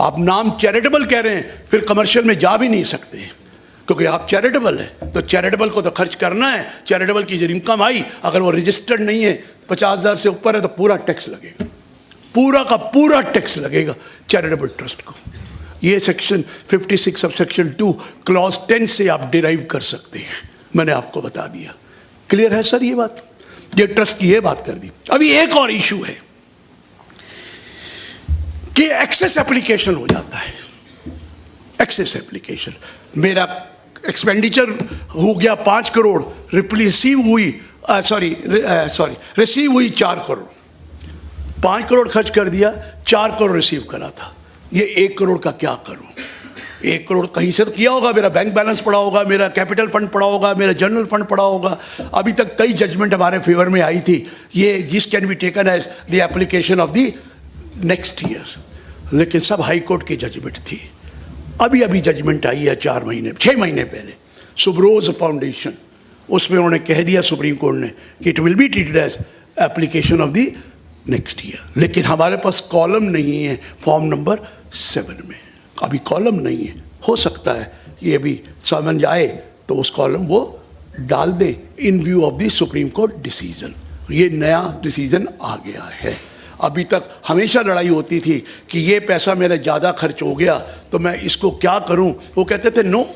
[SPEAKER 2] आप नाम चैरिटेबल कह रहे हैं, फिर कमर्शियल में जा भी नहीं सकते क्योंकि आप चैरिटेबल है, तो चैरिटेबल को तो खर्च करना है। चैरिटेबल की जो इनकम आई अगर वो रजिस्टर्ड नहीं है, 50,000 से ऊपर है, तो पूरा टैक्स लगेगा, पूरा का पूरा टैक्स लगेगा चैरिटेबल ट्रस्ट को। ये सेक्शन 56 सब सेक्शन 2 क्लॉज 10 से आप डिराइव कर सकते हैं। मैंने आपको बता दिया। क्लियर है सर ये बात? ये ट्रस्ट की ये बात कर दी। अभी एक और इशू है कि एक्सेस एप्लीकेशन हो जाता है। एक्सेस एप्लीकेशन, मेरा एक्सपेंडिचर हो गया 5 करोड़, रिसीव हुई रिसीव हुई 4 करोड़। 5 करोड़ खर्च कर दिया, 4 करोड़ रिसीव करा था। ये 1 करोड़ का क्या करूं? 1 करोड़ कहीं से तो किया होगा, मेरा बैंक बैलेंस पड़ा होगा, मेरा कैपिटल फंड पड़ा होगा, मेरा जनरल फंड पड़ा होगा। अभी तक कई जजमेंट हमारे फेवर में आई थी, ये this can be taken as the application of the next year, लेकिन सब हाई कोर्ट की जजमेंट थी। अभी अभी जजमेंट आई है 6 महीने पहले, सुब्रोज फाउंडेशन, उसमें उन्होंने कह दिया सुप्रीम कोर्ट ने कि it will be treated as application of the next year. लेकिन हमारे पास कॉलम नहीं है फॉर्म नंबर 7 में, अभी कॉलम नहीं है। हो सकता है ये अभी समझ आए तो उस कॉलम वो डाल दें इन view of the supreme court decision. ये नया डिसीजन आ गया है। अभी तक हमेशा लड़ाई होती थी कि ये पैसा मेरा ज़्यादा खर्च हो गया तो मैं इसको क्या करूं। वो कहते थे नो,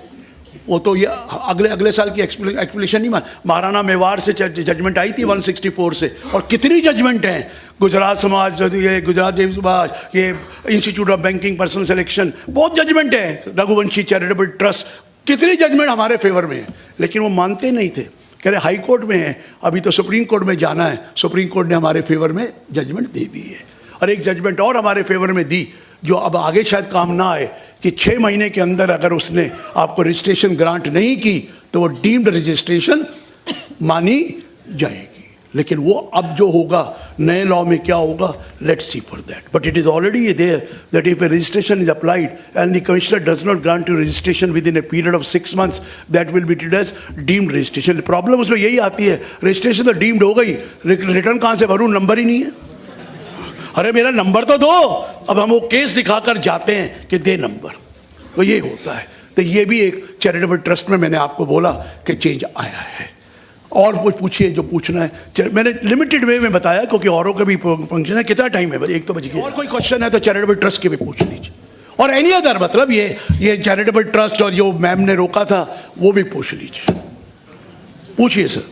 [SPEAKER 2] वो तो ये अगले साल की एक्सप्लेनेशन नहीं। महाराणा मेवाड़ से जजमेंट आई थी 164 से, और कितनी जजमेंट हैं, गुजरात समाज, ये गुजरात देव समाज, ये institute of banking personal selection, बहुत जजमेंट है, रघुवंशी चैरिटेबल ट्रस्ट, कितनी जजमेंट हमारे फेवर में है। लेकिन वो मानते नहीं थे, कह रहे हाई कोर्ट में है, अभी तो सुप्रीम कोर्ट में जाना है। सुप्रीम कोर्ट ने हमारे फेवर में जजमेंट दे दी है, और एक जजमेंट और हमारे फेवर में दी जो अब आगे शायद काम ना आए, कि 6 महीने के अंदर अगर उसने आपको रजिस्ट्रेशन ग्रांट नहीं की तो वो डीम्ड रजिस्ट्रेशन मानी जाएगी। लेकिन वो अब जो होगा नए लॉ में क्या होगा, let's see for that. But it is already there that if a registration is applied and the commissioner does not grant you registration within a period of 6 months, that will be treated as deemed registration. Problem उसमें यही आती है, registration तो deemed हो गई, return कहाँ से भरूँ, number ही नहीं है। अरे मेरा नंबर तो दो। अब हम वो केस दिखाकर जाते हैं कि दे नंबर, तो ये होता है। तो ये भी एक चैरिटेबल ट्रस्ट में मैंने आपको बोला कि चेंज आया है। और कुछ पूछिए जो पूछना है, मैंने लिमिटेड वे में बताया क्योंकि औरों का भी फंक्शन है। कितना टाइम है? 1 तो बज गया। और कोई क्वेश्चन है तो चैरिटेबल ट्रस्ट के भी पूछ लीजिए, और एनी अदर, मतलब ये चैरिटेबल ट्रस्ट और जो मैम ने रोका था वो भी पूछ लीजिए। पूछिए सर।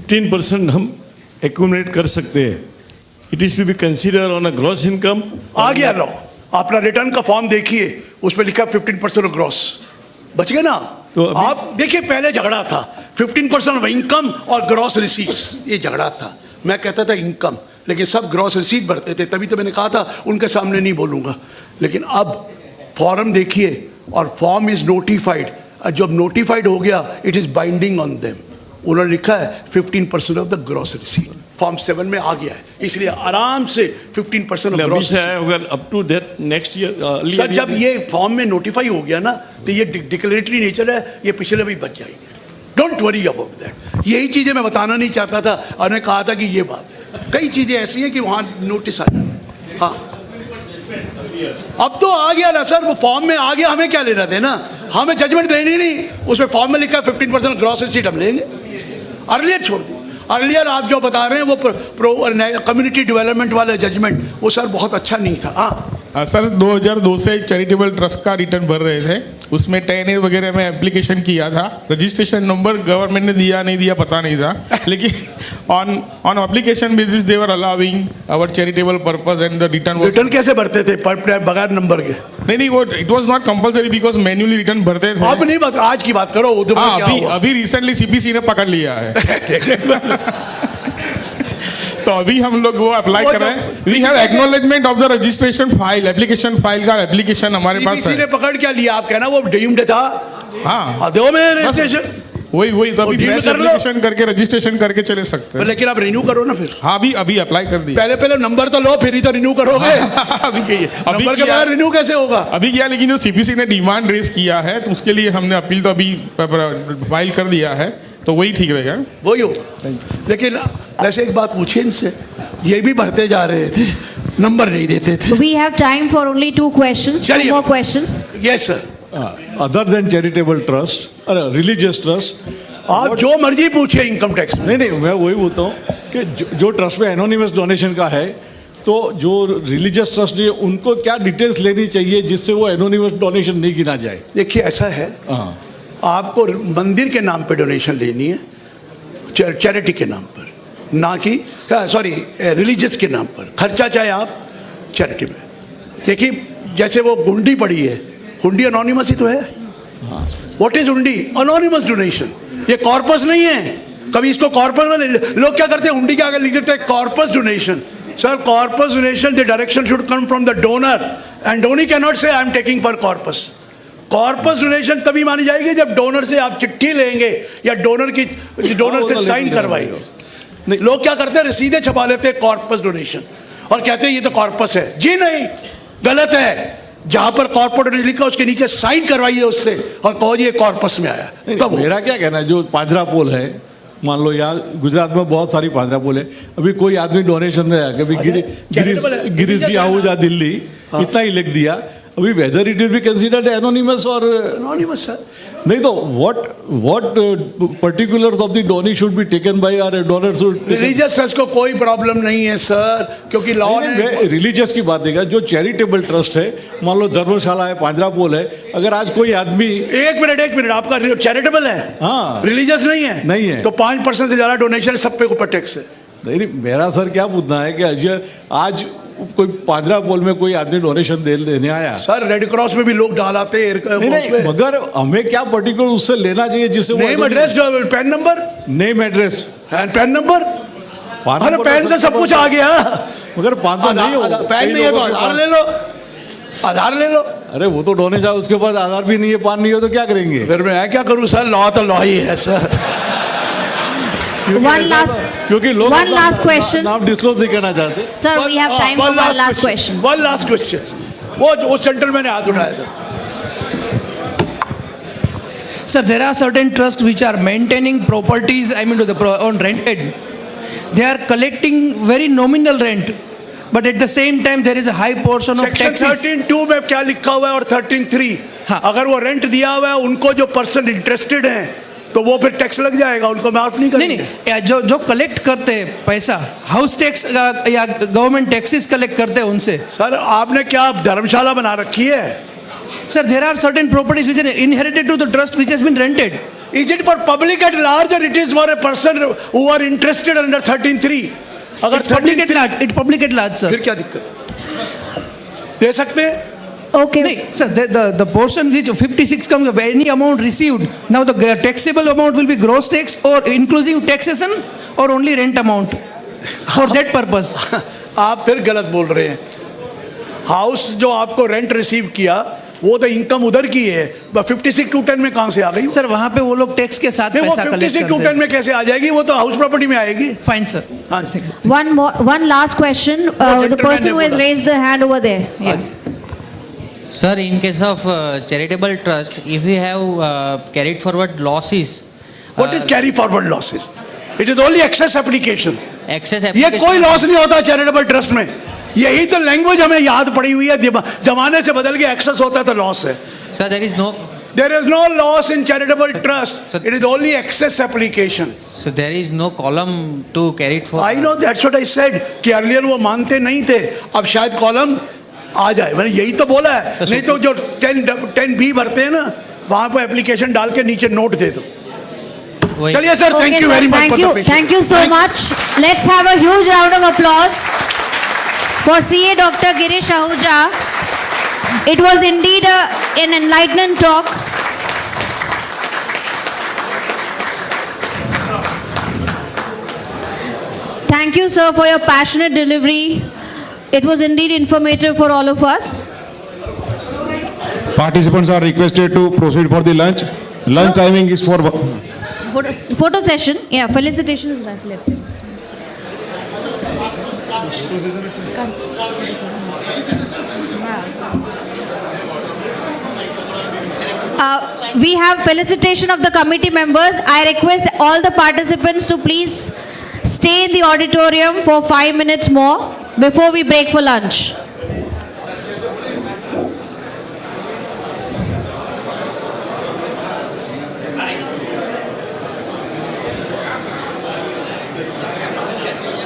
[SPEAKER 14] 15% हम एक्यूमुलेट कर सकते हैं, it is to be consider on a gross income.
[SPEAKER 2] आ गया लॉ, अपना रिटर्न का फॉर्म देखिए, उसमें लिखा 15% ऑफ ग्रॉस। बच गए ना? तो आप देखिए, पहले झगड़ा था 15% ऑफ इनकम और ग्रॉस रिसीट्स, ये झगड़ा था। मैं कहता था इनकम, लेकिन सब ग्रॉस रिसीट भरते थे, तभी तो मैंने कहा था उनके सामने नहीं बोलूंगा। लेकिन अब फॉर्म देखिए, और फॉर्म इज नोटिफाइड, जब नोटिफाइड हो गया it is binding on them. उन्होंने लिखा है 15% of the gross receipt, form 7 में आ गया है, इसलिए आराम से 15% of gross
[SPEAKER 14] up to that next year.
[SPEAKER 2] Sir जब ये फॉर्म में नोटिफाई हो गया ना, तो ये डिक्लेरेटरी नेचर है, ये पिछले भी बच जाएंगे। Don't worry about that. यही चीजें मैं बताना नहीं चाहता था, और मैं कहा था कि ये बात है। कई चीजें ऐसी हैं कि वहां नोटिस आ जाए। हाँ अब तो आ गया ना सर, वो फॉर्म में आ गया, हमें क्या लेना देना, हमें जजमेंट देनी नहीं, उसमें फॉर्म में लिखा है 15% ग्रॉस एसेट हम लेंगे। अर्लियर छोड़ दी, अर्लियर आप जो बता रहे हैं वो कम्युनिटी डेवलपमेंट वाला जजमेंट, वो सर बहुत अच्छा नहीं था। हाँ
[SPEAKER 15] सर 2002 से चैरिटेबल ट्रस्ट का रिटर्न भर रहे थे, उसमें 10A वगैरह में एप्लीकेशन किया था, रजिस्ट्रेशन नंबर गवर्नमेंट ने दिया नहीं दिया पता नहीं था, लेकिन on application basis they were allowing our charitable purpose and the return
[SPEAKER 2] कैसे भरते थे बगैर नंबर के?
[SPEAKER 15] नहीं वो it was not compulsory because manually return भरते थे।
[SPEAKER 2] अब नहीं बात, आज की बात करो।
[SPEAKER 15] अभी रिसेंटली CPC ने पकड़ लिया है तो अभी हम लोग वो अप्लाई कर रहे हैं। We have acknowledgement of the registration file, application file का एप्लीकेशन हमारे पास है।
[SPEAKER 2] ने पकड़ क्या लिया? आप कहना वो डीम्ड था।
[SPEAKER 15] हाँ
[SPEAKER 2] दो में रजिस्ट्रेशन
[SPEAKER 15] वही तो अभी फ्रेश एप्लीकेशन करके रजिस्ट्रेशन करके चले सकते हैं।
[SPEAKER 2] लेकिन आप रिन्यू करो ना फिर।
[SPEAKER 15] हाँ अभी अप्लाई कर दिया।
[SPEAKER 2] पहले नंबर तो लो, फिर ही तो रिन्यू करोगे।
[SPEAKER 15] अभी
[SPEAKER 2] के बाद रिन्यू कैसे होगा?
[SPEAKER 15] अभी क्या, लेकिन जो CPC ने डिमांड रेज किया है तो उसके लिए हमने अपील तो अभी फाइल कर दिया है, तो वही ठीक रहेगा।
[SPEAKER 2] वही होगा। लेकिन वैसे एक बात पूछिए इनसे, ये भी भरते जा रहे थे, नंबर नहीं देते थे।
[SPEAKER 1] We have time for only 2 questions. 2 more questions.
[SPEAKER 2] Yes sir.
[SPEAKER 16] Other than charitable trust, religious trust,
[SPEAKER 2] आप जो मर्जी पूछे इनकम टैक्स में।
[SPEAKER 16] नहीं मैं वही बोलता हूँ कि जो ट्रस्ट में एनोनिमस डोनेशन का है, तो जो रिलीजियस ट्रस्ट है उनको क्या डिटेल्स लेनी चाहिए जिससे वो एनोनिमस डोनेशन नहीं गिना जाए?
[SPEAKER 2] देखिए ऐसा है, आपको मंदिर के नाम पे डोनेशन लेनी है, चैरिटी के नाम पर, ना कि सॉरी रिलीजियस के नाम पर। खर्चा चाहे आप चैरिटी में। देखिए जैसे वो हुंडी पड़ी है, हुंडी अनोनिमस ही तो है। व्हाट इज हुंडी? Anonymous donation. ये कॉर्पस नहीं है, कभी इसको कॉर्पस में लोग क्या करते हैं, हुंडी के आगे लिख देते हैं corpus donation. Sir corpus donation the direction should come from the donor and donee can not say I am taking for corpus. Corpus donation तभी मानी जाएगी जब डोनर से आप चिट्ठी लेंगे या डोनर से साइन करवाएंगे। लोग क्या करते हैं, रसीदें छपा लेते हैं कॉर्पस डोनेशन और कहते हैं ये तो कॉर्पस है। जी नहीं, गलत है। जहां पर कॉर्पोरेट लिखा उसके नीचे साइन करवाइए उससे और कहो ये कॉर्पस में आया।
[SPEAKER 16] तब मेरा क्या कहना है, जो पांजरा पोल है, मान लो यहाँ गुजरात में बहुत सारी पांजरा पोल है, अभी कोई आदमी डोनेशन दे कभी गिरीश जी आहूजा दिल्ली इतना ही लिख दिया, अभी whether it will be considered anonymous और
[SPEAKER 2] एनोनिमस है
[SPEAKER 16] नहीं तो what particulars of the donee should be taken by our donors.
[SPEAKER 2] Religious trust को कोई प्रॉब्लम नहीं है सर, क्योंकि लॉ ने
[SPEAKER 16] रिलीजियस की बात देगा। जो चैरिटेबल ट्रस्ट है, मान लो धर्मशाला है, पांजरा पोल है, अगर आज कोई आदमी
[SPEAKER 2] एक मिनट आपका चैरिटेबल है, हाँ रिलीजियस नहीं है तो 5% से ज्यादा डोनेशन सब पे ऊपर टैक्स है।
[SPEAKER 16] नहीं मेरा सर क्या पूछना है कि आज कोई पांजरा पोल में कोई आदमी डोनेशन देने आया,
[SPEAKER 2] सर रेड क्रॉस में भी लोग डालाते हैं,
[SPEAKER 16] मगर हमें क्या पर्टिकुलर उससे लेना चाहिए जिससे
[SPEAKER 2] name address, pan number,
[SPEAKER 16] name address
[SPEAKER 2] and pan number. अरे पैन से सब कुछ आ गया,
[SPEAKER 16] मगर पैन तो नहीं हो,
[SPEAKER 2] पैन नहीं है तो आधार ले लो, आधार ले लो।
[SPEAKER 16] अरे वो तो डोने जाओ, उसके पास आधार भी नहीं है, पान नहीं हो तो क्या करेंगे?
[SPEAKER 2] फिर मैं क्या करूं सर, लॉ तो लॉ ही है सर।
[SPEAKER 1] One last question.
[SPEAKER 16] नाम डिस्क्लोज नहीं करना चाहते।
[SPEAKER 1] Sir, we have time for one last question.
[SPEAKER 2] One last question. वो जेंटलमैन ने हाथ उठाया था।
[SPEAKER 17] Sir, there are certain trusts which are maintaining properties, I mean on rented. They are collecting very nominal rent, but at the same time there is a high portion of taxes.
[SPEAKER 2] Section 13(2) में क्या लिखा हुआ है और 13(3)? अगर वो rent दिया हुआ है, उनको जो पर्सन इंटरेस्टेड है तो वो फिर टैक्स लग जाएगा, उनको माफ नहीं करेंगे।
[SPEAKER 17] नहीं, जो कलेक्ट करते हैं पैसा, हाउस टैक्स या गवर्नमेंट टैक्सेस कलेक्ट करते हैं उनसे।
[SPEAKER 2] सर आपने क्या धर्मशाला बना रखी है?
[SPEAKER 17] Sir, there are certain properties which are inherited to the trust which has been rented.
[SPEAKER 2] Is it for public at large or it is for a person who are interested under 13(3)? अगर
[SPEAKER 17] it's public at large, it's public at large, sir.
[SPEAKER 2] फिर क्या दिक्कत? दे सकते हैं?
[SPEAKER 1] Okay.
[SPEAKER 17] No, sir, the portion which 56 comes, any amount received, now the taxable amount will be gross tax or inclusive taxation or only rent amount for that purpose.
[SPEAKER 2] आप फिर गलत बोल रहे हैं। हाउस जो आपको रेंट रिसीव किया वो तो इनकम उधर की है, 56(2)(10) में कहाँ से आ गई?
[SPEAKER 17] सर वहाँ पे वो लोग टैक्स के साथ पैसा कलेक्ट करते हैं।
[SPEAKER 2] 56(2)(10) में कैसे आ जाएगी? वो तो हाउस प्रॉपर्टी में आएगी।
[SPEAKER 17] Fine sir.
[SPEAKER 2] हाँ,
[SPEAKER 1] one last question. The person who has raised the hand over there. Yeah.
[SPEAKER 18] Sir, in case of charitable trust, if we have carried forward losses.
[SPEAKER 2] What is carry forward losses? It is only excess application.
[SPEAKER 18] Excess
[SPEAKER 2] ये
[SPEAKER 18] application.
[SPEAKER 2] कोई loss नहीं होता charitable trust में। यही तो language हमें याद पड़ी हुई है, जमाने से बदल के एक्सेस होता है तो लॉस है.
[SPEAKER 18] Sir,
[SPEAKER 2] There is no loss in charitable trust. It is only excess application.
[SPEAKER 18] So there is no column to carry it forward.
[SPEAKER 2] I know, that's what I said. कि earlier वो मानते नहीं थे, अब शायद कॉलम आ जाए. मैंने यही तो बोला है. नहीं तो जो 10B भरते हैं ना, वहाँ पे एप्लीकेशन डाल के नीचे नोट दे दो. चलिए sir, thank you very much.
[SPEAKER 1] Thank you so much. Let's have a huge round of applause for CA Dr. Girish Ahuja. It was indeed an enlightening talk. Thank you, sir, for your passionate delivery. It was indeed informative for all of us.
[SPEAKER 19] Participants are requested to proceed for the lunch. Lunch timing is for...
[SPEAKER 1] Photo session. Yeah, felicitation is right left. We have felicitation of the committee members. I request all the participants to please stay in the auditorium for 5 minutes more before we break for lunch.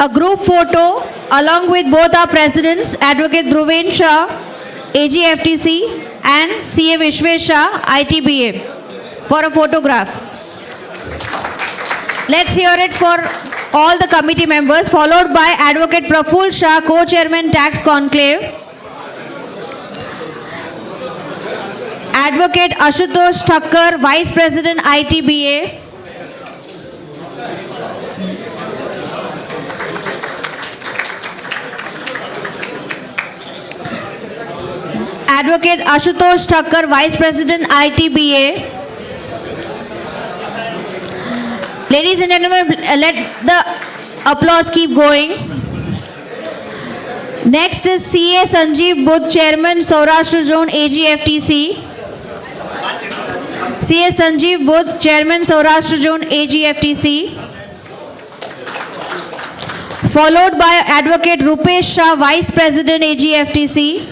[SPEAKER 1] A group photo along with both our presidents, Advocate Dhruven Shah, AGFTC, and CA Vishwesh Shah, ITBA, for a photograph. Let's hear it for all the committee members, followed by Advocate Praful Shah, Co-Chairman Tax Conclave, Advocate Ashutosh Thakkar, Vice President ITBA, Advocate Ashutosh Thakkar, Vice President ITBA. Ladies and gentlemen, let the applause keep going. Next is CA Sanjeev Buddh, Chairman, Saurashtra Zone, AGFTC. CA Sanjeev Buddh, Chairman, Saurashtra Zone, AGFTC. Followed by Advocate Rupesh Shah, Vice President, AGFTC.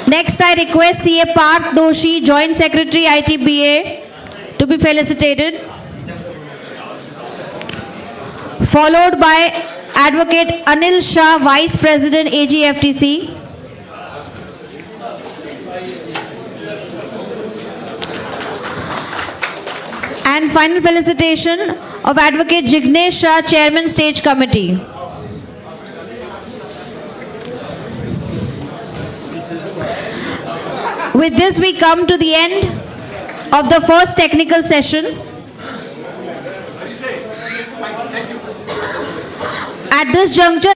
[SPEAKER 1] Next, I request CA Parth Doshi, Joint Secretary, ITBA, to be felicitated. Followed by Advocate Anil Shah, Vice President, AGFTC. And final felicitation of Advocate Jignesh Shah, Chairman, Stage Committee. With this, we come to the end of the first technical session. At this juncture,